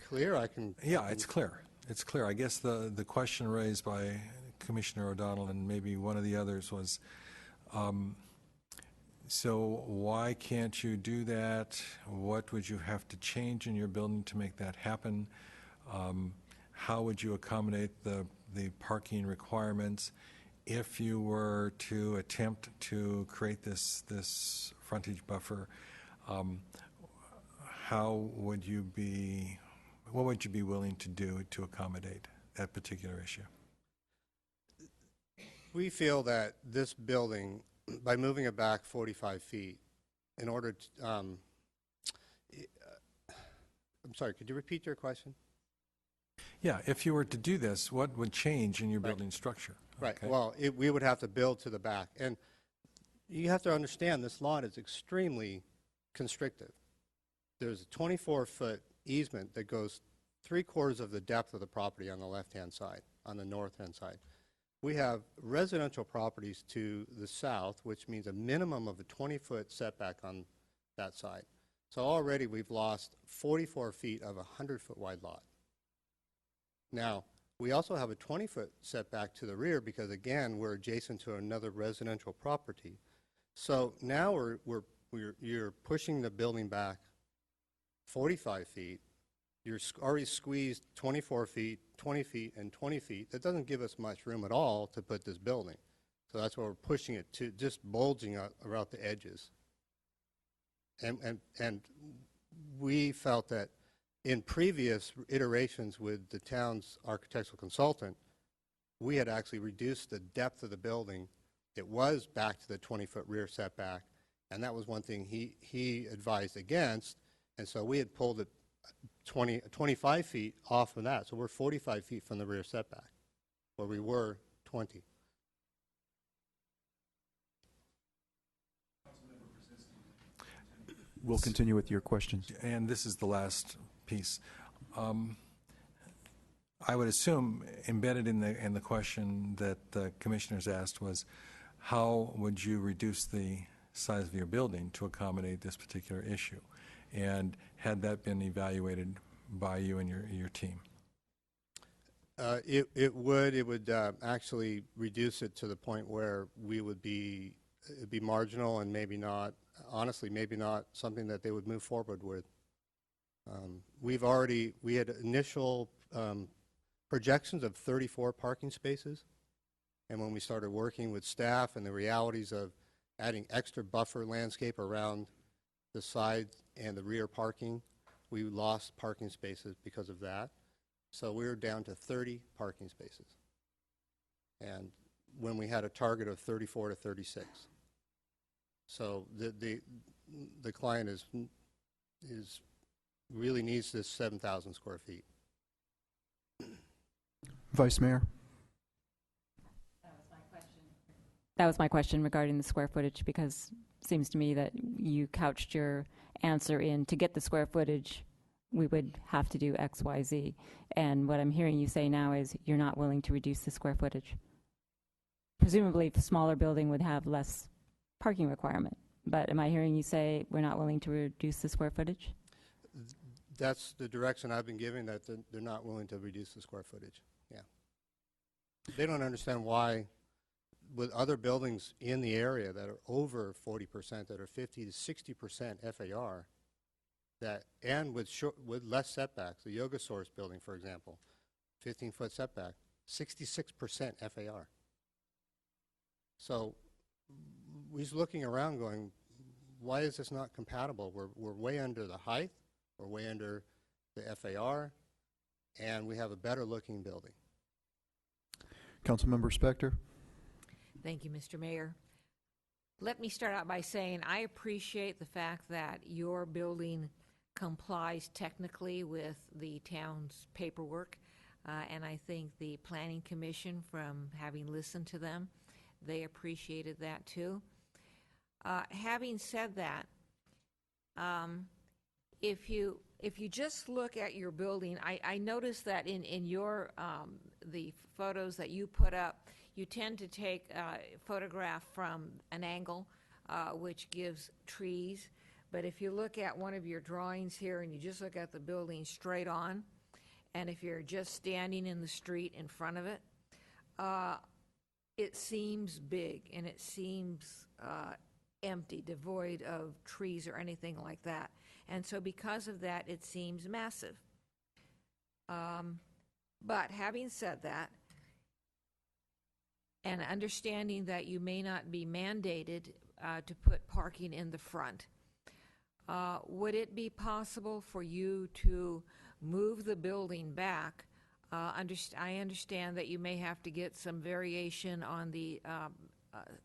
clear? Yeah, it's clear. It's clear. I guess the question raised by Commissioner O'Donnell and maybe one of the others was, so why can't you do that? What would you have to change in your building to make that happen? How would you accommodate the parking requirements if you were to attempt to create this frontage buffer? What would you be willing to do to accommodate that particular issue? We feel that this building, by moving it back 45 feet, in order to, I'm sorry, could you repeat your question? Yeah, if you were to do this, what would change in your building structure? Right, Okay. well, we would have to build to the back. And you have to understand this lot is extremely constrictive. There's a 24-foot easement that goes 3/4 of the depth of the property on the left-hand side, on the north-hand side. We have residential properties to the south, which means a minimum of a 20-foot setback on that side. So already we've lost 44 feet of a 100-foot wide lot. Now, we also have a 20-foot setback to the rear because, again, we're adjacent to another residential property. So now you're pushing the building back 45 feet. You're already squeezed 24 feet, 20 feet, and 20 feet. That doesn't give us much room at all to put this building. So that's why we're pushing it to just bulging out around the edges. And we felt that in previous iterations with the town's architectural consultant, we had actually reduced the depth of the building. It was back to the 20-foot rear setback, and that was one thing he advised against, and so we had pulled it 25 feet off of that. So we're 45 feet from the rear setback, where we were 20. We'll continue with your questions. And this is the last piece. I would assume embedded in the question that the commissioners asked was, how would you reduce the size of your building to accommodate this particular issue? And had that been evaluated by you and your team? It would actually reduce it to the point where it'd be marginal and maybe not, honestly, maybe not something that they would move forward with. We had initial projections of 34 parking spaces, and when we started working with staff and the realities of adding extra buffer landscape around the side and the rear parking, we lost parking spaces because of that. So we were down to 30 parking spaces, and when we had a target of 34 to 36. So the client really needs this 7,000 square feet. Vice Mayor? That was my question regarding the square footage, because it seems to me that you couched your answer in, to get the square footage, we would have to do X, Y, Z. And what I'm hearing you say now is you're not willing to reduce the square footage. Presumably, if a smaller building would have less parking requirement. But am I hearing you say we're not willing to reduce the square footage? That's the direction I've been giving, that they're not willing to reduce the square footage. Yeah. They don't understand why, with other buildings in the area that are over 40%, that are 50 to 60% FAR, that, and with less setbacks, the Yoga Source building, for example, 15-foot setback, 66% FAR. So we're looking around going, why is this not compatible? We're way under the height, we're way under the FAR, and we have a better looking building. Councilmember Spector? Thank you, Mr. Mayor. Let me start out by saying I appreciate the fact that your building complies technically with the town's paperwork, and I think the Planning Commission, from having listened to them, they appreciated that too. Having said that, if you just look at your building, I noticed that in your the photos that you put up, you tend to take a photograph from an angle, which gives trees. But if you look at one of your drawings here and you just look at the building straight on, and if you're just standing in the street in front of it, it seems big and it seems empty, devoid of trees or anything like that. And so because of that, it seems massive. But having said that, and understanding that you may not be mandated to put parking in the front, would it be possible for you to move the building back? I understand that you may have to get some variation on the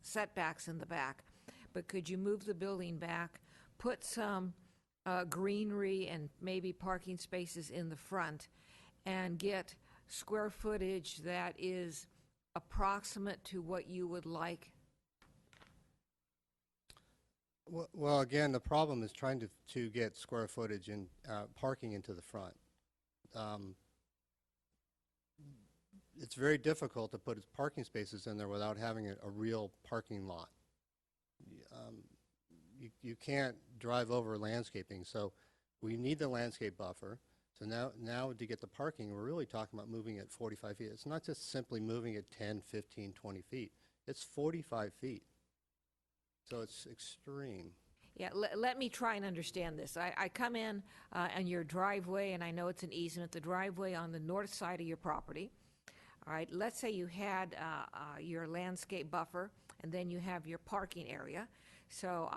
setbacks in the back, but could you move the building back, put some greenery and maybe parking spaces in the front, and get square footage that is approximate to what you would like? Well, again, the problem is trying to get square footage and parking into the front. It's very difficult to put parking spaces in there without having a real parking lot. You can't drive over landscaping, so we need the landscape buffer. So now to get the parking, we're really talking about moving it 45 feet. It's not just simply moving it 10, 15, 20 feet. It's 45 feet. So it's extreme. Yeah, let me try and understand this. I come in on your driveway, and I know it's an easement, the driveway on the north side of your property. All right, let's say you had your landscape buffer, and then you have your parking area. So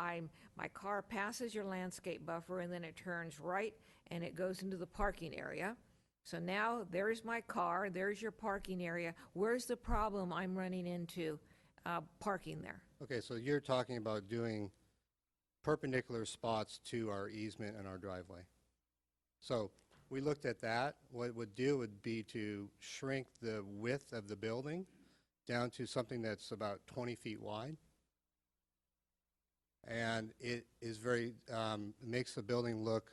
my car passes your landscape buffer, and then it turns right, and it goes into the parking area. So now there's my car, there's your parking area. Where's the problem I'm running into parking there? Okay, so you're talking about doing perpendicular spots to our easement and our driveway. So we looked at that. What it would do would be to shrink the width of the building down to something that's about 20 feet wide. And it is very, makes the building look,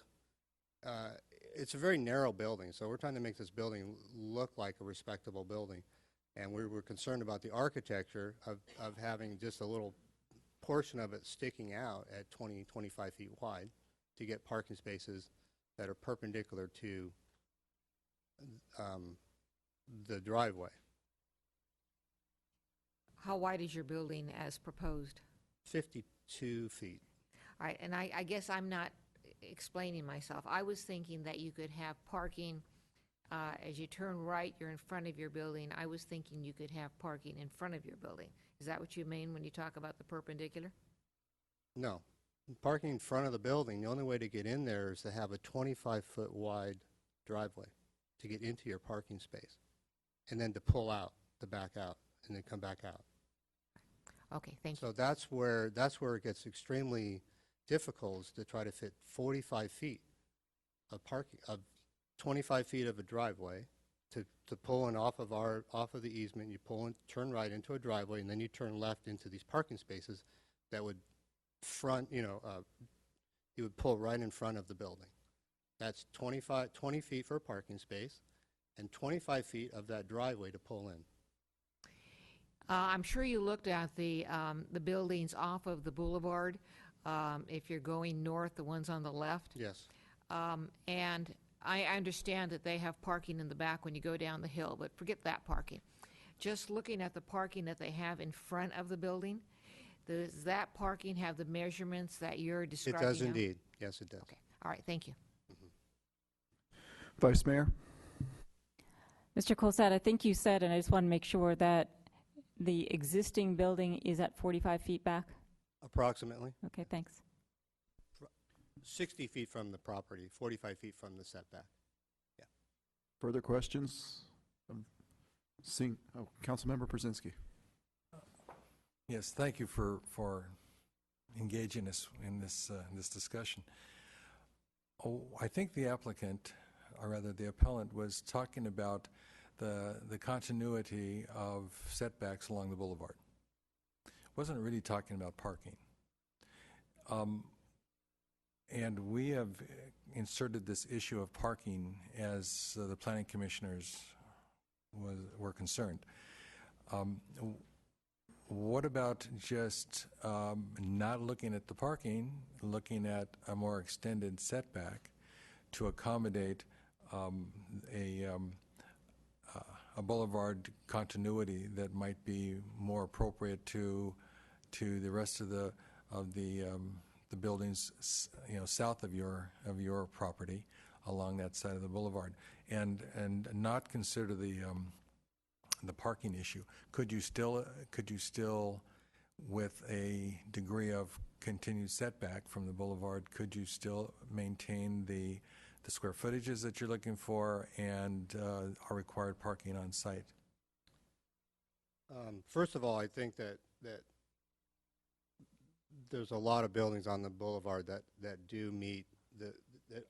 it's a very narrow building. So we're trying to make this building look like a respectable building. And we were concerned about the architecture of having just a little portion of it sticking out at 20, 25 feet wide to get parking spaces that are perpendicular to the driveway. How wide is your building as proposed? 52 feet. All right, and I guess I'm not explaining myself. I was thinking that you could have parking as you turn right, you're in front of your building. I was thinking you could have parking in front of your building. Is that what you mean when you talk about the perpendicular? No. Parking in front of the building, the only way to get in there is to have a 25-foot wide driveway to get into your parking space, and then to pull out, to back out, and then come back out. Okay, thank you. So that's where it gets extremely difficult, is to try to fit 45 feet of parking, of 25 feet of a driveway, to pull in off of the easement. You pull in, turn right into a driveway, and then you turn left into these parking spaces that would you would pull right in front of the building. That's 20 feet for a parking space and 25 feet of that driveway to pull in. I'm sure you looked at the buildings off of the boulevard, if you're going north, the ones on the left. Yes. And I understand that they have parking in the back when you go down the hill, but forget that parking. Just looking at the parking that they have in front of the building, does that parking have the measurements that you're describing It does now? indeed. Yes, it does. Okay. All right. Thank you. Vice Mayor? Mr. Colsat, I think you said, and I just want to make sure that the existing building is at 45 feet back? Approximately. Okay, thanks. 60 feet from the property, 45 feet from the setback. Yeah. Further questions? Councilmember Brzezinski. Yes, thank you for engaging us in this discussion. I think the applicant, or rather the appellant, was talking about the continuity of setbacks along the boulevard. Wasn't really talking about parking. And we have inserted this issue of parking as the planning commissioners were concerned. What about just not looking at the parking, looking at a more extended setback to accommodate a boulevard continuity that might be more appropriate to the rest of the buildings, south of your property along that side of the boulevard, and not consider the parking issue? Could you still, with a degree of continued setback from the boulevard, could you still maintain the square footages that you're looking for and our required parking on site? First of all, I think that there's a lot of buildings on the boulevard that do meet that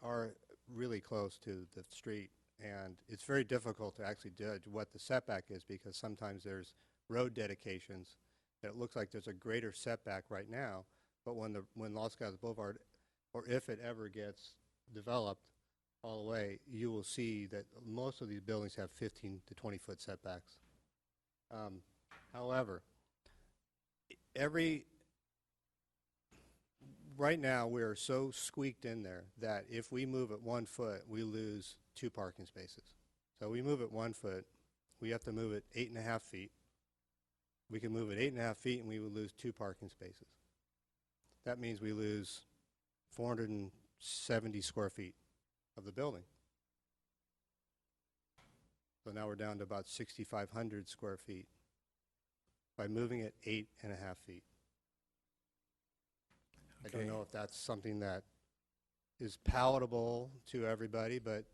are really close to the street, and it's very difficult to actually judge what the setback is, because sometimes there's road dedications that it looks like there's a greater setback right now, but when Los Gatos Boulevard, or if it ever gets developed all the way, you will see that most of these buildings have 15 to 20 foot setbacks. However, right now we are so squeaked in there that if we move it 1 foot, we lose 2 parking spaces. So we move it 1 foot, we have to move it 8.5 feet. We can move it 8.5 feet and we would lose 2 parking spaces. That means we lose 470 square feet of the building. So now we're down to about 6,500 square feet by moving it 8.5 feet. I don't know if that's something that is palatable to everybody, but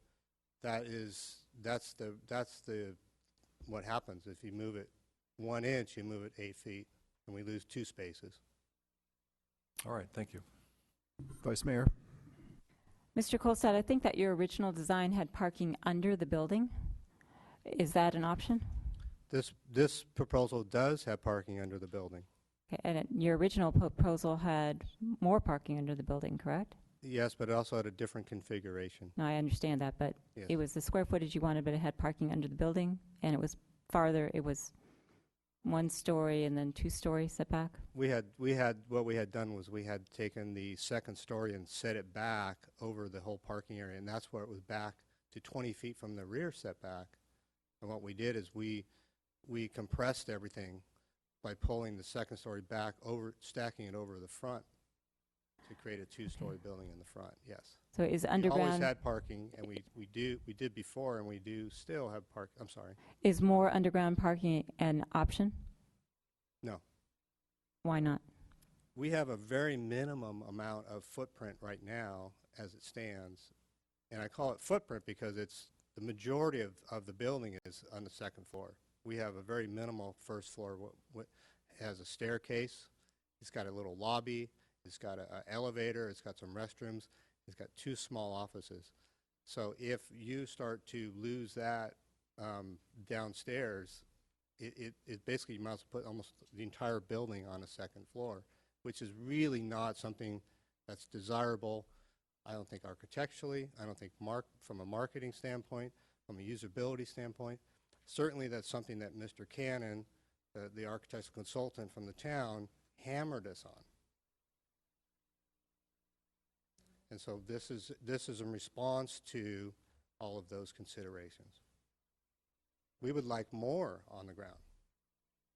that's what happens. If you move it 1 inch, you move it 8 feet, and we lose 2 spaces. All right, thank you. Vice Mayor? Mr. Colstat, I think that your original design had parking under the building. Is that an option? This proposal does have parking under the building. Okay, and your original proposal had more parking under the building, correct? Yes, but it also had a different configuration. No, I understand that, but Yes. it was the square footage you wanted, but it had parking under the building, and it was farther, it was 1 story and then 2-story setback? What we had done was we had taken the 2nd story and set it back over the whole parking area, and that's where it was back to 20 feet from the rear setback. And what we did is we compressed everything by pulling the 2nd story back over, stacking it over the front to create a 2-story building in the front. Yes. So is We underground... always had parking, and we did before, and we do still have park. I'm sorry. Is more underground parking an option? No. Why not? We have a very minimum amount of footprint right now as it stands, and I call it footprint because it's the majority of the building is on the 2nd floor. We have a very minimal 1st floor. What has a staircase. It's got a little lobby. It's got an elevator. It's got some restrooms. It's got 2 small offices. So if you start to lose that downstairs, it basically amounts to put almost the entire building on a second floor, which is really not something that's desirable. I don't think architecturally, I don't think from a marketing standpoint, from a usability standpoint. Certainly that's something that Mr. Cannon, the architectural consultant from the town, hammered us on. And so this is in response to all of those considerations. We would like more on the ground,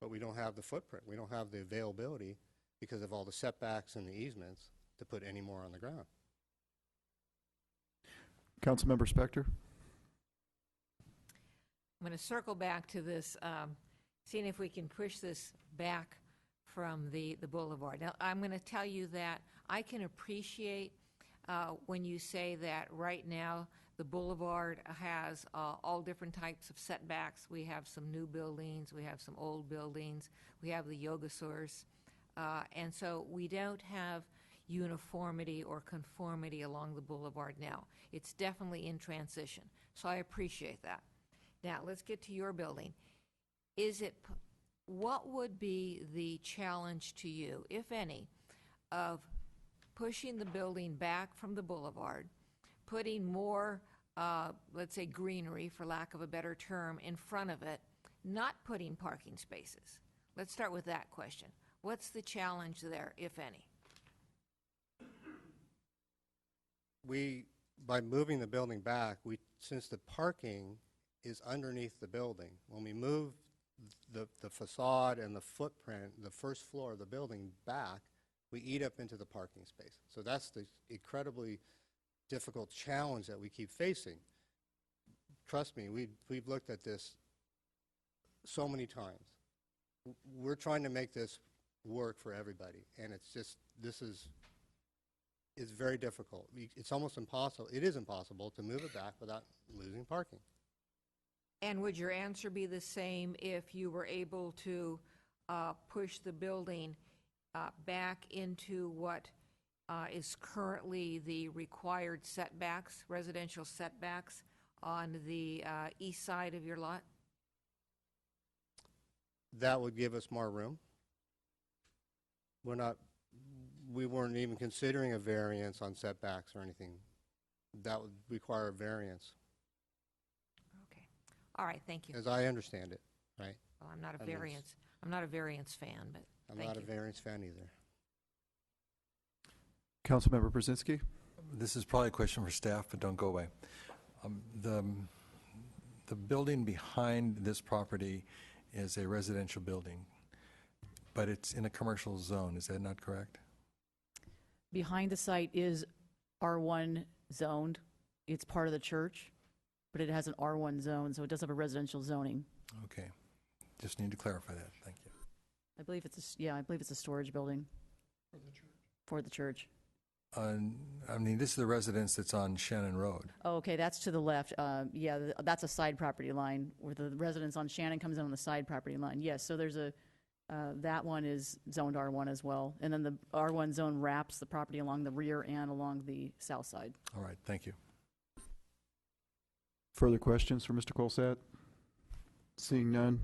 but we don't have the footprint. We don't have the availability because of all the setbacks and the easements to put any more on the ground. Councilmember Spector? I'm going to circle back to this, seeing if we can push this back from the boulevard. Now, I'm going to tell you that I can appreciate when you say that right now the boulevard has all different types of setbacks. We have some new buildings, we have some old buildings, we have the yoga source, and so we don't have uniformity or conformity along the boulevard now. It's definitely in transition, so I appreciate that. Now, let's get to your building. What would be the challenge to you, if any, of pushing the building back from the boulevard, putting more, let's say, greenery, for lack of a better term, in front of it, not putting parking spaces? Let's start with that question. What's the challenge there, if any? By moving the building back, since the parking is underneath the building, when we move the facade and the footprint, the first floor of the building back, we eat up into the parking space. So that's the incredibly difficult challenge that we keep facing. Trust me, we've looked at this so many times. We're trying to make this work for everybody, and it's very difficult. It's almost impossible. It is impossible to move it back without losing parking. And would your answer be the same if you were able to push the building back into what is currently the required setbacks, residential setbacks, on the east side of your lot? That would give us more room. We weren't even considering a variance on setbacks or anything. That would require a variance. Okay. All right, thank you. As I understand it, right? Well, I'm not a variance fan, but I'm thank not you. a variance fan either. Councilmember Brzezinski? This is probably a question for staff, but don't go away. The building behind this property is a residential building, but it's in a commercial zone. Is that not correct? Behind the site is R1 zoned. It's part of the church, but it has an R1 zone, so it does have a residential zoning. Okay. Just need to clarify that. Thank you. I believe it's a storage building. For the church. I mean, this is the residence that's on Shannon Road. Oh, okay, that's to the left. That's a side property line where the residence on Shannon comes in on the side property line. Yes, so there's that one is zoned R1 as well. And then the R1 zone wraps the property along the rear and along the south side. All right, thank you. Further questions for Mr. Colsatt? Seeing none,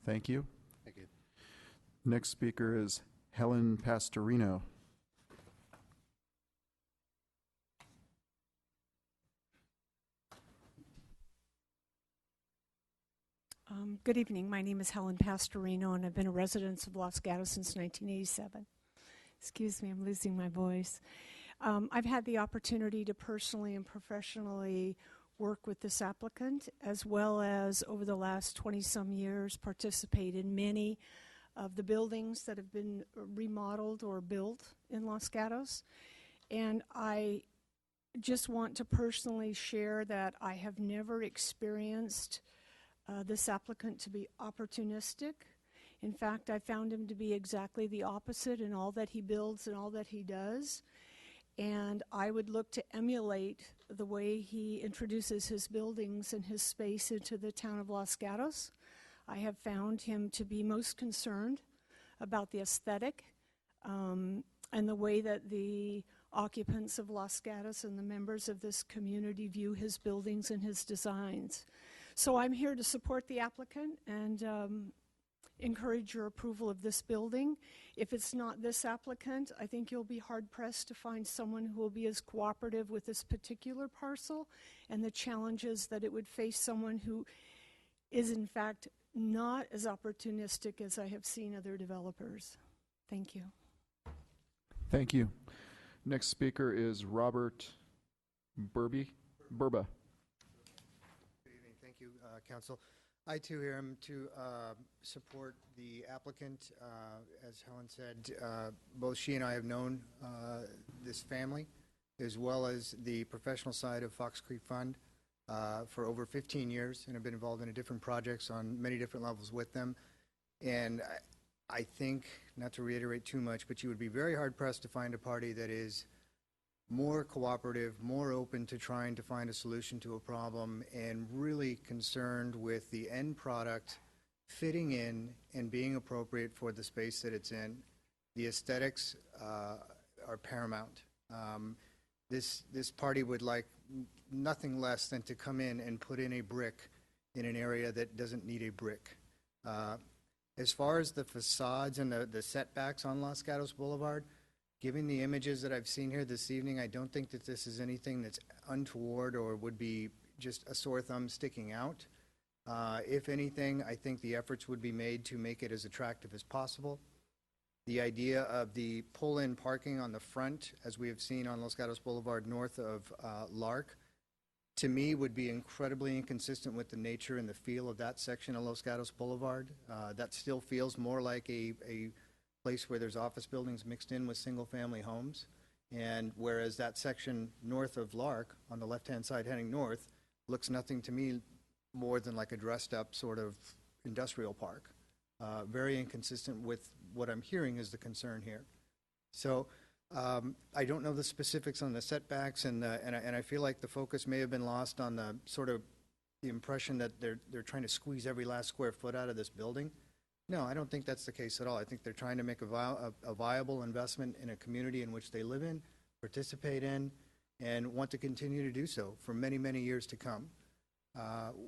thank you. Thank you. Next speaker is Helen Pastorino. Good evening. My name is Helen Pastorino, and I've been a resident of Los Gatos since 1987. Excuse me, I'm losing my voice. I've had the opportunity to personally and professionally work with this applicant, as well as over the last 20-some years participate in many of the buildings that have been remodeled or built in Los Gatos. And I just want to personally share that I have never experienced this applicant to be opportunistic. In fact, I found him to be exactly the opposite in all that he builds and all that he does. And I would look to emulate the way he introduces his buildings and his space into the town of Los Gatos. I have found him to be most concerned about the aesthetic and the way that the occupants of Los Gatos and the members of this community view his buildings and his designs. So I'm here to support the applicant and encourage your approval of this building. If it's not this applicant, I think you'll be hard-pressed to find someone who will be as cooperative with this particular parcel and the challenges that it would face someone who is in fact not as opportunistic as I have seen other developers. Thank you. Thank you. Next speaker is Robert Burba. Good evening. Thank you, Council. I too here am to support the applicant. As Helen said, both she and I have known this family, as well as the professional side of Fox Creek Fund for over 15 years, and have been involved in different projects on many different levels with them. And I think, not to reiterate too much, but you would be very hard-pressed to find a party that is more cooperative, more open to trying to find a solution to a problem, and really concerned with the end product fitting in and being appropriate for the space that it's in. The aesthetics are paramount. This party would like nothing less than to come in and put in a brick in an area that doesn't need a brick. As far as the facades and the setbacks on Los Gatos Boulevard, given the images that I've seen here this evening, I don't think that this is anything that's untoward or would be just a sore thumb sticking out. If anything, I think the efforts would be made to make it as attractive as possible. The idea of the pull-in parking on the front, as we have seen on Los Gatos Boulevard north of Lark, to me would be incredibly inconsistent with the nature and the feel of that section of Los Gatos Boulevard. That still feels more like a place where there's office buildings mixed in with single-family homes, and whereas that section north of Lark, on the left-hand side heading north, looks nothing to me more than like a dressed-up sort of industrial park. Very inconsistent with what I'm hearing is the concern here. So I don't know the specifics on the setbacks, and I feel like the focus may have been lost on the sort of the impression that they're trying to squeeze every last square foot out of this building. No, I don't think that's the case at all. I think they're trying to make a viable investment in a community in which they live in, participate in, and want to continue to do so for many, many years to come.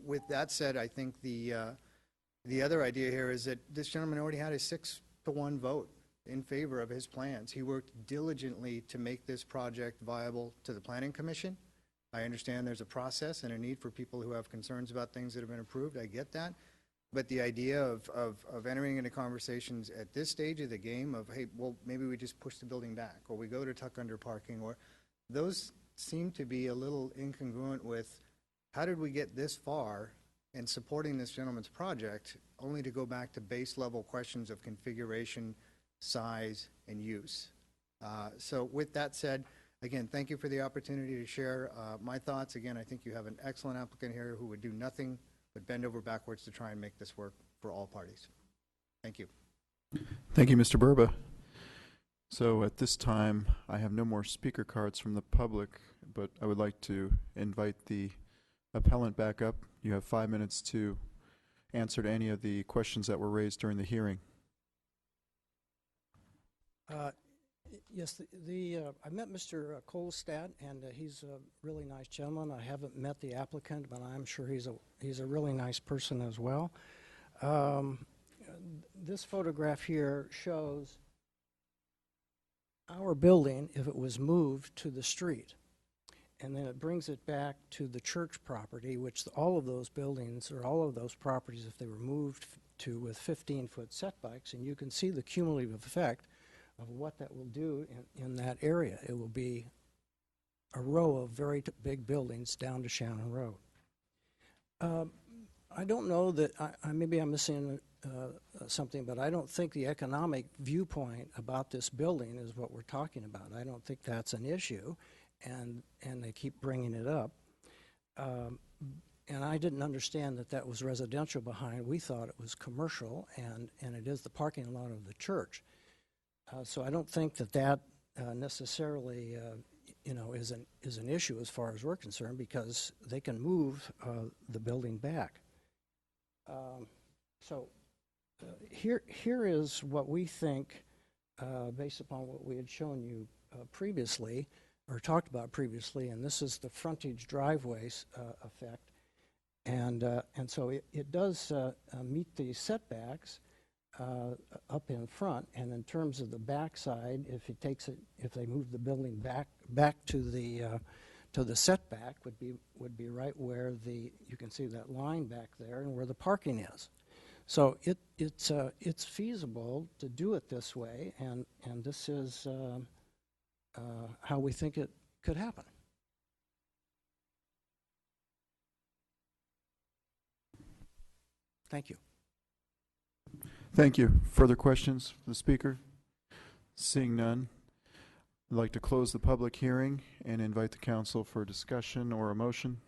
With that said, I think the other idea here is that this gentleman already had a 6-to-1 vote in favor of his plans. He worked diligently to make this project viable to the Planning Commission. I understand there's a process and a need for people who have concerns about things that have been approved. I get that. But the idea of entering into conversations at this stage of the game of, hey, well, maybe we just push the building back, or we go to tuck under parking, or those seem to be a little incongruent with how did we get this far in supporting this gentleman's project only to go back to base level questions of configuration, size, and use. So with that said, again, thank you for the opportunity to share my thoughts. Again, I think you have an excellent applicant here who would do nothing but bend over backwards to try and make this work for all parties. Thank you. Thank you, Mr. Burba. So at this time, I have no more speaker cards from the public, but I would like to invite the appellant back up. You have 5 minutes to answer to any of the questions that were raised during the hearing. Yes, I met Mr. Kolstad, and he's a really nice gentleman. I haven't met the applicant, but I'm sure he's a really nice person as well. This photograph here shows our building if it was moved to the street. And then it brings it back to the church property, which all of those buildings or all of those properties, if they were moved to with 15-foot setbacks, and you can see the cumulative effect of what that will do in that area. It will be a row of very big buildings down to Shannon Road. I don't know that, maybe I'm missing something, but I don't think the economic viewpoint about this building is what we're talking about. I don't think that's an issue, and they keep bringing it up. And I didn't understand that that was residential behind. We thought it was commercial, and it is the parking lot of the church. So I don't think that necessarily, is an issue as far as we're concerned, because they can move the building back. So here is what we think, based upon what we had shown you previously, or talked about previously, and this is the frontage driveways effect. And so it does meet the setbacks up in front, and in terms of the backside, if they move the building back to the setback, would be right where you can see that line back there and where the parking is. So it's feasible to do it this way, and this is how we think it could happen. Thank you. Thank you. Further questions for the speaker? Seeing none, I'd like to close the public hearing and invite the council for discussion or a motion.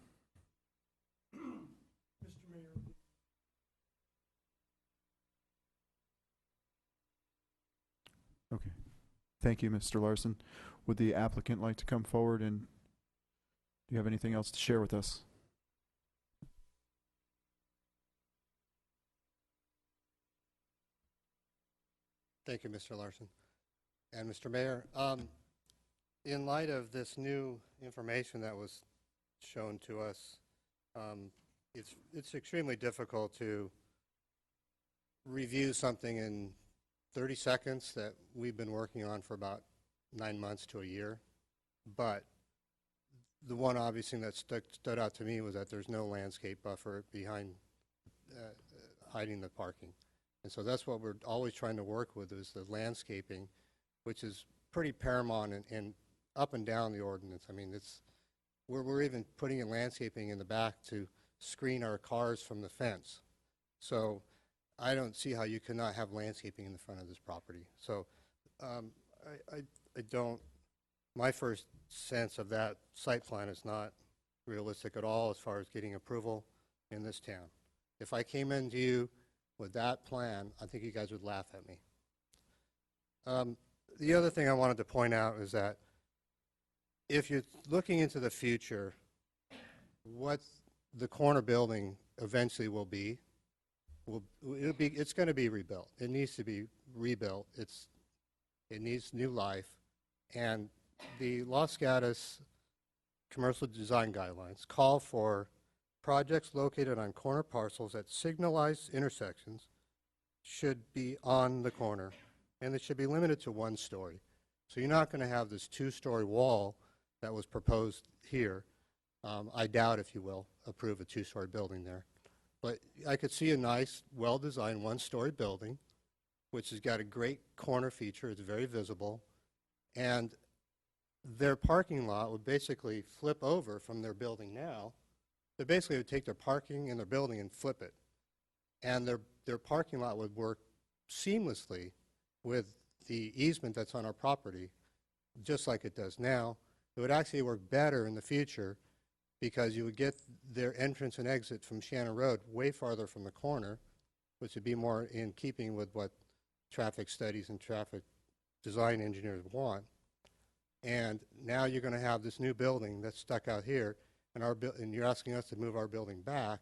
Okay. Thank you, Mr. Larson. Would the applicant like to come forward, and do you have anything else to share with us? Thank you, Mr. Larson. And Mr. Mayor, in light of this new information that was shown to us, it's extremely difficult to review something in 30 seconds that we've been working on for about 9 months to a year. But the one obvious thing that stood out to me was that there's no landscape buffer behind hiding the parking. And so that's what we're always trying to work with, is the landscaping, which is pretty paramount and up and down the ordinance. I mean, we're even putting in landscaping in the back to screen our cars from the fence. So I don't see how you cannot have landscaping in the front of this property. So I don't, my first sense of that site plan is not realistic at all as far as getting approval in this town. If I came into you with that plan, I think you guys would laugh at me. The other thing I wanted to point out is that if you're looking into the future, what the corner building eventually will be, it's going to be rebuilt. It needs to be rebuilt. It needs new life. And the Los Gatos Commercial Design Guidelines call for projects located on corner parcels at signalized intersections should be on the corner, and it should be limited to 1 story. So you're not going to have this 2-story wall that was proposed here. I doubt, if you will, approve a 2-story building there. But I could see a nice, well-designed 1-story building, which has got a great corner feature. It's very visible. And their parking lot would basically flip over from their building now. They basically would take their parking in their building and flip it. And their parking lot would work seamlessly with the easement that's on our property, just like it does now. It would actually work better in the future because you would get their entrance and exit from Shannon Road way farther from the corner, which would be more in keeping with what traffic studies and traffic design engineers want. And now you're going to have this new building that's stuck out here, and you're asking us to move our building back,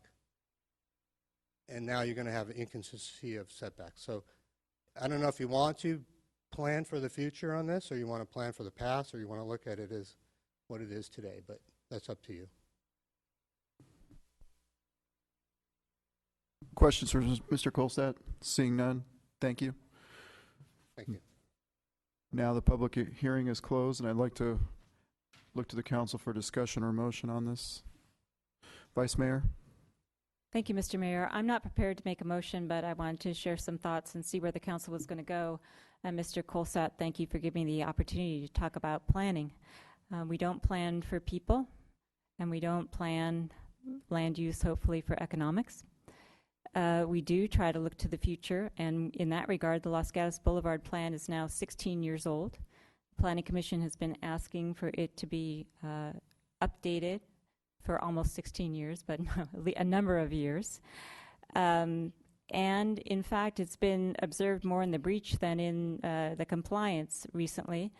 and now you're going to have an inconsistency of setbacks. So I don't know if you want to plan for the future on this, or you want to plan for the past, or you want to look at it as what it is today, but that's up to you. Questions for Mr. Kolstad? Seeing none, thank you. Thank you. Now the public hearing is closed, and I'd like to look to the council for discussion or motion on this. Vice Mayor? Thank you, Mr. Mayor. I'm not prepared to make a motion, but I wanted to share some thoughts and see where the council was going to go. And Mr. Kolstad, thank you for giving me the opportunity to talk about planning. We don't plan for people, and we don't plan land use, hopefully, for economics. We do try to look to the future, and in that regard, the Los Gatos Boulevard plan is now 16 years old. The Planning Commission has been asking for it to be updated for almost 16 years, but a number of years. And in fact, it's been observed more in the breach than in the compliance recently.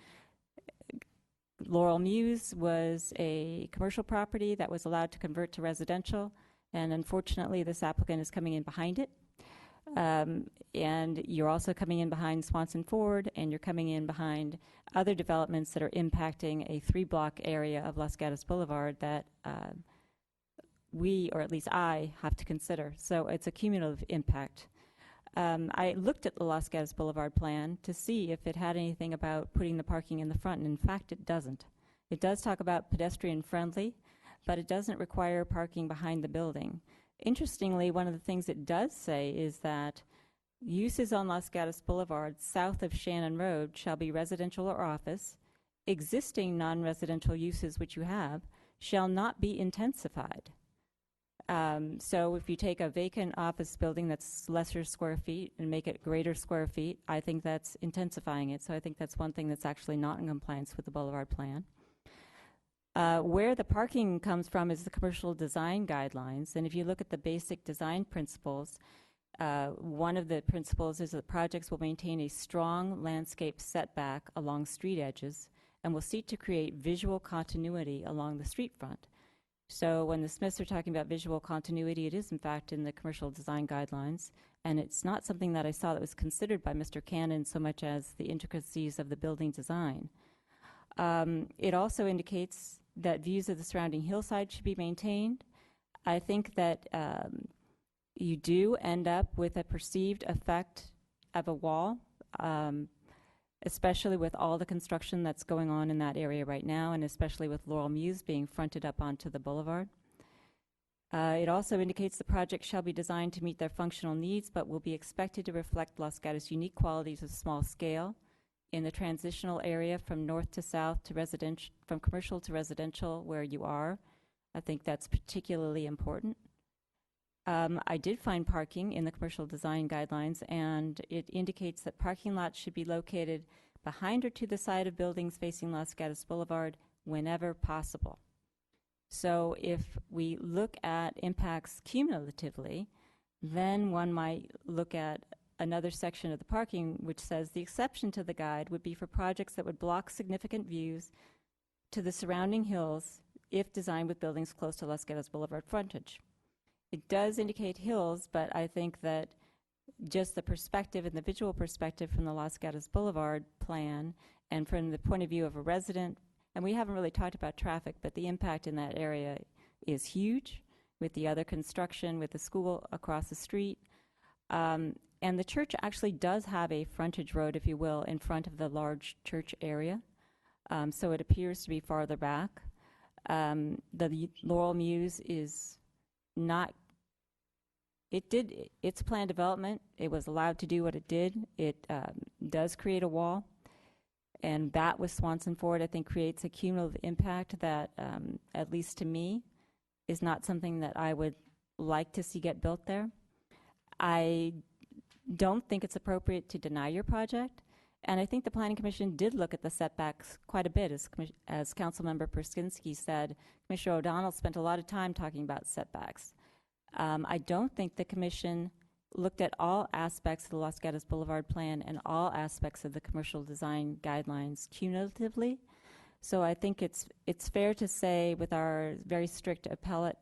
Laurel Muse was a commercial property that was allowed to convert to residential, and unfortunately this applicant is coming in behind it. And you're also coming in behind Swanson Ford, and you're coming in behind other developments that are impacting a 3-block area of Los Gatos Boulevard that we, or at least I, have to consider. So it's a cumulative impact. I looked at the Los Gatos Boulevard plan to see if it had anything about putting the parking in the front, and in fact it doesn't. It does talk about pedestrian friendly, but it doesn't require parking behind the building. Interestingly, one of the things it does say is that uses on Los Gatos Boulevard south of Shannon Road shall be residential or office. Existing non-residential uses which you have shall not be intensified. So if you take a vacant office building that's lesser square feet and make it greater square feet, I think that's intensifying it. So I think that's one thing that's actually not in compliance with the Boulevard plan. Where the parking comes from is the commercial design guidelines. And if you look at the basic design principles, one of the principles is that projects will maintain a strong landscape setback along street edges and will seek to create visual continuity along the street front. So when the Smiths are talking about visual continuity, it is in fact in the commercial design guidelines, and it's not something that I saw that was considered by Mr. Cannon so much as the intricacies of the building design. It also indicates that views of the surrounding hillside should be maintained. I think that you do end up with a perceived effect of a wall, especially with all the construction that's going on in that area right now, and especially with Laurel Muse being fronted up onto the boulevard. It also indicates the project shall be designed to meet their functional needs, but will be expected to reflect Los Gatos' unique qualities of small scale in the transitional area from north to south to residential, from commercial to residential where you are. I think that's particularly important. I did find parking in the commercial design guidelines, and it indicates that parking lots should be located behind or to the side of buildings facing Los Gatos Boulevard whenever possible. So if we look at impacts cumulatively, then one might look at another section of the parking which says the exception to the guide would be for projects that would block significant views to the surrounding hills if designed with buildings close to Los Gatos Boulevard frontage. It does indicate hills, but I think that just the perspective and the visual perspective from the Los Gatos Boulevard plan and from the point of view of a resident, and we haven't really talked about traffic, but the impact in that area is huge with the other construction, with the school across the street. And the church actually does have a frontage road, if you will, in front of the large church area. So it appears to be farther back. The Laurel Muse is not, it did its planned development. It was allowed to do what it did. It does create a wall, and that with Swanson Ford, I think, creates a cumulative impact that, at least to me, is not something that I would like to see get built there. I don't think it's appropriate to deny your project, and I think the Planning Commission did look at the setbacks quite a bit. As Councilmember Persinski said, Commissioner O'Donnell spent a lot of time talking about setbacks. I don't think the Commission looked at all aspects of the Los Gatos Boulevard plan and all aspects of the commercial design guidelines cumulatively. So I think it's fair to say, with our very strict appellate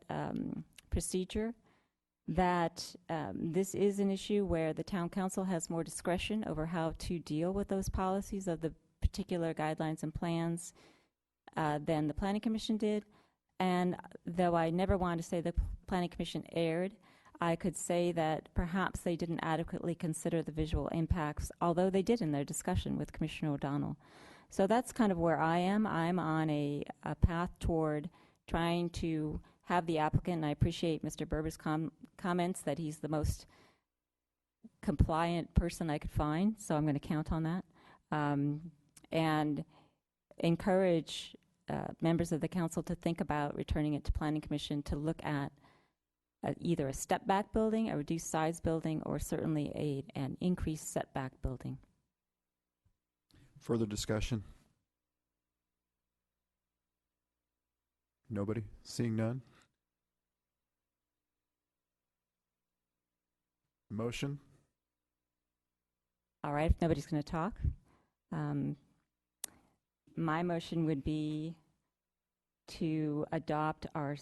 procedure, that this is an issue where the Town Council has more discretion over how to deal with those policies of the particular guidelines and plans than the Planning Commission did. And though I never want to say the Planning Commission erred, I could say that perhaps they didn't adequately consider the visual impacts, although they did in their discussion with Commissioner O'Donnell. So that's kind of where I am. I'm on a path toward trying to have the applicant, and I appreciate Mr. Berber's comments that he's the most compliant person I could find, so I'm going to count on that, and encourage members of the council to think about returning it to Planning Commission to look at either a step-back building, a reduced size building, or certainly an increased setback building. Further discussion? Nobody? Seeing none? Motion? All right, if nobody's going to talk, my motion would be to adopt our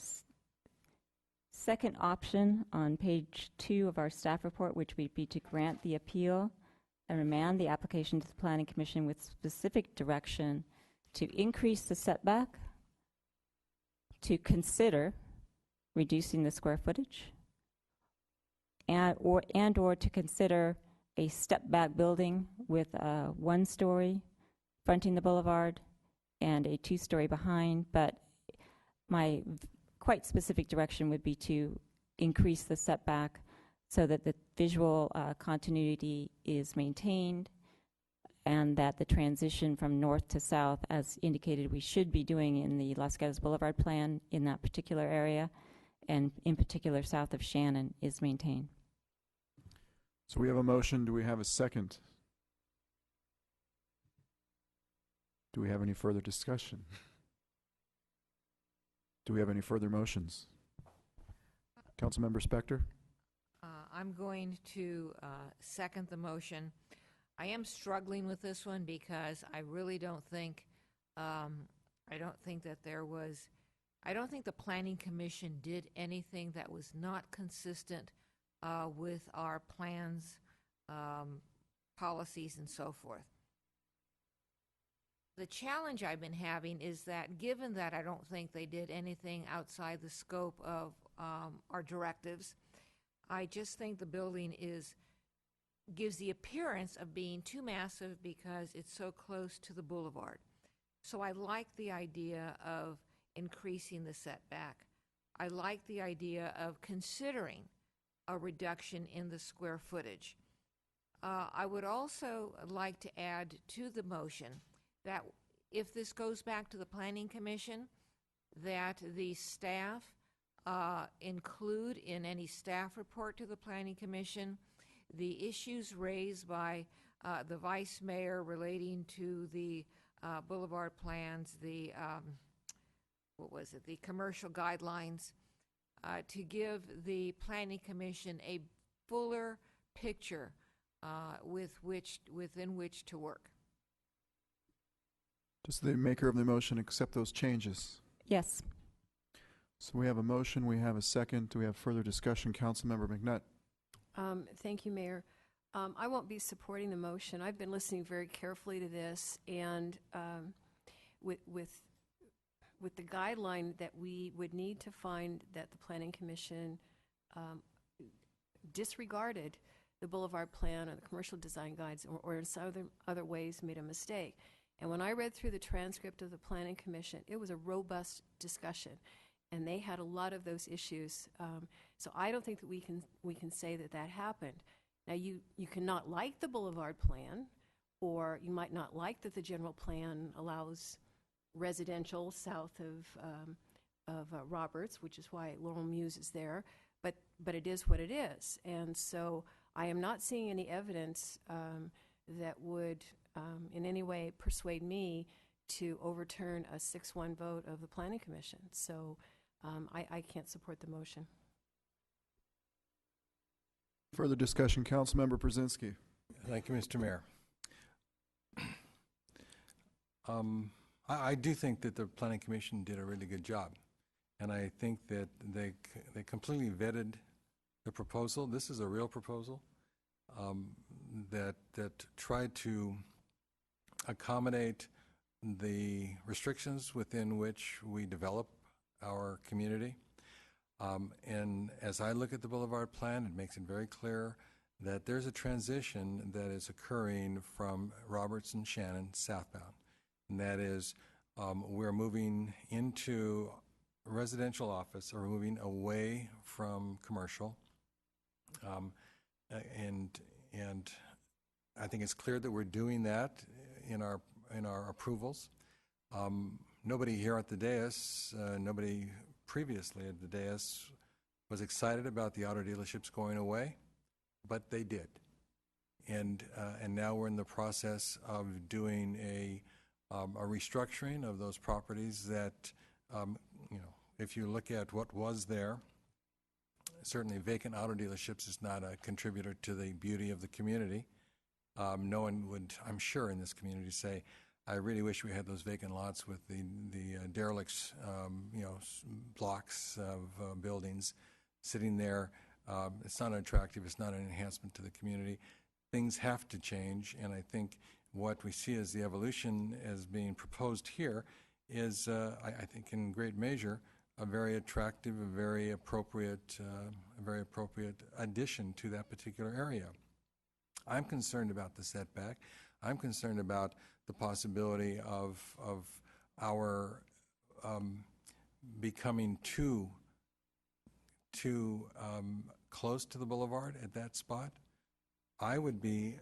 second option on page 2 of our staff report, which would be to grant the appeal and remand the application to the Planning Commission with specific direction to increase the setback, to consider reducing the square footage, and/or to consider a step-back building with a one-story fronting the boulevard and a two-story behind, but my quite specific direction would be to increase the setback so that the visual continuity is maintained and that the transition from north to south, as indicated we should be doing in the Los Gatos Boulevard plan in that particular area, and in particular south of Shannon, is maintained. So we have a motion. Do we have a second? Do we have any further discussion? Do we have any further motions? Councilmember Spector? I'm going to second the motion. I am struggling with this one because I really don't think, I don't think the Planning Commission did anything that was not consistent with our plans, policies, and so forth. The challenge I've been having is that given that I don't think they did anything outside the scope of our directives, I just think the building gives the appearance of being too massive because it's so close to the boulevard. So I like the idea of increasing the setback. I like the idea of considering a reduction in the square footage. I would also like to add to the motion that if this goes back to the Planning Commission, that the staff include in any staff report to the Planning Commission the issues raised by the Vice Mayor relating to the boulevard plans, the the commercial guidelines, to give the Planning Commission a fuller picture within which to work. Does the maker of the motion accept those changes? Yes. So we have a motion, we have a second. Do we have further discussion? Councilmember McNutt. Thank you, Mayor. I won't be supporting the motion. I've been listening very carefully to this, and with the guideline that we would need to find that the Planning Commission disregarded the boulevard plan or the commercial design guides, or in some other ways made a mistake. And when I read through the transcript of the Planning Commission, it was a robust discussion, and they had a lot of those issues. So I don't think that we can say that that happened. Now, you cannot like the boulevard plan, or you might not like that the general plan allows residential south of Roberts, which is why Laurel Muse is there. But it is what it is, and so I am not seeing any evidence that would in any way persuade me to overturn a 6-1 vote of the Planning Commission. So I can't support the motion. Further discussion, Councilmember Brzezinski. Thank you, Mr. Mayor. I do think that the Planning Commission did a really good job, and I think that they completely vetted the proposal. This is a real proposal that tried to accommodate the restrictions within which we develop our community. And as I look at the Boulevard plan, it makes it very clear that there's a transition that is occurring from Roberts and Shannon southbound. And that is, we're moving into residential office, or we're moving away from commercial. And I think it's clear that we're doing that in our approvals. Nobody here at the dais, nobody previously at the dais was excited about the auto dealerships going away, but they did. And now we're in the process of doing a restructuring of those properties that, if you look at what was there, certainly vacant auto dealerships is not a contributor to the beauty of the community. No one would, I'm sure, in this community say, I really wish we had those vacant lots with the derelicts, blocks of buildings sitting there. It's not attractive. It's not an enhancement to the community. Things have to change, and I think what we see as the evolution as being proposed here is, I think, in great measure, a very attractive, a very appropriate addition to that particular area. I'm concerned about the setback. I'm concerned about the possibility of our becoming too close to the boulevard at that spot. I would be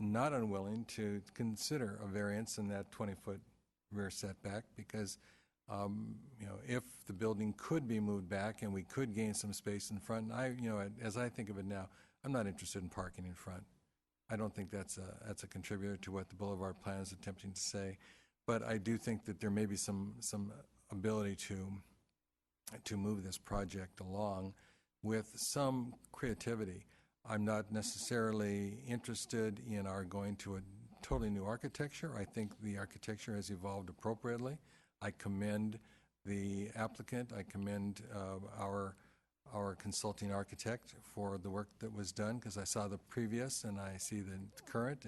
not unwilling to consider a variance in that 20-foot rear setback because, if the building could be moved back and we could gain some space in front, as I think of it now, I'm not interested in parking in front. I don't think that's a contributor to what the Boulevard Plan is attempting to say, but I do think that there may be some ability to move this project along with some creativity. I'm not necessarily interested in our going to a totally new architecture. I think the architecture has evolved appropriately. I commend the applicant. I commend our consulting architect for the work that was done, because I saw the previous and I see the current,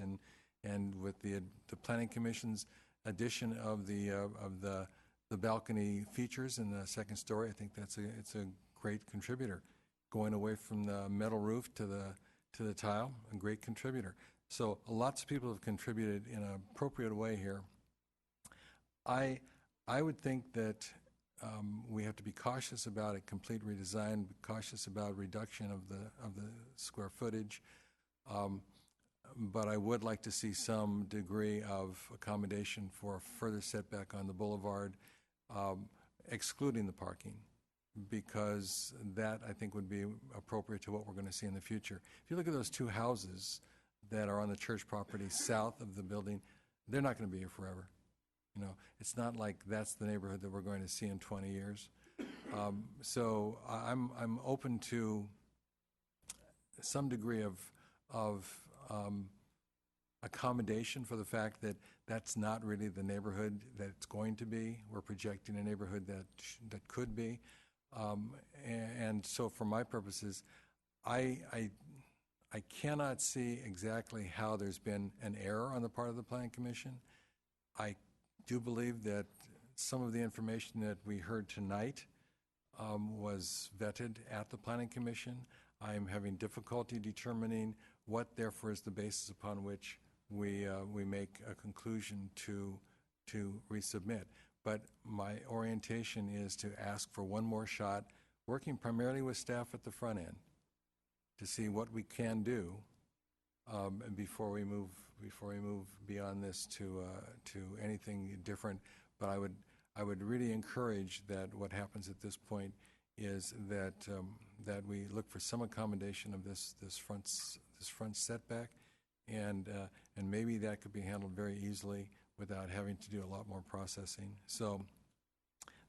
and with the Planning Commission's addition of the balcony features in the second story, I think it's a great contributor. Going away from the metal roof to the tile, a great contributor. So lots of people have contributed in an appropriate way here. I would think that we have to be cautious about a complete redesign, cautious about reduction of the square footage, but I would like to see some degree of accommodation for a further setback on the boulevard, excluding the parking, because that, I think, would be appropriate to what we're going to see in the future. If you look at those two houses that are on the church property south of the building, they're not going to be here forever. It's not like that's the neighborhood that we're going to see in 20 years. So I'm open to some degree of accommodation for the fact that that's not really the neighborhood that it's going to be. We're projecting a neighborhood that could be. And so for my purposes, I cannot see exactly how there's been an error on the part of the Planning Commission. I do believe that some of the information that we heard tonight was vetted at the Planning Commission. I am having difficulty determining what, therefore, is the basis upon which we make a conclusion to resubmit. But my orientation is to ask for one more shot, working primarily with staff at the front end, to see what we can do before we move beyond this to anything different. But I would really encourage that what happens at this point is that we look for some accommodation of this front setback, and maybe that could be handled very easily without having to do a lot more processing. So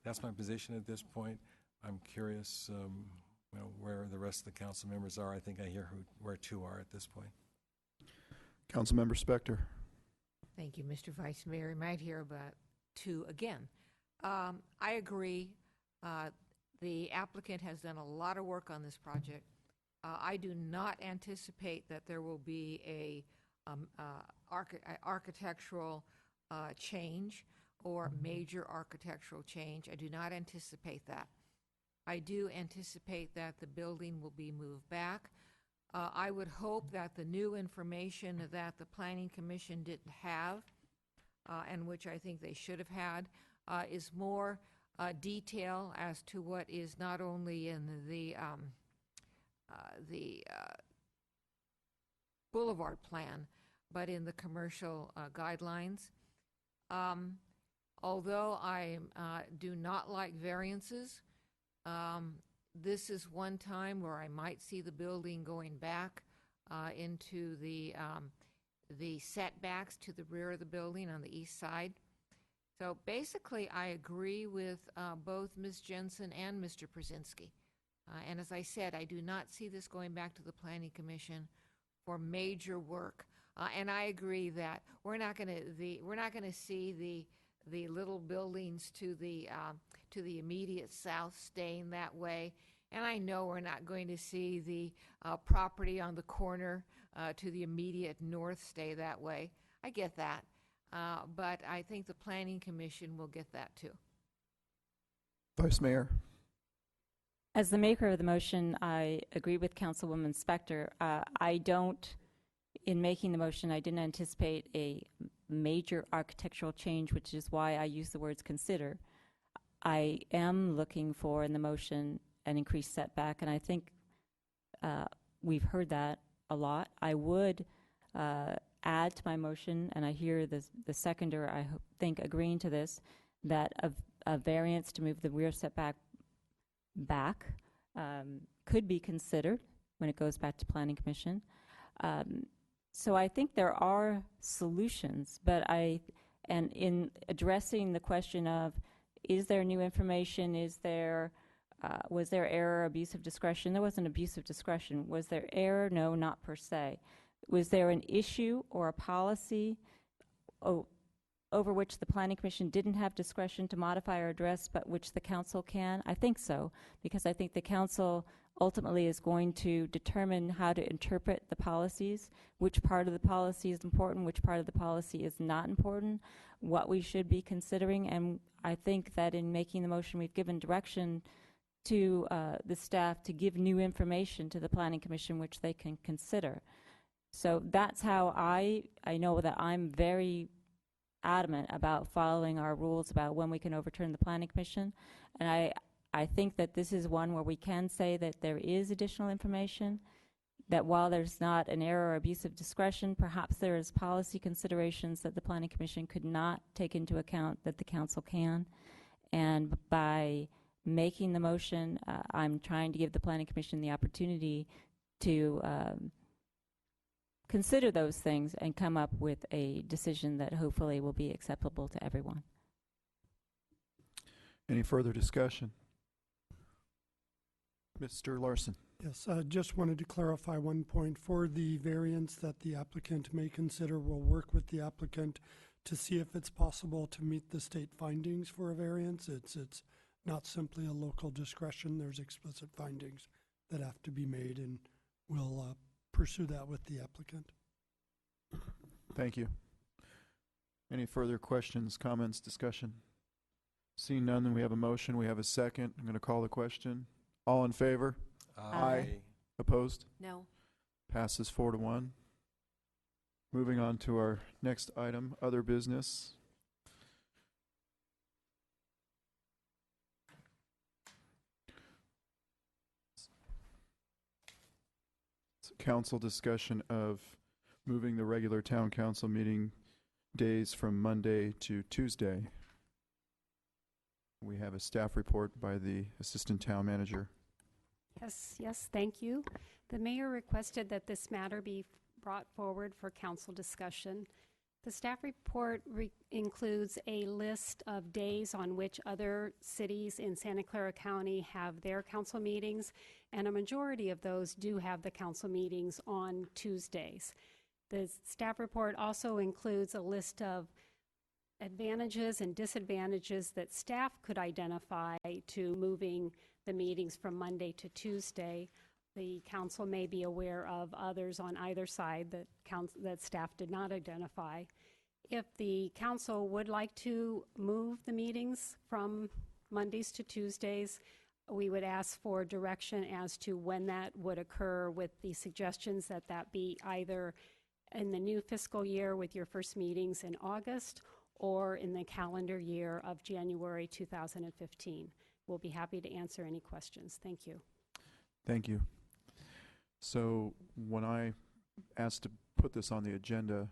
that's my position at this point. I'm curious where the rest of the council members are. I think I hear where two are at this point. Councilmember Spector. Thank you, Mr. Vice Mayor. You might hear about two again. I agree. The applicant has done a lot of work on this project. I do not anticipate that there will be a architectural change or major architectural change. I do not anticipate that. I do anticipate that the building will be moved back. I would hope that the new information that the Planning Commission didn't have, and which I think they should have had, is more detail as to what is not only in the Boulevard Plan, but in the commercial guidelines. Although I do not like variances, this is one time where I might see the building going back into the setbacks to the rear of the building on the east side. So basically, I agree with both Ms. Jensen and Mr. Przinski. And as I said, I do not see this going back to the Planning Commission for major work. And I agree that we're not going to see the little buildings to the immediate south staying that way. And I know we're not going to see the property on the corner to the immediate north stay that way. I get that. But I think the Planning Commission will get that too. Vice Mayor. As the maker of the motion, I agree with Councilwoman Spector. In making the motion, I didn't anticipate a major architectural change, which is why I use the words consider. I am looking for in the motion an increased setback, and I think we've heard that a lot. I would add to my motion, and I hear the seconder, I think, agreeing to this, that a variance to move the rear setback back could be considered when it goes back to Planning Commission. So I think there are solutions, and in addressing the question of, is there new information, was there error, abuse of discretion? There wasn't abuse of discretion. Was there error? No, not per se. Was there an issue or a policy over which the Planning Commission didn't have discretion to modify or address, but which the council can? I think so, because I think the council ultimately is going to determine how to interpret the policies, which part of the policy is important, which part of the policy is not important, what we should be considering. And I think that in making the motion, we've given direction to the staff to give new information to the Planning Commission, which they can consider. So that's how I know that I'm very adamant about following our rules about when we can overturn the Planning Commission. And I think that this is one where we can say that there is additional information, that while there's not an error or abuse of discretion, perhaps there is policy considerations that the Planning Commission could not take into account that the council can. And by making the motion, I'm trying to give the Planning Commission the opportunity to consider those things and come up with a decision that hopefully will be acceptable to everyone. Any further discussion? Mr. Larson. Yes, I just wanted to clarify one point. For the variance that the applicant may consider, we'll work with the applicant to see if it's possible to meet the state findings for a variance. It's not simply a local discretion. There's explicit findings that have to be made, and we'll pursue that with the applicant. Thank you. Any further questions, comments, discussion? Seeing none, then we have a motion. We have a second. I'm going to call the question. All in favor? Aye. Opposed? No. Passes 4-1. Moving on to our next item, other business. It's a council discussion of moving the regular town council meeting days from Monday to Tuesday. We have a staff report by the assistant town manager. Yes, thank you. The mayor requested that this matter be brought forward for council discussion. The staff report includes a list of days on which other cities in Santa Clara County have their council meetings, and a majority of those do have the council meetings on Tuesdays. The staff report also includes a list of advantages and disadvantages that staff could identify to moving the meetings from Monday to Tuesday. The council may be aware of others on either side that staff did not identify. If the council would like to move the meetings from Mondays to Tuesdays, we would ask for direction as to when that would occur, with the suggestions that that be either in the new fiscal year with your first meetings in August, or in the calendar year of January 2015. We'll be happy to answer any questions. Thank you. Thank you. So when I asked to put this on the agenda,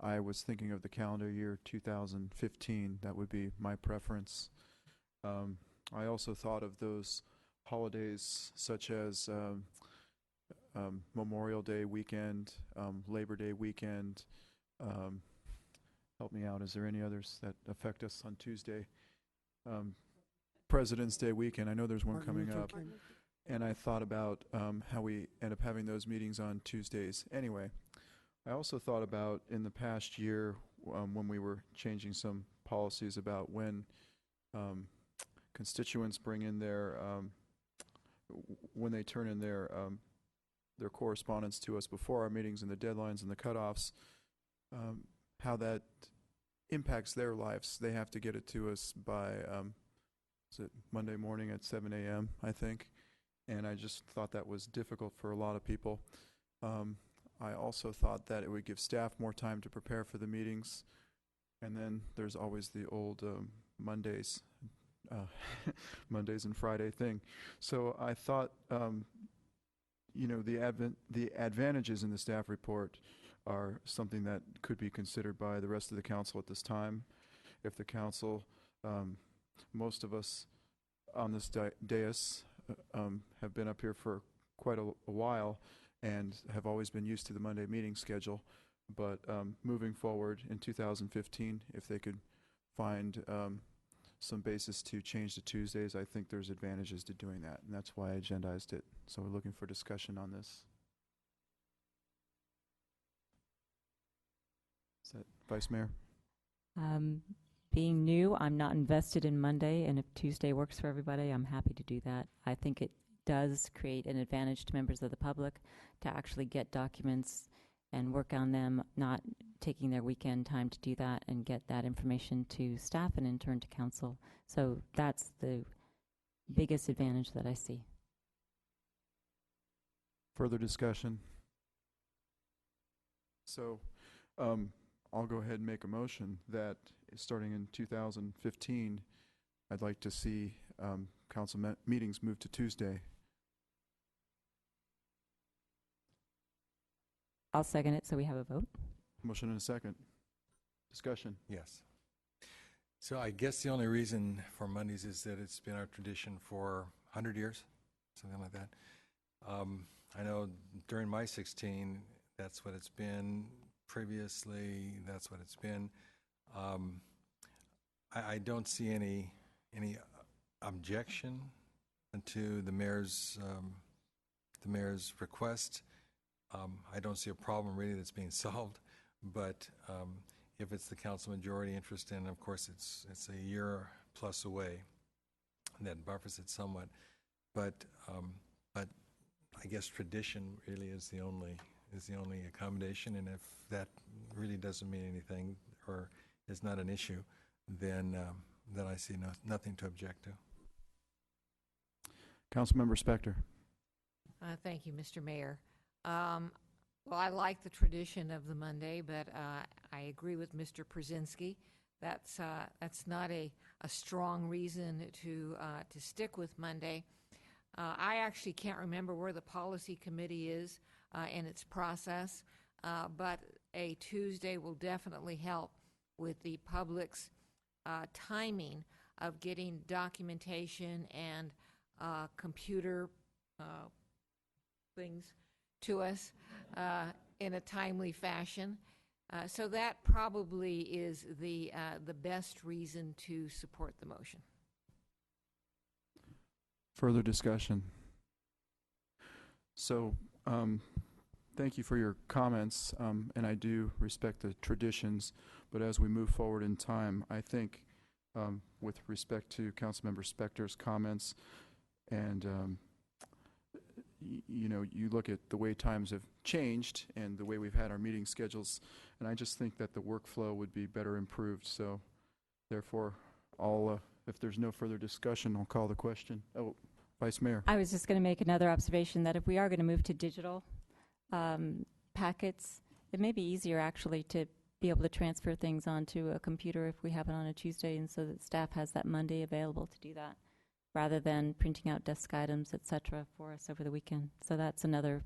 I was thinking of the calendar year 2015. That would be my preference. I also thought of those holidays such as Memorial Day weekend, Labor Day weekend. Help me out. Is there any others that affect us on Tuesday? President's Day weekend. I know there's one coming up. And I thought about how we end up having those meetings on Tuesdays. Anyway, I also thought about in the past year when we were changing some policies about when constituents bring in their, when they turn in their correspondence to us before our meetings and the deadlines and the cutoffs, how that impacts their lives. They have to get it to us by is it Monday morning at 7 a.m., I think. And I just thought that was difficult for a lot of people. I also thought that it would give staff more time to prepare for the meetings. And then there's always the old Mondays, Mondays and Friday thing. So I thought, you know, the advantages in the staff report are something that could be considered by the rest of the council at this time. If the council, most of us on this dais have been up here for quite a while and have always been used to the Monday meeting schedule. But moving forward in 2015, if they could find some basis to change to Tuesdays, I think there's advantages to doing that, and that's why I agendized it. So we're looking for discussion on this. Is that Vice Mayor? Being new, I'm not invested in Monday, and if Tuesday works for everybody, I'm happy to do that. I think it does create an advantage to members of the public to actually get documents and work on them, not taking their weekend time to do that, and get that information to staff and in turn to council. So that's the biggest advantage that I see. Further discussion? So I'll go ahead and make a motion that starting in 2015, I'd like to see council meetings move to Tuesday. I'll second it so we have a vote. Motion and a second. Discussion. Yes. So I guess the only reason for Mondays is that it's been our tradition for 100 years, something like that. I know during my 16, that's what it's been. Previously, that's what it's been. I don't see any objection to the mayor's request. I don't see a problem really that's being solved, but if it's the council majority interest in, of course, it's a year plus away. That buffers it somewhat, but I guess tradition really is the only accommodation, and if that really doesn't mean anything or is not an issue, then I see nothing to object to. Councilmember Spector. Thank you, Mr. Mayor. Well, I like the tradition of the Monday, but I agree with Mr. Przinski. That's not a strong reason to stick with Monday. I actually can't remember where the policy committee is in its process, but a Tuesday will definitely help with the public's timing of getting documentation and computer things to us in a timely fashion. So that probably is the best reason to support the motion. Further discussion. So thank you for your comments, and I do respect the traditions, but as we move forward in time, I think with respect to Councilmember Spector's comments, and you know, you look at the way times have changed and the way we've had our meeting schedules, and I just think that the workflow would be better improved. So therefore, if there's no further discussion, I'll call the question. Oh, Vice Mayor. I was just going to make another observation that if we are going to move to digital packets, it may be easier actually to be able to transfer things onto a computer if we have it on a Tuesday, and so that staff has that Monday available to do that, rather than printing out desk items, et cetera, for us over the weekend. So that's another,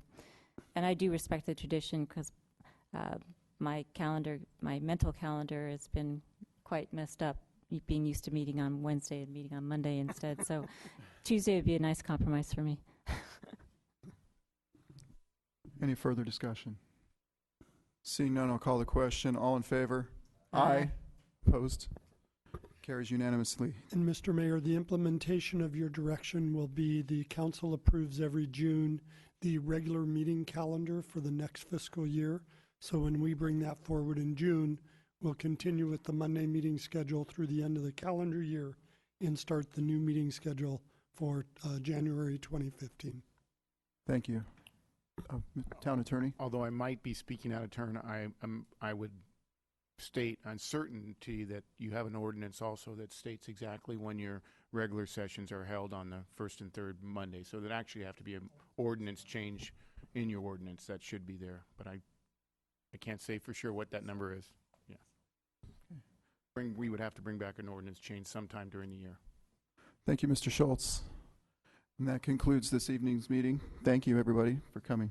and I do respect the tradition because my mental calendar has been quite messed up, being used to meeting on Wednesday and meeting on Monday instead. So Tuesday would be a nice compromise for me. Any further discussion? Seeing none, I'll call the question. All in favor? Aye. Opposed? Carries unanimously. And Mr. Mayor, the implementation of your direction will be the council approves every June the regular meeting calendar for the next fiscal year. So when we bring that forward in June, we'll continue with the Monday meeting schedule through the end of the calendar year and start the new meeting schedule for January 2015. Thank you. Town Attorney. Although I might be speaking out of turn, I would state uncertainty that you have an ordinance also that states exactly when your regular sessions are held on the first and third Monday. So that actually have to be an ordinance change in your ordinance that should be there. But I can't say for sure what that number is. Yeah. We would have to bring back an ordinance change sometime during the year. Thank you, Mr. Schultz. And that concludes this evening's meeting. Thank you, everybody, for coming.